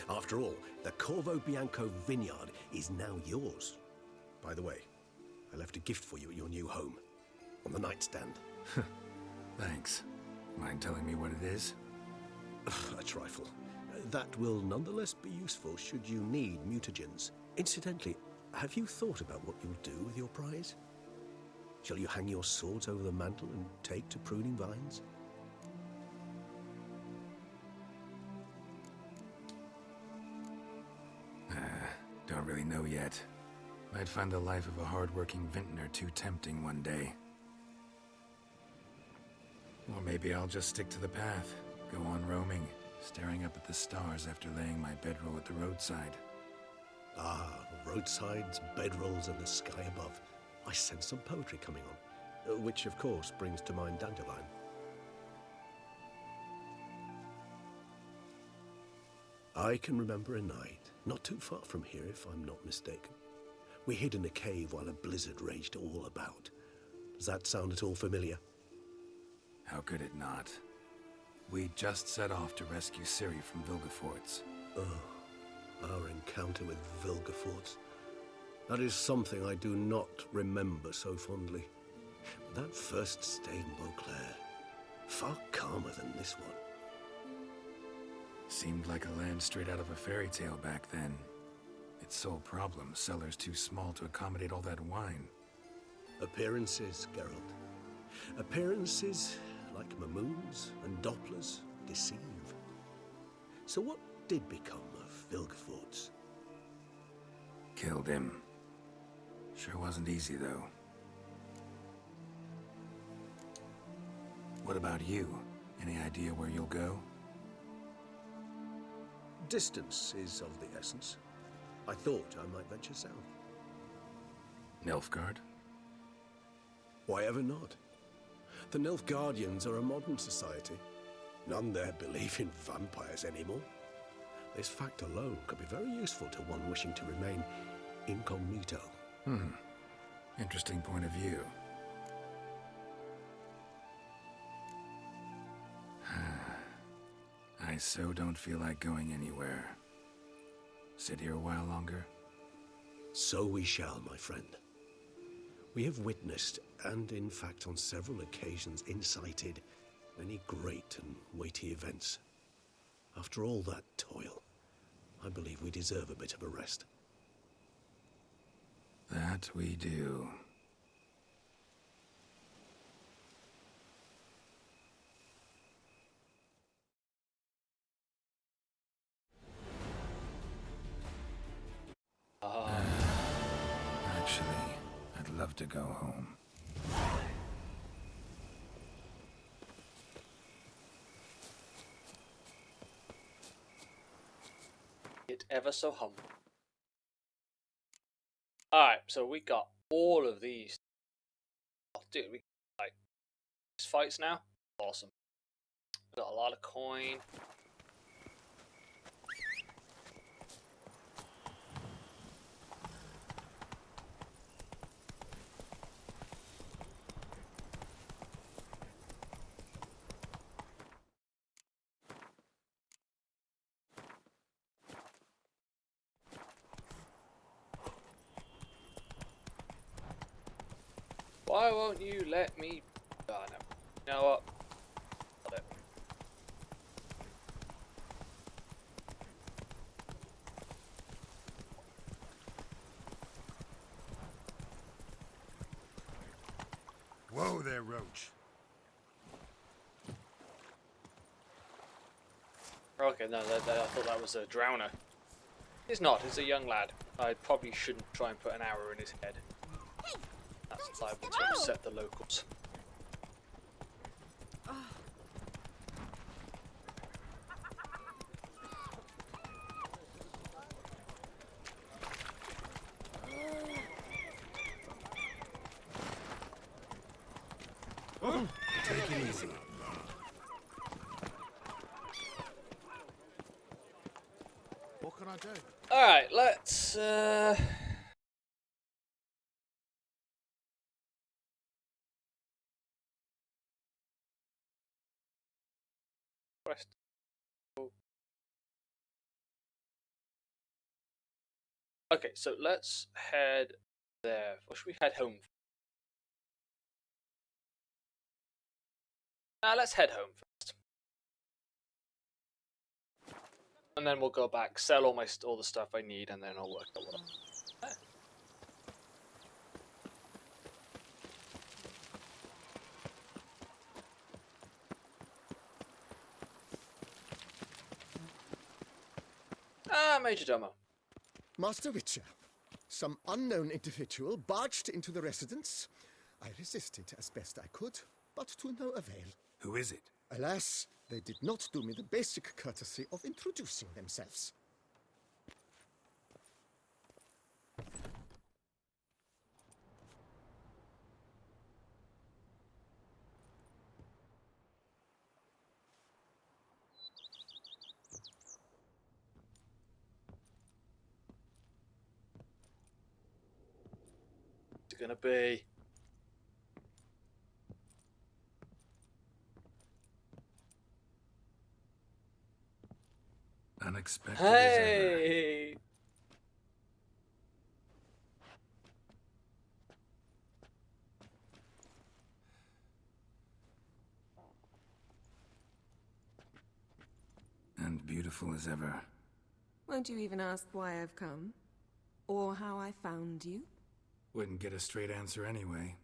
After all, the Corvo Bianco vineyard is now yours. By the way, I left a gift for you at your new home. On the nightstand. Thanks. Mind telling me what it is? A trifle. That will nonetheless be useful should you need mutagens. Incidentally, have you thought about what you'll do with your prize? Shall you hang your swords over the mantle and take to pruning vines? Don't really know yet. Might find the life of a hard-working vintner too tempting one day. Or maybe I'll just stick to the path, go on roaming, staring up at the stars after laying my bedroll at the roadside. Ah, roadsides, bedrolls, and the sky above. I sense some poetry coming on, which of course brings to mind Dandelion. I can remember a night, not too far from here if I'm not mistaken. We hid in a cave while a blizzard raged all about. Does that sound at all familiar? How could it not? We just set off to rescue Ciri from Vilgefortz. Oh, our encounter with Vilgefortz. That is something I do not remember so fondly. But that first stay in Beauclair, far calmer than this one. Seemed like a land straight out of a fairy tale back then. Its sole problem, cellars too small to accommodate all that wine. Appearances, Geralt. Appearances, like Mamoons and Dopplers, deceive. So what did become of Vilgefortz? Killed him. Sure wasn't easy, though. What about you? Any idea where you'll go? Distance is of the essence. I thought I might venture south. Nilfgaard? Why ever not? The Nilfgaardians are a modern society. None there believe in vampires anymore. This fact alone could be very useful to one wishing to remain incognito. Interesting point of view. I so don't feel like going anywhere. Sit here a while longer? So we shall, my friend. We have witnessed, and in fact on several occasions incited, many great and weighty events. After all that toil, I believe we deserve a bit of a rest. That we do. Actually, I'd love to go home. It ever so humble. Alright, so we got all of these. Oh, dude, we like these fights now. Awesome. We got a lot of coin. Why won't you let me? Oh no. You know what? Got it. Whoa there, Roach. Okay, no, I thought that was a drowner. He's not. He's a young lad. I probably shouldn't try and put an arrow in his head. That's liable to upset the locals. Take it easy. let's. Quest. Okay, so let's head there. Or should we head home? Let's head home first, and then we'll go back, sell all the stuff I need, and then I'll work out what. Major Domo. Master Witcher, some unknown individual barged into the residence. I resisted as best I could, but to no avail. Who is it? Alas, they did not do me the basic courtesy of introducing themselves. It's gonna be. Unexpected Hey! and beautiful as ever. Won't you even ask why I've come? Or how I found you? Wouldn't get a straight answer anyway.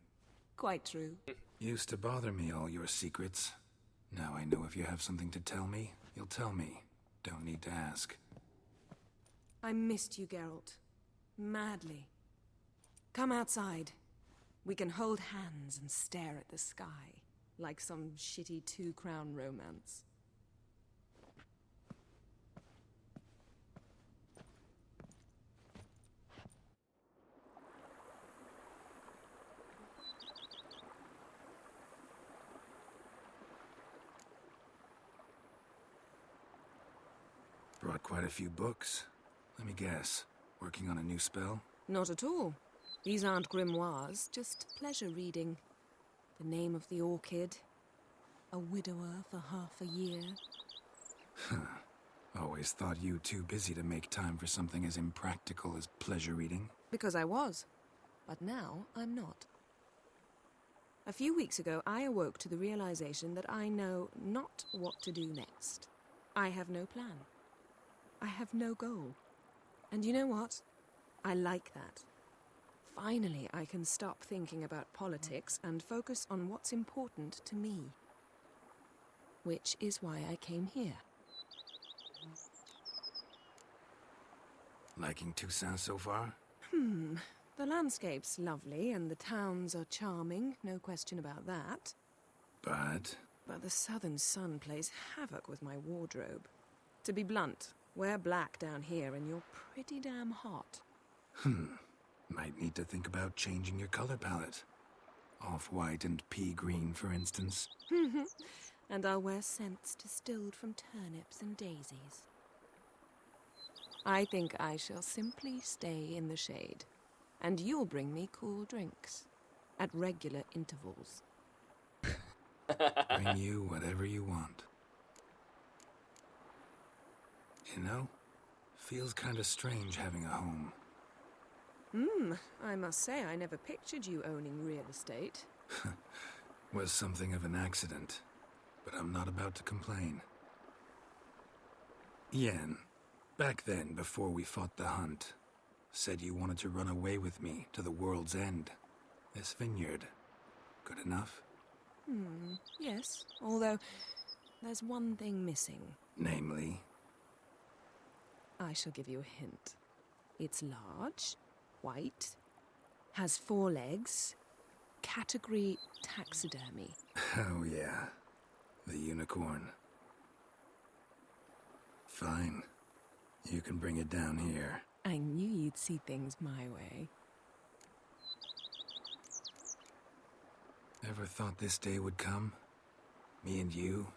Quite true. Used to bother me, all your secrets. Now I know if you have something to tell me, you'll tell me. Don't need to ask. I missed you, Geralt. Madly. Come outside. We can hold hands and stare at the sky, like some shitty two-crown romance. Brought quite a few books. Let me guess. Working on a new spell? Not at all. These aren't grimoires, just pleasure reading. The name of the orchid. A widower for half a year. Always thought you too busy to make time for something as impractical as pleasure reading. Because I was. But now I'm not. A few weeks ago, I awoke to the realization that I know not what to do next. I have no plan. I have no goal. And you know what? I like that. Finally, I can stop thinking about politics and focus on what's important to me. Which is why I came here. Liking Toussaint so far? The landscape's lovely and the towns are charming, no question about that. But the southern sun plays havoc with my wardrobe. To be blunt, wear black down here and you're pretty damn hot. Might need to think about changing your color palette. Off-white and pea green, for instance. And I'll wear scents distilled from turnips and daisies. I think I shall simply stay in the shade. And you'll bring me cool drinks. At regular intervals. Bring you whatever you want. You know, feels kinda strange having a home. I must say I never pictured you owning real estate. Was something of an accident, but I'm not about to complain. Yen, back then, before we fought the hunt, said you wanted to run away with me to the world's end. This vineyard. Good enough? Yes, although there's one thing missing. Namely? I shall give you a hint. It's large, white, has 4 legs, category taxidermy. Oh yeah, the unicorn. Fine. You can bring it down here. I knew you'd see things my way. Ever thought this day would come? Me and you,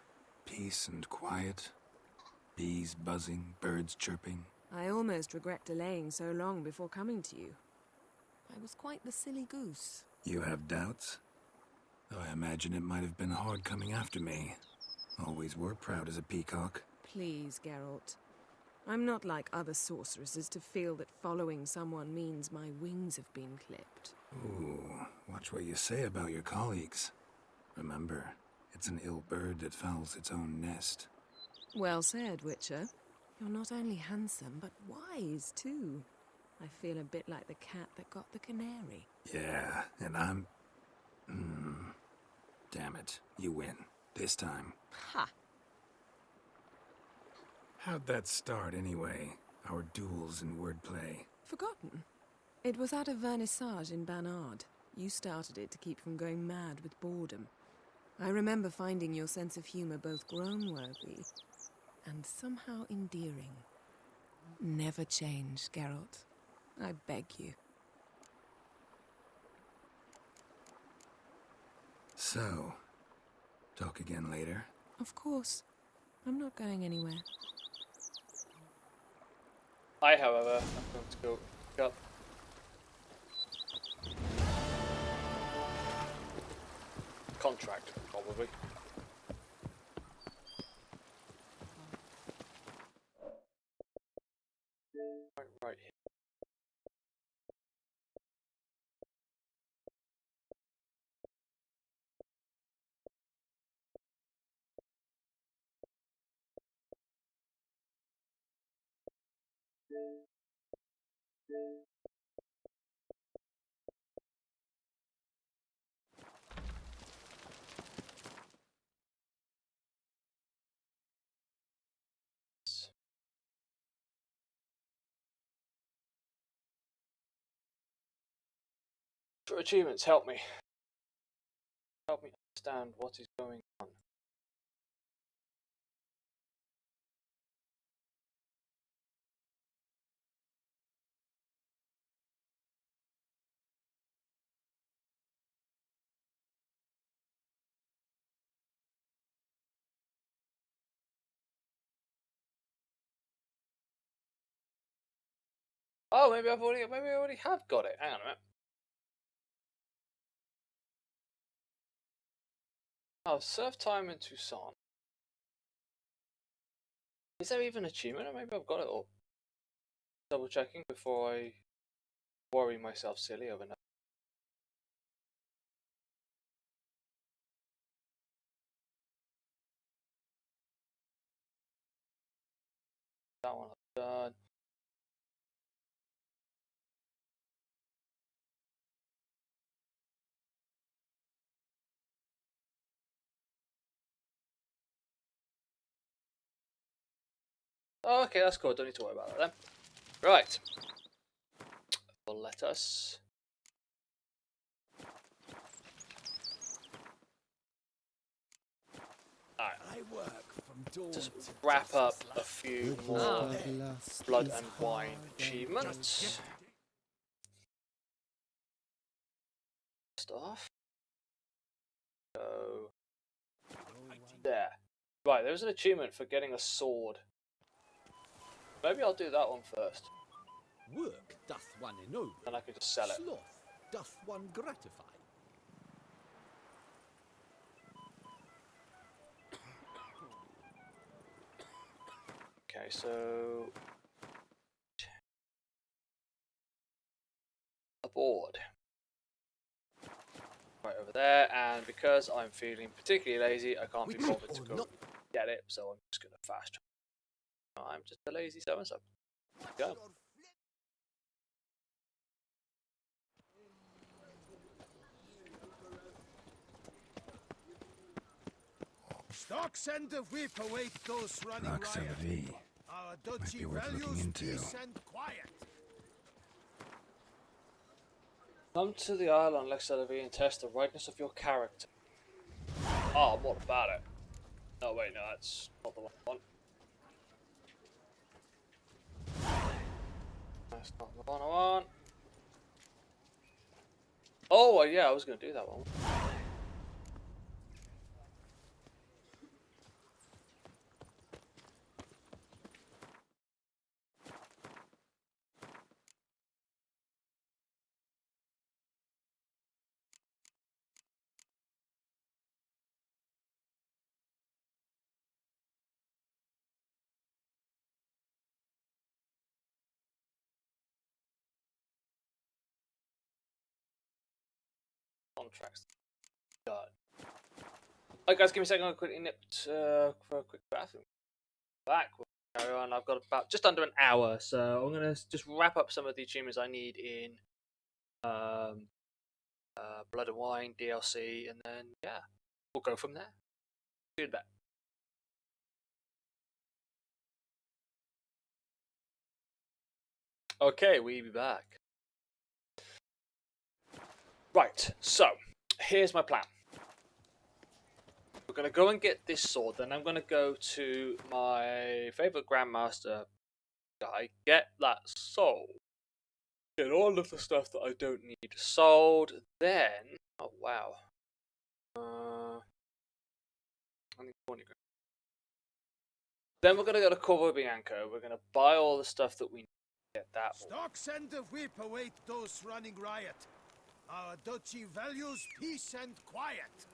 peace and quiet. Bees buzzing, birds chirping, I almost regret delaying so long before coming to you. I was quite the silly goose. You have doubts? Oh, I imagine it might have been hard coming after me. Always were proud as a peacock. Please, Geralt. I'm not like other sorceresses to feel that following someone means my wings have been clipped. Ooh, watch what you say about your colleagues. Remember, it's an ill bird that fouls its own nest. Well said, Witcher. You're not only handsome, but wise, too. I feel a bit like the cat that got the canary. Yeah, and I'm... Damn it, you win. This time. Ha! How'd that start, anyway? Our duels and wordplay. Forgotten. It was at a vernissage in Banard. You started it to keep from going mad with boredom. I remember finding your sense of humor both groan-worthy and somehow endearing. Never change, Geralt. I beg you. So, talk again later? Of course. I'm not going anywhere. I, however, am going to go pick up contract, probably. Right here. For achievements, help me. Help me understand what is going on. Oh, maybe I already have got it. Hang on a minute. Oh, serve time in Tucson. Is there even an achievement, or maybe I've got it all? Double checking before I worry myself silly over now. That one I've done. Oh, okay, that's cool. Don't need to worry about that then. Right. Well, let us. Just wrap up a few more blood and wine achievements. Stuff. So there. Right, there's an achievement for getting a sword. Maybe I'll do that one first. Work doth one ennoble. And I can just sell it. Sloth doth one gratify. Okay, so a board right over there, and because I'm feeling particularly lazy, I can't be bothered to go get it, so I'm just gonna fast travel. I'm just a lazy so-and-so. Go. Stocks and the whip await those running Lux riot. V. Our Might duchy be worth values looking into. peace and quiet. Come to the Isle on Lex Salavi and test the rightness of your character. Oh, what about it? Oh wait, no, that's not the one I want. That's not the one I want. Oh, yeah, I was going to do that one. contracts done. Alright guys, give me a second, I'll quickly nip for a quick bathroom. Back, we'll carry on. I've got about just under an hour, so I'm gonna just wrap up some of the achievements I need in Blood and Wine, DLC, and then yeah, we'll go from there. Do that. Okay, we'll be back. Right, so here's my plan. We're going to go and get this sword, then I'm going to go to my favourite Grandmaster guy, get that sold, get all of the stuff that I don't need sold, then, oh wow, I need 20 grand. Then we're going to go to Corvo Bianco, we're going to buy all the stuff that we need to get that. Stocks and the whip await those running riot. Our duchy values peace and quiet.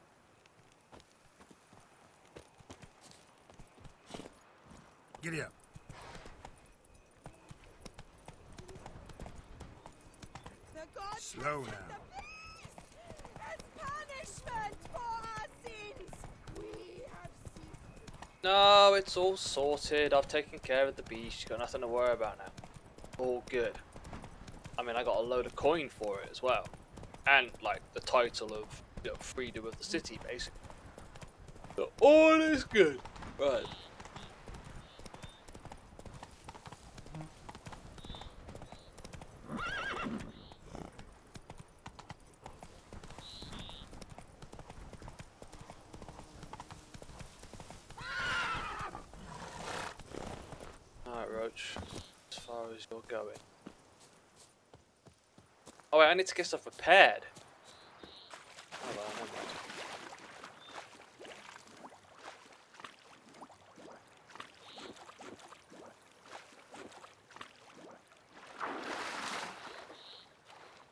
Giddy up. The gods Slow now. as punishment for our sins. We have No, it's all sorted. I've taken care of the beast. You've got nothing to worry about now. All good. I mean, I got a load of coin for it as well. And, like, the title of, you know, Freedom of the City, basically. So, all is good. Right. Alright, Roach. As far as you're going. Oh wait, I need to get stuff repaired. Oh well, never mind.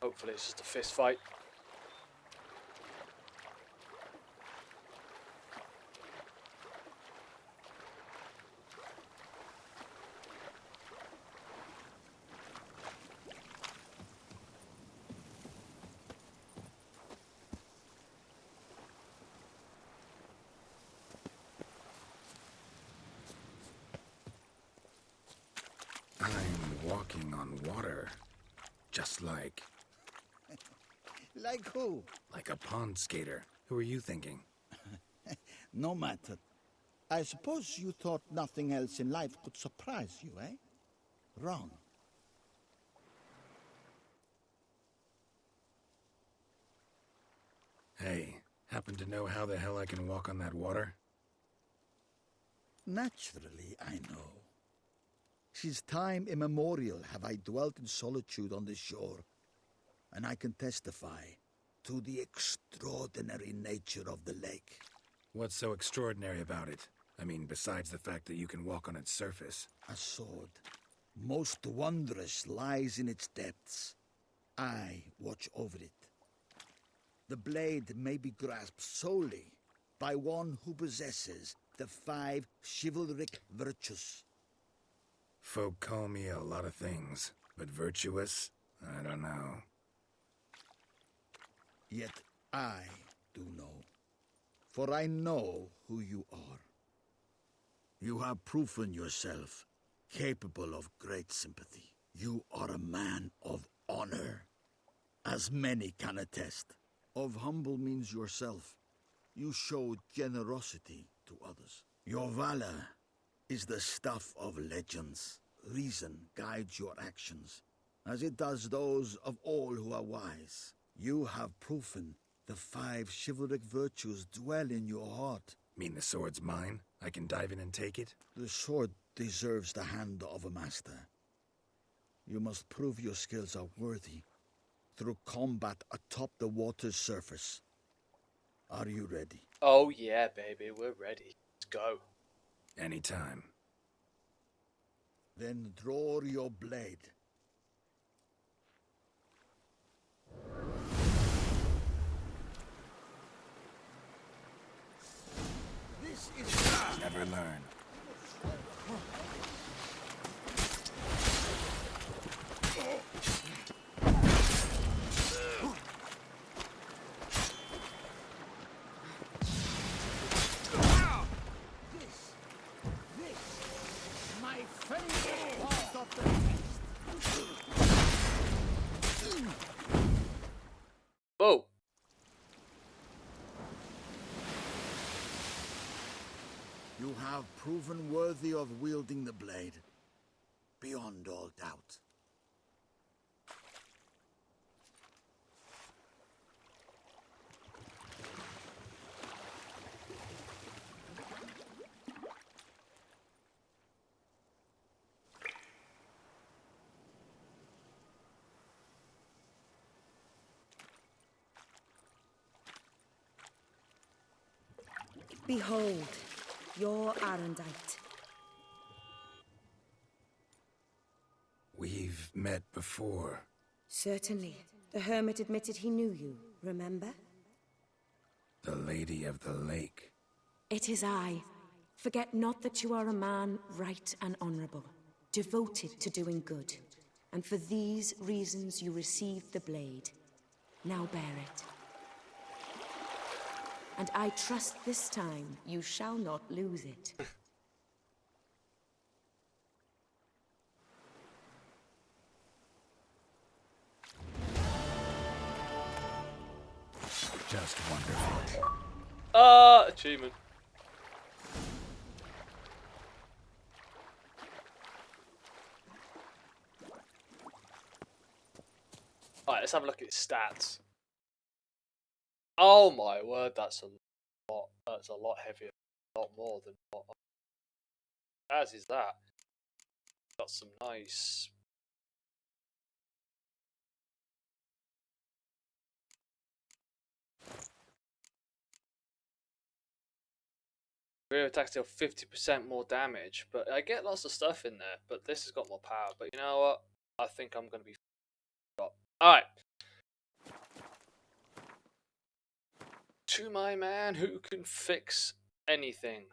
Hopefully it's just a fist fight. I'm walking on water. Just like... Like who? Like a pond skater. Who are you thinking? No matter. I suppose you thought nothing else in life could surprise you, eh? Wrong. Hey, happen to know how the hell I can walk on that water? Naturally, I know. Since time immemorial have I dwelt in solitude on this shore, and I can testify to the extraordinary nature of the lake. What's so extraordinary about it? I mean, besides the fact that you can walk on its surface. A sword, most wondrous, lies in its depths. I watch over it. The blade may be grasped solely by one who possesses the 5 chivalric virtues. Folk call me a lot of things, but virtuous? I don't know. Yet I do know, for I know who you are. You have proven yourself capable of great sympathy. You are a man of honor, as many can attest. Of humble means yourself. You show generosity to others. Your valor is the stuff of legends. Reason guides your actions, as it does those of all who are wise. You have proven the 5 chivalric virtues dwell in your heart. Mean the sword's mine? I can dive in and take it? The sword deserves the hand of a master. You must prove your skills are worthy through combat atop the water's surface. Are you ready? Oh yeah, baby, we're ready. Let's go. Anytime. Then draw your blade. This is... Never learn. have proven worthy of wielding the blade. Beyond all doubt. Behold, your Arendite. We've met before. Certainly. The hermit admitted he knew you, remember? The Lady of the Lake. It is I. Forget not that you are a man right and honorable, devoted to doing good. And for these reasons you received the blade. Now bear it. And I trust this time you shall not lose it. Just wonderful. Achievement. Alright, let's have a look at his stats. Oh my word, that's a lot. That's a lot heavier. A lot more than what. As is that. Got some nice. Rear attacks deal 50% more damage, but I get lots of stuff in there. But this has got more power. But you know what? I think I'm going to be. Alright. To my man who can fix anything.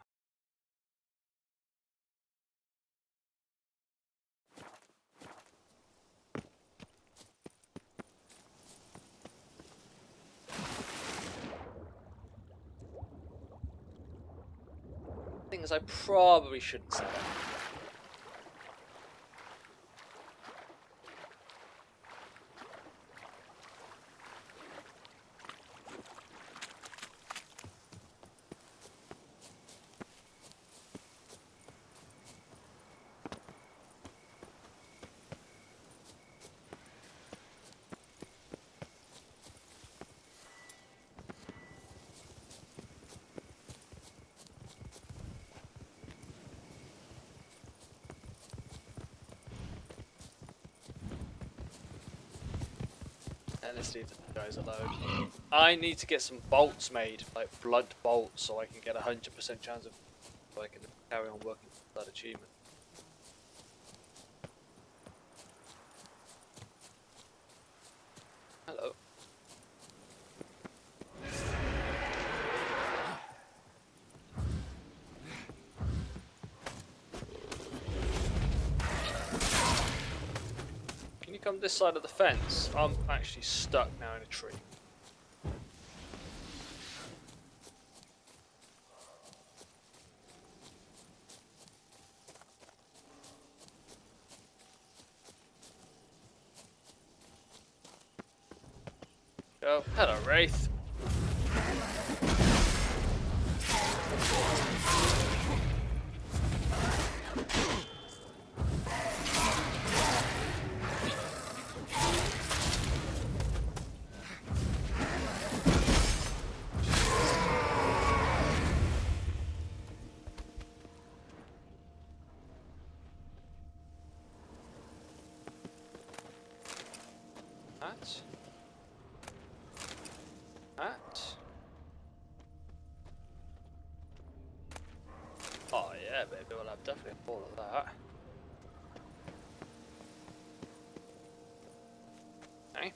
Thing is, I probably shouldn't say that. And let's leave the guys alone. I need to get some bolts made, like blood bolts, so I can get 100% chance of, so I can carry on working for that achievement. Hello. Can you come this side of the fence? I'm actually stuck now in a tree. Oh, hello, Wraith. Oh yeah, baby, we'll have definitely all of that. Okay.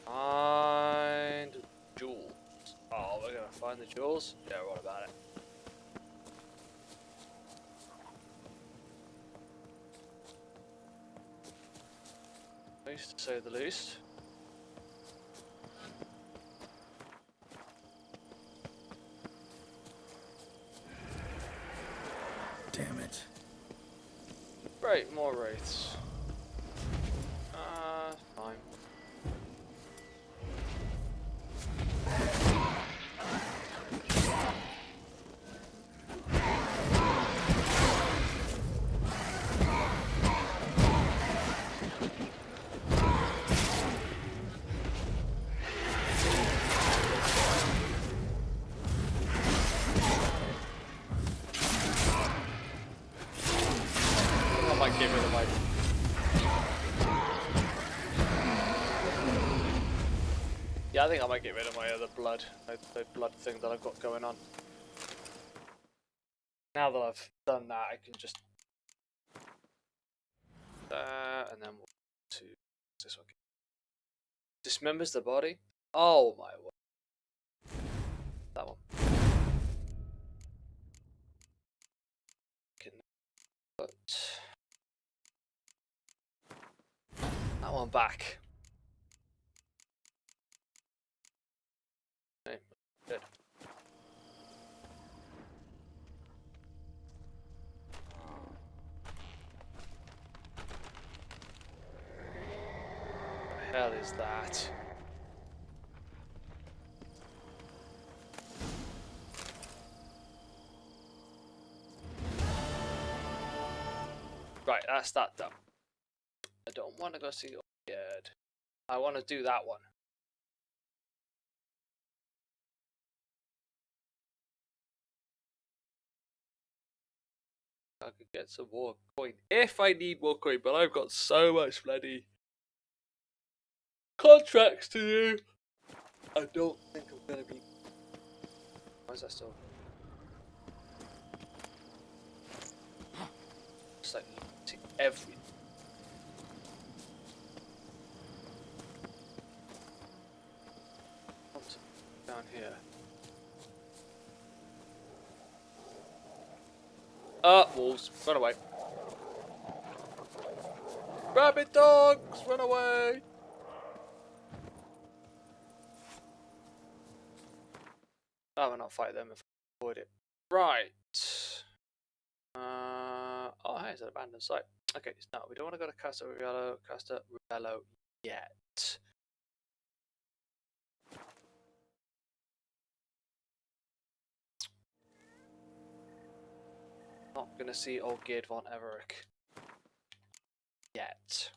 Find jewels. Oh, we're gonna find the jewels? Yeah, what about it? Nice to say the least. Damn it. Right, more wraiths. Fine. I might get rid of my... Yeah, I think I might get rid of my other blood, the blood thing that I've got going on. Now that I've done that, I can just... and then we'll to this one. Dismembers the body? Oh my word. That one. Can put that one back. Okay, good. What the hell is that? Right, that's that done. I don't want to go see Old. I want to do that one. I could get some more coin if I need more coin, but I've got so much bloody contracts to do. I don't think I'm gonna be. Why is that still? It's like everything. What's down here? Wolves, run away. Rabbit dogs, run away. I will not fight them if I avoid it. Right. Oh, hey, it's an abandoned site. Okay, no, we don't want to go to Casa Riello yet. Not gonna see old Gerd von Everich yet.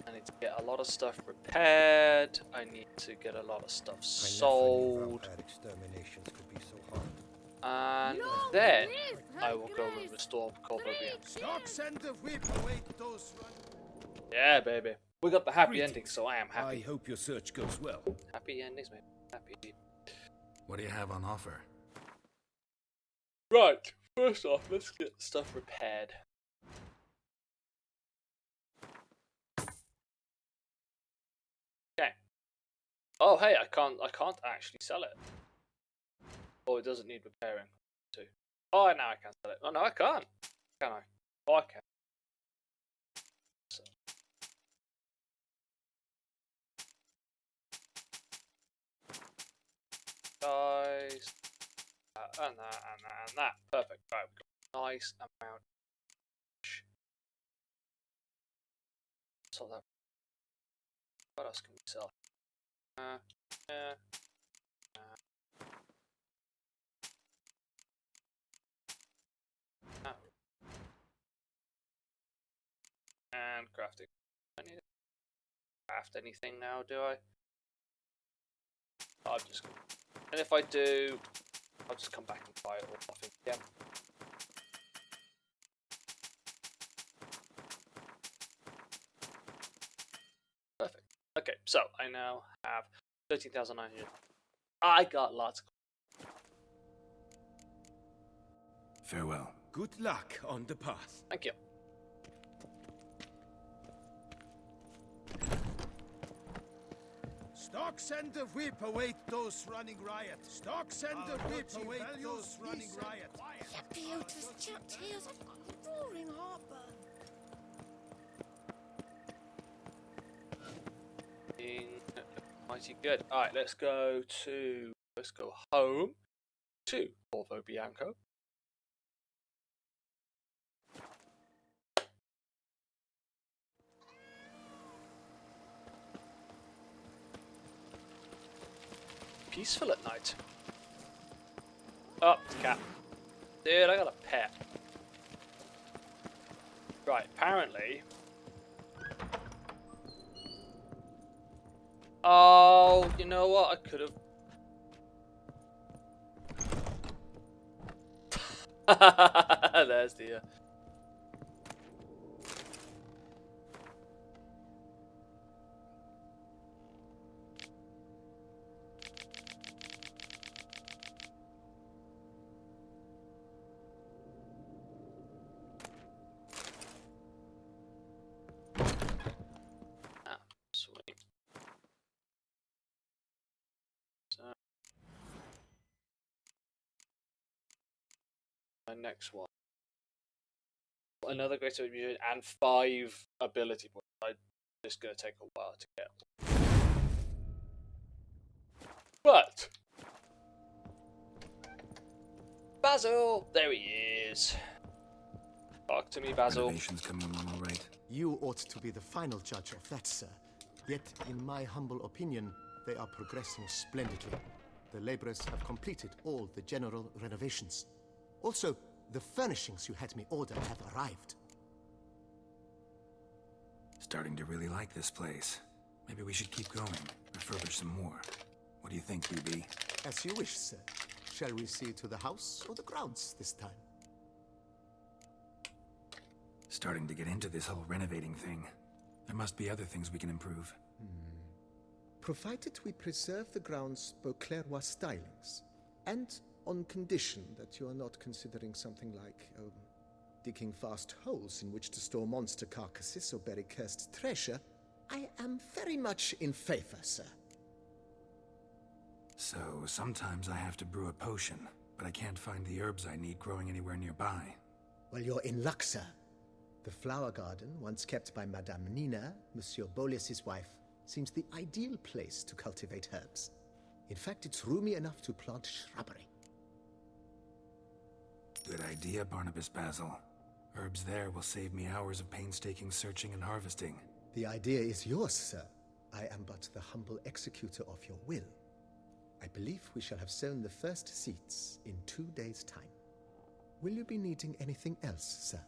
I need to get a lot of stuff repaired. I need to get a lot of stuff sold. Exterminations could be so hard. And then I will go and restore Corporeal. Yeah, baby. We got the happy ending, so I am happy. I hope your search goes well. Happy endings, man. Happy. What do you have on offer? Right. First off, let's get stuff repaired. Okay. Oh, hey, I can't actually sell it. Oh, it doesn't need repairing. Too. Oh, now I can sell it. Oh no, I can't. Can I? Oh, I can. So. Guys, and that. Perfect. Right, we've got a nice amount. So that. What else can we sell? And crafting. I need to craft anything now, do I? I'll just. And if I do, I'll just come back and buy it all off again. Perfect. Okay, so I now have 13,900. I got lots. Farewell. Good luck on the path. Thank you. Stock send the whip, await those running riot. Stock send the whip, await those running riot. You beautiful chapped heels, I've got roaring heartburn. Being mighty good. Alright, let's go to let's go home to Corvo Bianco. Peaceful at night. Oh, it's a cat. Dude, I got a pet. Right, apparently. Oh, you know what? I could have. There's the. Sweet. So, my next one. Another great ability and 5 ability points. I'm just gonna take a while to get. But Basil, there he is. Talk to me, Basil. Renovations coming along all right. You ought to be the final judge of that, sir. Yet, in my humble opinion, they are progressing splendidly. The laborers have completed all the general renovations. Also, the furnishings you had me order have arrived. Starting to really like this place. Maybe we should keep going, refurbish some more. What do you think, BB? As you wish, sir. Shall we see to the house or the grounds this time? Starting to get into this whole renovating thing. There must be other things we can improve. Provided we preserve the grounds' Beauclercois stylings, and on condition that you are not considering something like, digging vast holes in which to store monster carcasses or bury cursed treasure, I am very much in favor, sir. So, sometimes I have to brew a potion, but I can't find the herbs I need growing anywhere nearby. Well, you're in luck, sir. The flower garden, once kept by Madame Nina, Monsieur Bolis's wife, seems the ideal place to cultivate herbs. In fact, it's roomy enough to plant shrubbery. Good idea, Barnabas Basil. Herbs there will save me hours of painstaking searching and harvesting. The idea is yours, sir. I am but the humble executor of your will. I believe we shall have sown the first seeds in 2 days' time. Will you be needing anything else, sir?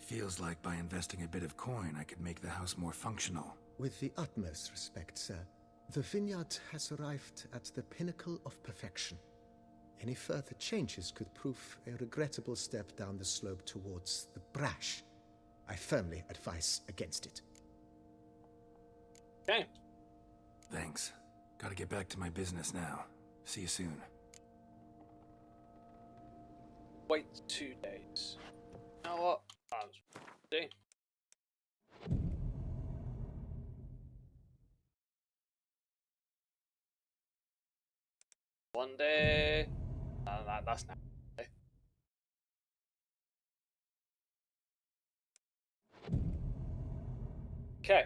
Feels like by investing a bit of coin, I could make the house more functional. With the utmost respect, sir, the vineyard has arrived at the pinnacle of perfection. Any further changes could prove a regrettable step down the slope towards the brash. I firmly advise against it. Okay. Thanks. Gotta get back to my business now. See you soon. Wait 2 days. You know what? See. One day. That's not. Okay.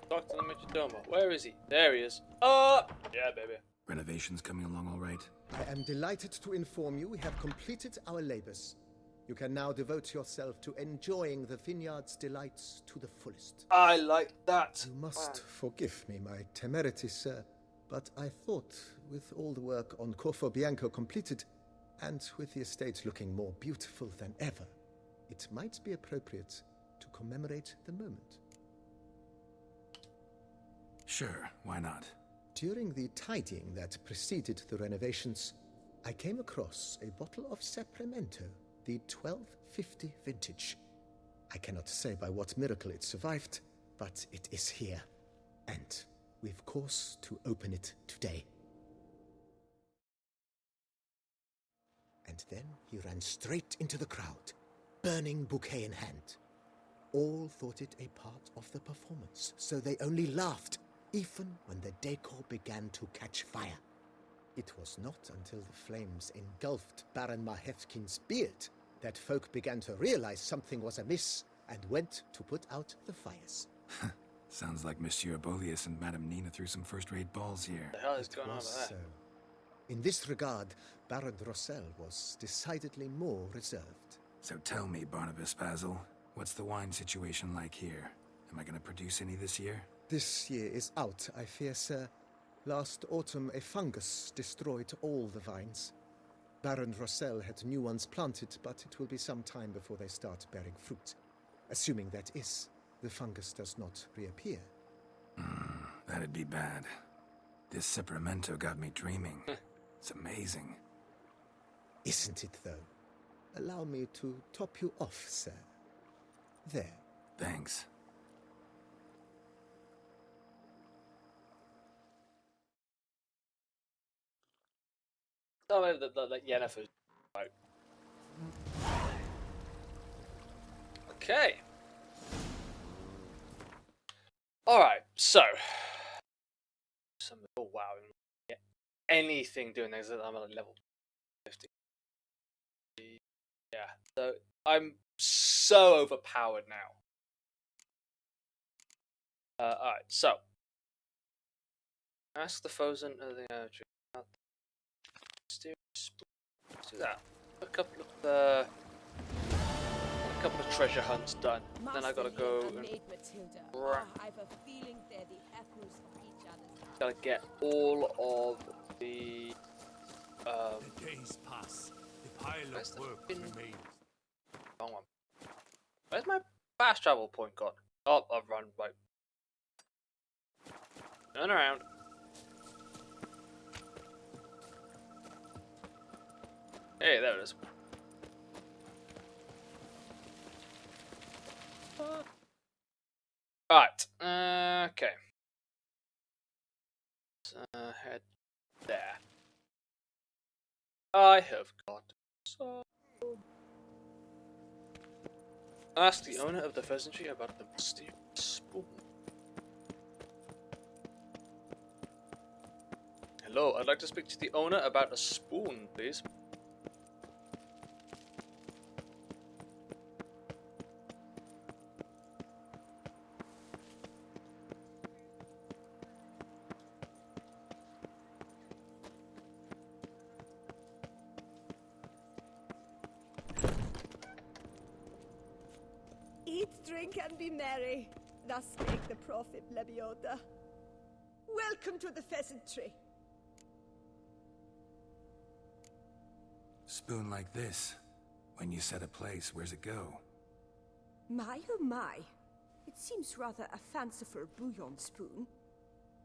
Dr. Michidoma. Where is he? There he is. Yeah, baby. Renovations coming along all right? I am delighted to inform you we have completed our labors. You can now devote yourself to enjoying the vineyard's delights to the fullest. I like that. You must forgive me my temerity, sir, but I thought, with all the work on Corvo Bianco completed, and with the estate looking more beautiful than ever, it might be appropriate to commemorate the moment. Sure, why not? During the tidying that preceded the renovations, I came across a bottle of Sapramento, the 1250 vintage. I cannot say by what miracle it survived, but it is here. And we've cause to open it today. And then he ran straight into the crowd, burning bouquet in hand. All thought it a part of the performance, so they only laughed, even when the decor began to catch fire. It was not until the flames engulfed Baron Mahevkin's beard that folk began to realize something was amiss and went to put out the fires. Sounds like Monsieur Bolius and Madame Nina threw some first-rate balls here. What the hell is going on over there? So, in this regard, Baron Rossel was decidedly more reserved. So tell me, Barnabas Basil, what's the wine situation like here? Am I going to produce any this year? This year is out, I fear, sir. Last autumn, a fungus destroyed all the vines. Baron Rossel had new ones planted, but it will be some time before they start bearing fruit. Assuming that is, the fungus does not reappear. That'd be bad. This Cyperamento got me dreaming. It's amazing. Isn't it, though? Allow me to top you off, sir. There. Thanks. Oh, that Yennefer's right. Okay. Alright, so. Oh, wow. Yeah. Anything doing this, I'm at level 50. Yeah, so I'm so overpowered now. Alright, so. Ask the Frozen of the Let's do that. A couple of treasure hunts done. Then I gotta go and gotta get all of the days pass. The pile of work remains. Wrong one. Where's my fast travel point gone? Oh, I've run right. Turn around. Hey, there it is. Right. Okay. Let's head there. I have got so. Ask the owner of the pheasantry about the mysterious spoon. Hello, I'd like to speak to the owner about a spoon, please. Eat, drink, and be merry. Thus make the prophet, Lebiota. Welcome to the pheasantry. Spoon like this. When you set a place, where's it go? My oh my. It seems rather a fanciful bouillon spoon.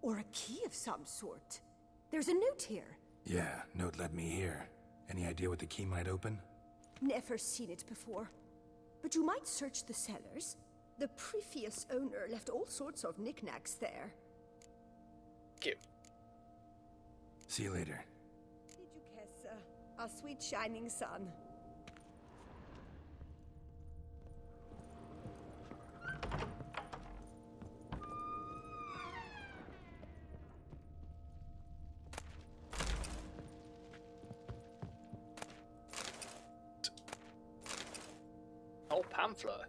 Or a key of some sort. There's a note here. Yeah, note led me here. Any idea what the key might open? Never seen it before. But you might search the cellars. The previous owner left all sorts of knickknacks there. Cute. See you later. Duchessa, our sweet shining sun. Oh, pamphlet.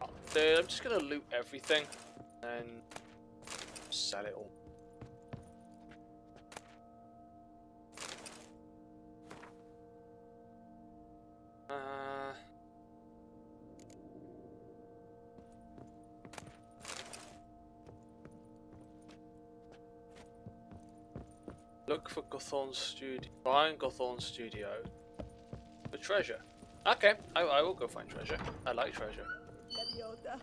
Oh, dude, I'm just gonna loot everything and sell it all. Look for Gothorn's studio. Find Gothorn's studio. The treasure. Okay, I will go find treasure. I like treasure. Lebiota.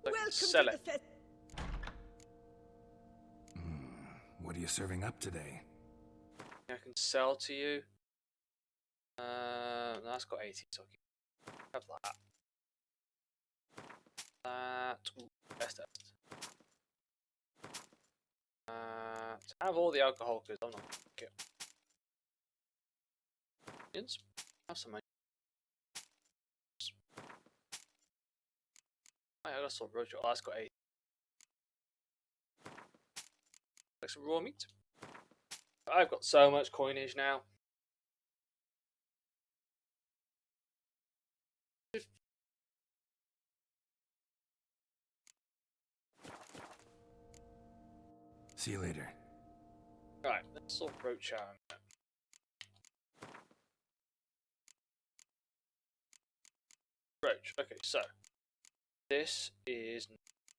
Welcome sell to it. The What are you serving up today? I can sell to you. That's got 80, so I can have that. Ooh, best. Have all the alcohol because I'm not okay. Have some money. I got some roach. Oh, that's got 8. Like some raw meat. I've got so much coinage now. See you later. Right, let's sort Roach out. Roach. Okay, so this is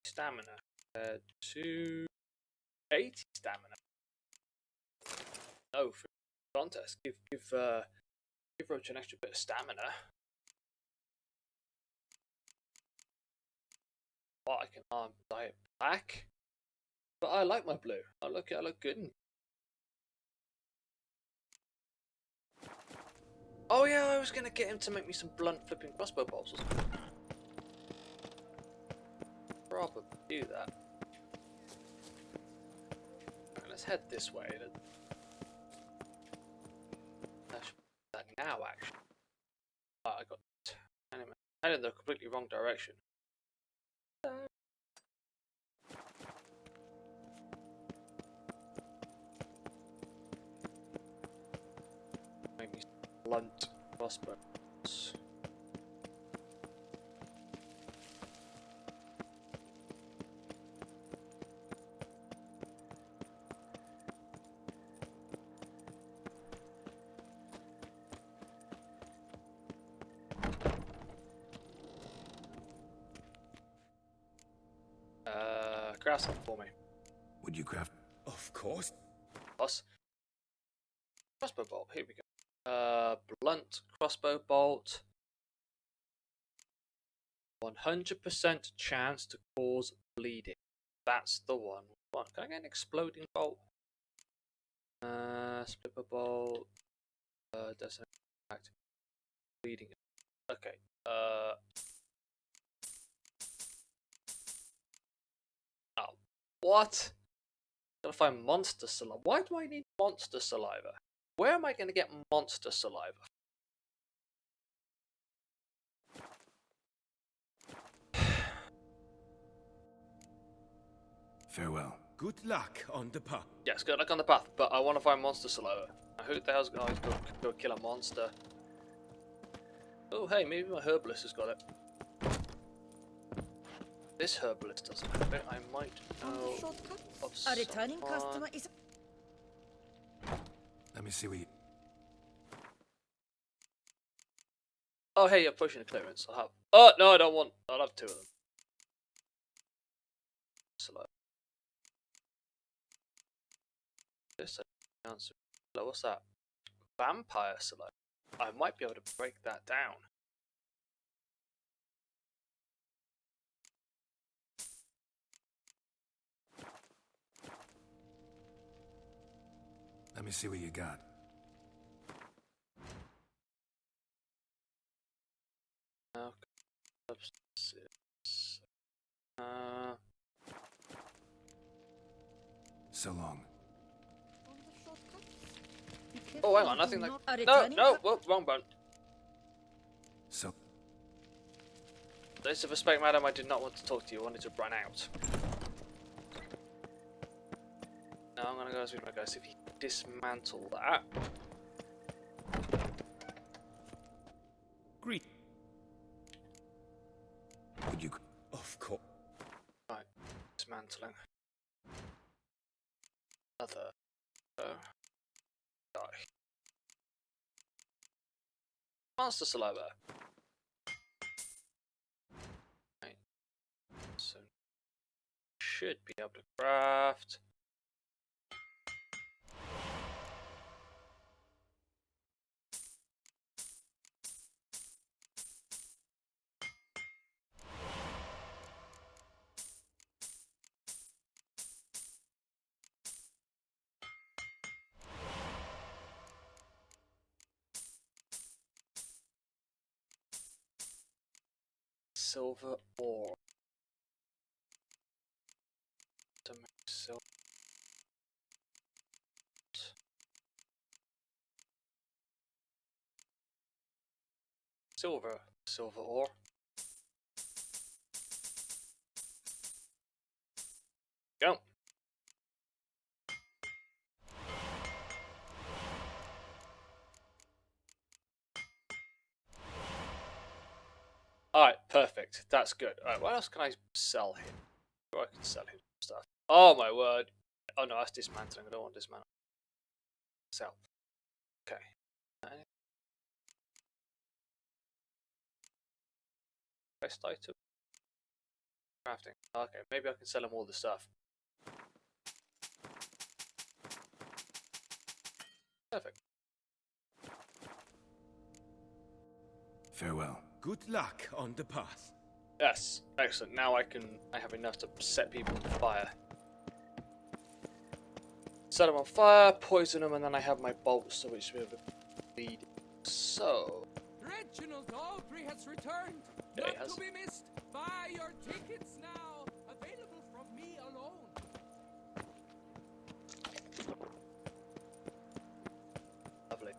stamina. 280 stamina. No, for contest. Give Roach an extra bit of stamina. Well, I can dye it black, but I like my blue. I look good. Oh yeah, I was gonna get him to make me some blunt flipping crossbow bolts. Probably do that. Right, let's head this way. I should do that now, actually. I got headed in the completely wrong direction. Make me blunt crossbows. Craft something for me. Would you craft? Of course. Boss. Crossbow bolt. Here we go. Blunt crossbow bolt. 100% chance to cause bleeding. That's the one. Can I get an exploding bolt? Splipper bolt. Doesn't impact bleeding. Okay. Oh, what? Gotta find monster saliva. Why do I need monster saliva? Where am I gonna get monster saliva? Farewell. Good luck on the path. Yes, good luck on the path, but I want to find monster saliva. Now, who the hell's gonna go kill a monster? Oh, hey, maybe my herbalist has got it. This herbalist doesn't have it. I might know of A returning someone. customer is. Let me see what you... Oh, hey, you're pushing the clearance. I'll have. Oh no, I don't want. I'll have two of them. Saliva. This answer. What's that? Vampire saliva. I might be able to break that down. Let me see what you got. Okay. Substances. So long. Oh, hang on, nothing like. No, whoa, wrong button. So. This of respect, madam, I did not want to talk to you. I wanted to run out. Now I'm gonna go speak to my guy, see if he can dismantle that. Greet. Would you... Of course. Right, dismantling. Another. Die. Monster saliva. Right. So should be able to craft. Silver ore. To make silver. Silver ore. Go. Alright, perfect. That's good. Alright, what else can I sell here? I can sell him stuff. Oh my word. Oh no, that's dismantling. I don't want dismantling. Sell. Okay. Best item. Crafting. Okay, maybe I can sell him all the stuff. Perfect. Farewell. Good luck on the path. Yes, excellent. Now I have enough to set people on fire. Set them on fire, poison them, and then I have my bolts, so it's a bit of a bleed. So. Reginald Aubrey has returned. Yeah, Not he has. to be missed. Buy your tickets now. Available from me alone. Lovely.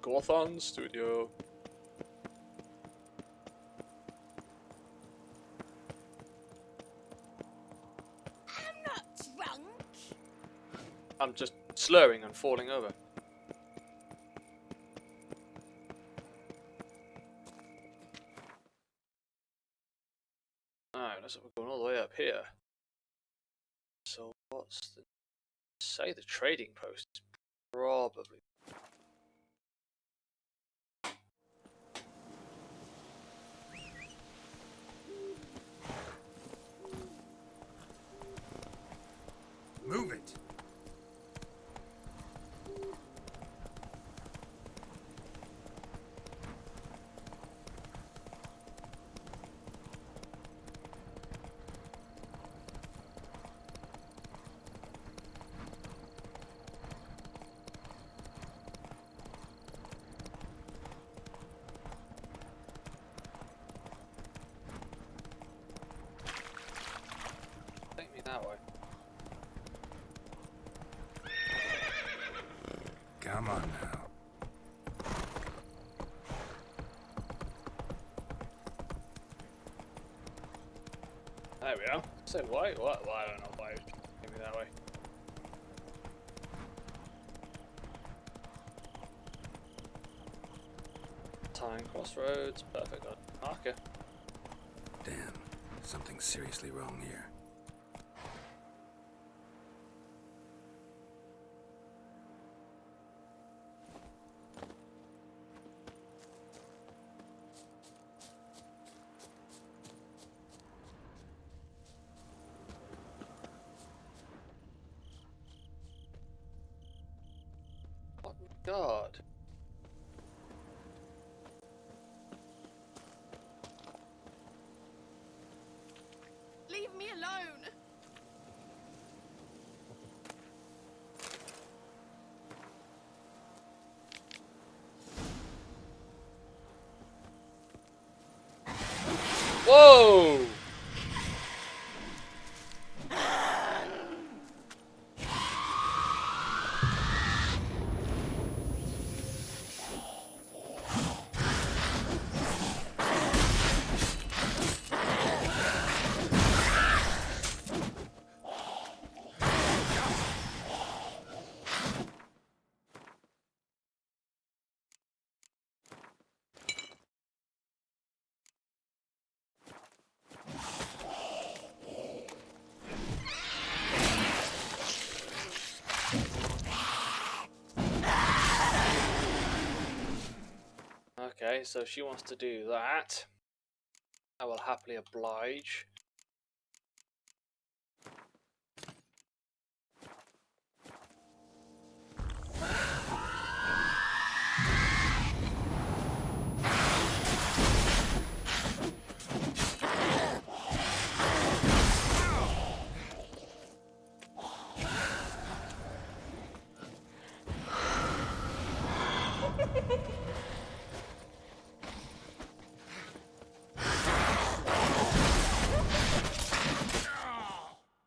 Gothon Studio. I'm not drunk. I'm just slurring and falling over. Alright, that's we're going all the way up here. So what's the say the trading post is probably Move it. take me that way. Come on now. There we go. So why? What? Well, I don't know why. Take me that way. Tying crossroads. Perfect. Marker. Damn. Something's seriously wrong here. Oh God. Leave me alone. Whoa! Okay, so she wants to do that. I will happily oblige.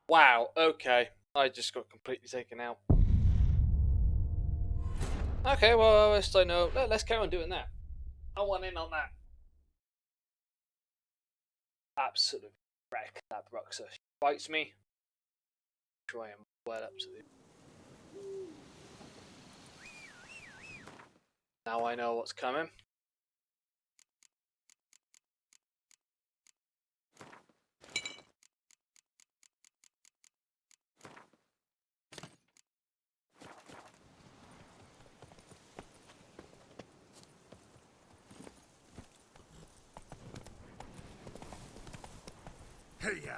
Wow, okay. I just got completely taken out. Okay, well, at least I know. Let's carry on doing that. I want in on that. Absolute wreck, that Bruxa. She fights me. Try and well up to the. Now I know what's coming. Hey, ya!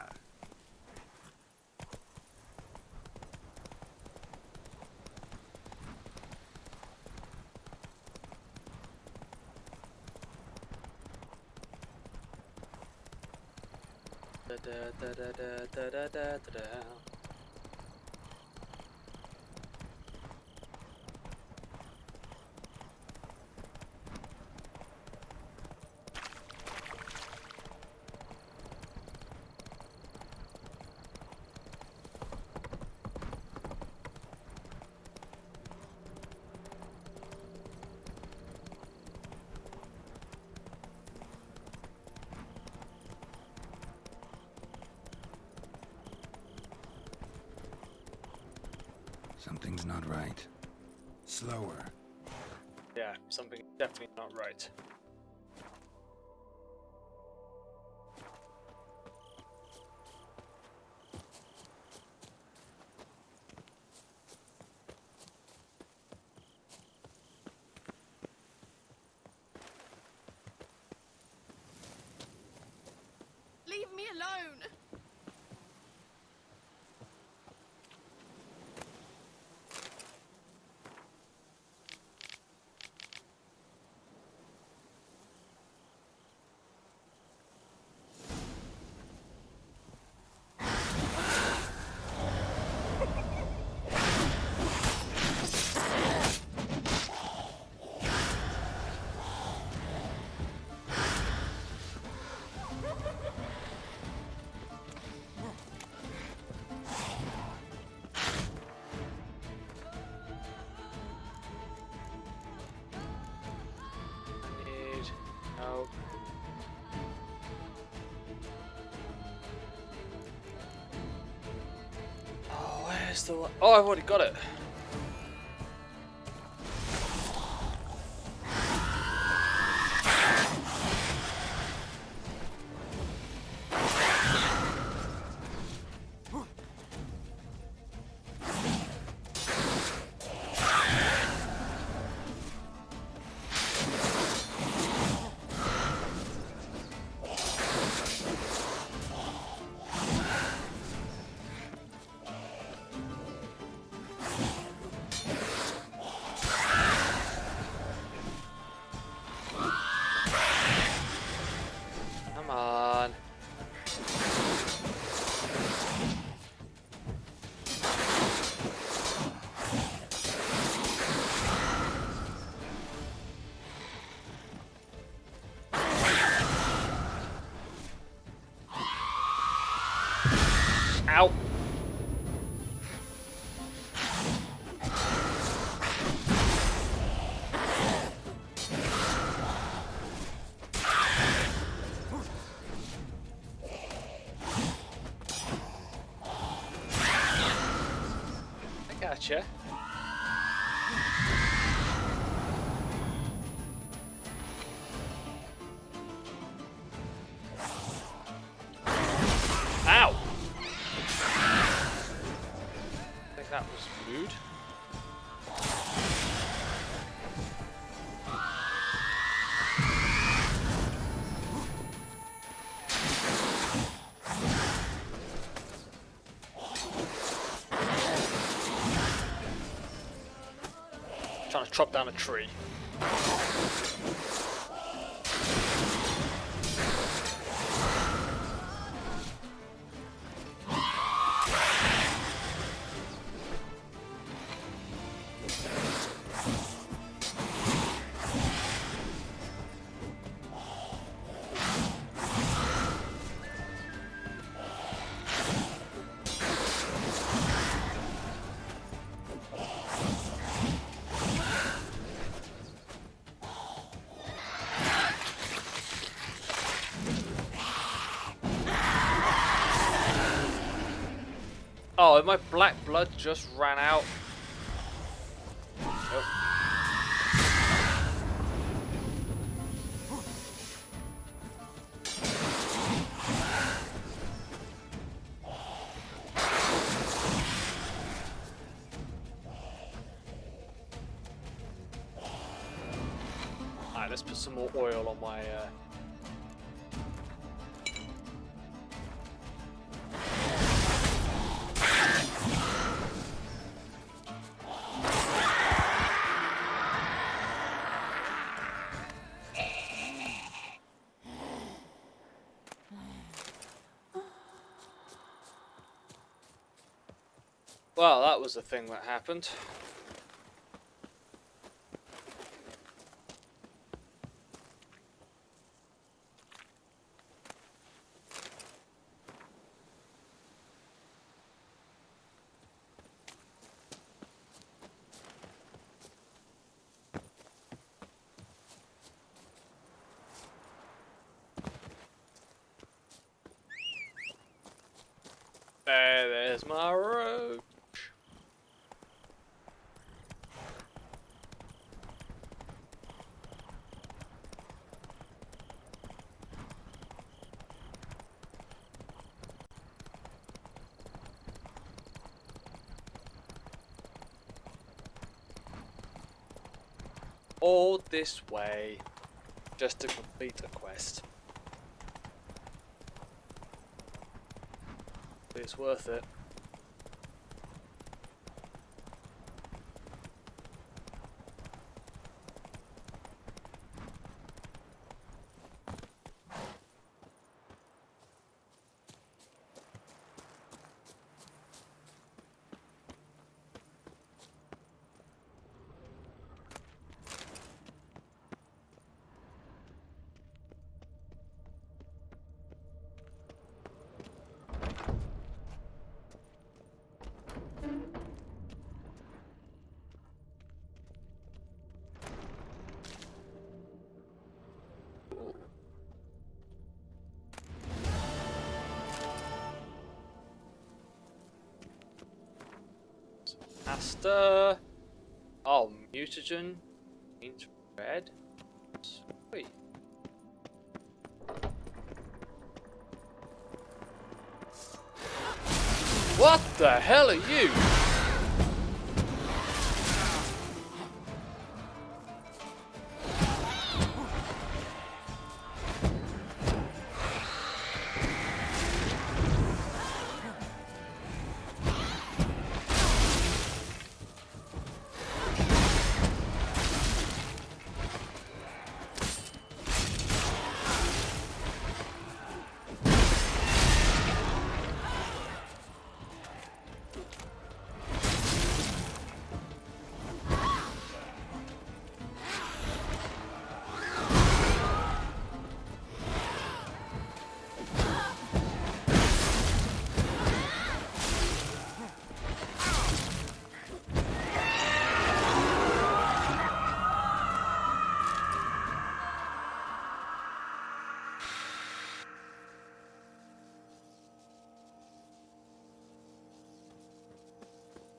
Something's not right. Slower. Yeah, something definitely not right. Leave me alone! No. Oh, where's the one? Oh, I've already got it. Come on. Ow. I gotcha. Ow! I think that was rude. Trying to chop down a tree. Oh, and my black blood just ran out. Nope. let's put some more oil on my. Well, that was the thing that happened. There's my road. All this way just to complete a quest. It's worth it. Asta. Oh, mutagen means red. Sweet. What the hell are you?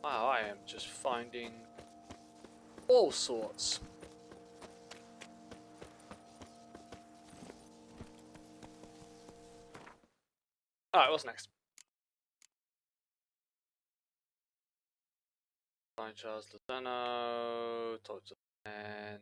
Wow, I am just finding all sorts. Alright, what's next? Find Charles Lozano, talk to the man.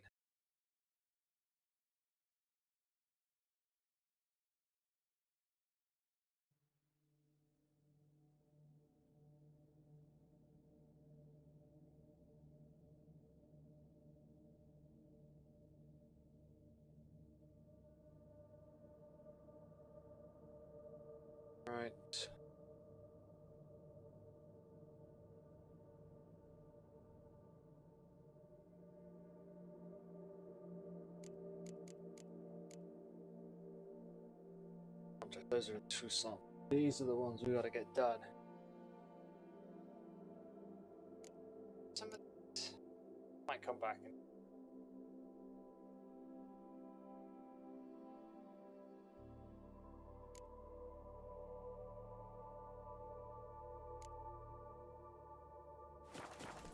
Right. Those are in Tucson. These are the ones we gotta get done. Some of this might come back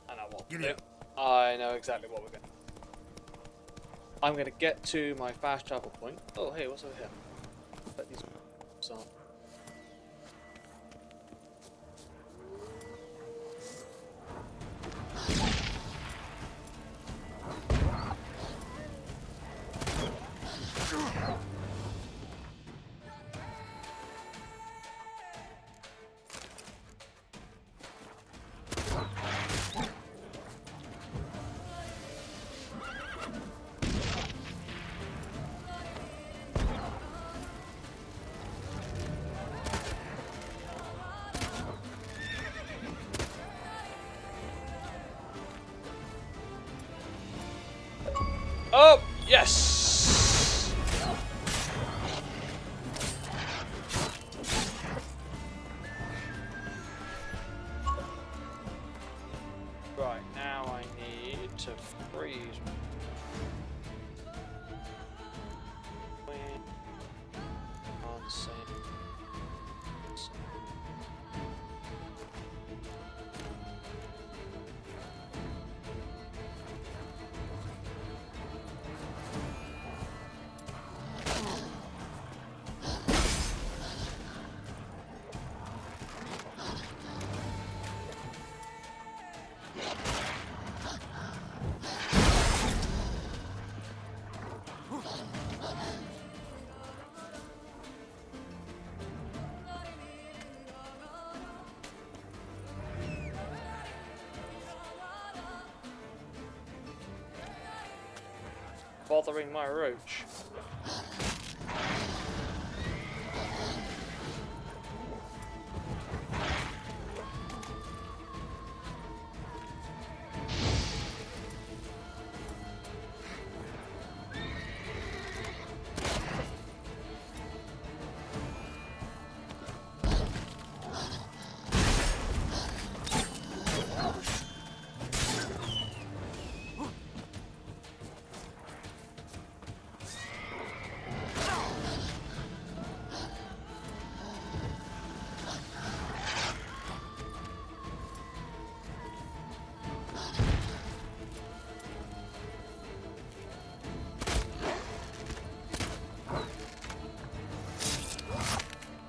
and I won't do. I know exactly what we're gonna. I'm gonna get to my fast travel point. Oh hey, what's over here? But these aren't. bothering my roach.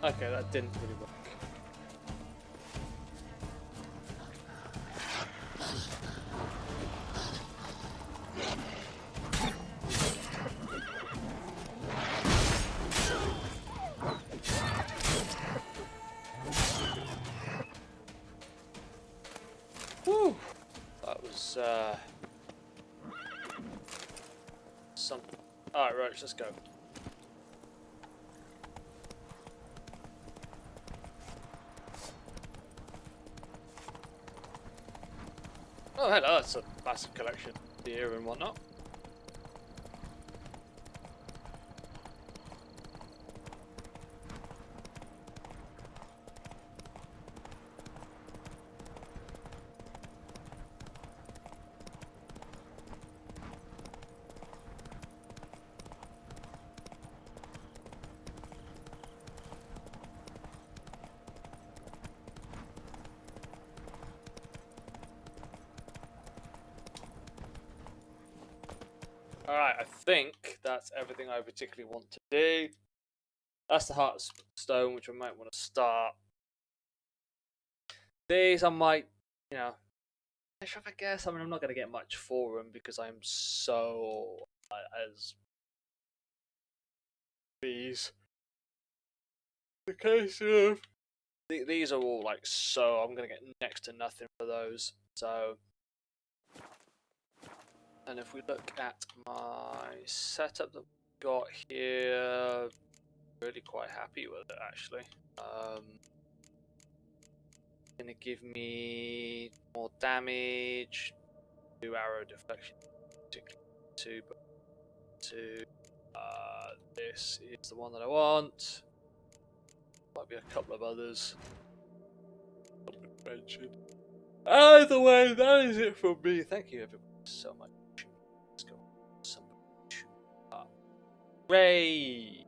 Okay, that didn't really work. Woo! That was something. Alright, Roach, let's go. Oh, hello, that's a massive collection of gear and whatnot. Alright, I think that's everything I particularly want to do. That's the Heart of Stone, which I might want to start. These I might, you know, I guess. I mean, I'm not going to get much for them because I'm so as these. The case of these are all like so. I'm going to get next to nothing for those. So. And if we look at my setup that we've got here, really quite happy with it actually. Gonna give me more damage, 2 arrow deflection, particularly 2, but 2. This is the one that I want. Might be a couple of others. Either way, that is it from me. Thank you everybody so much. Let's go. Somebody shoot up. Ray!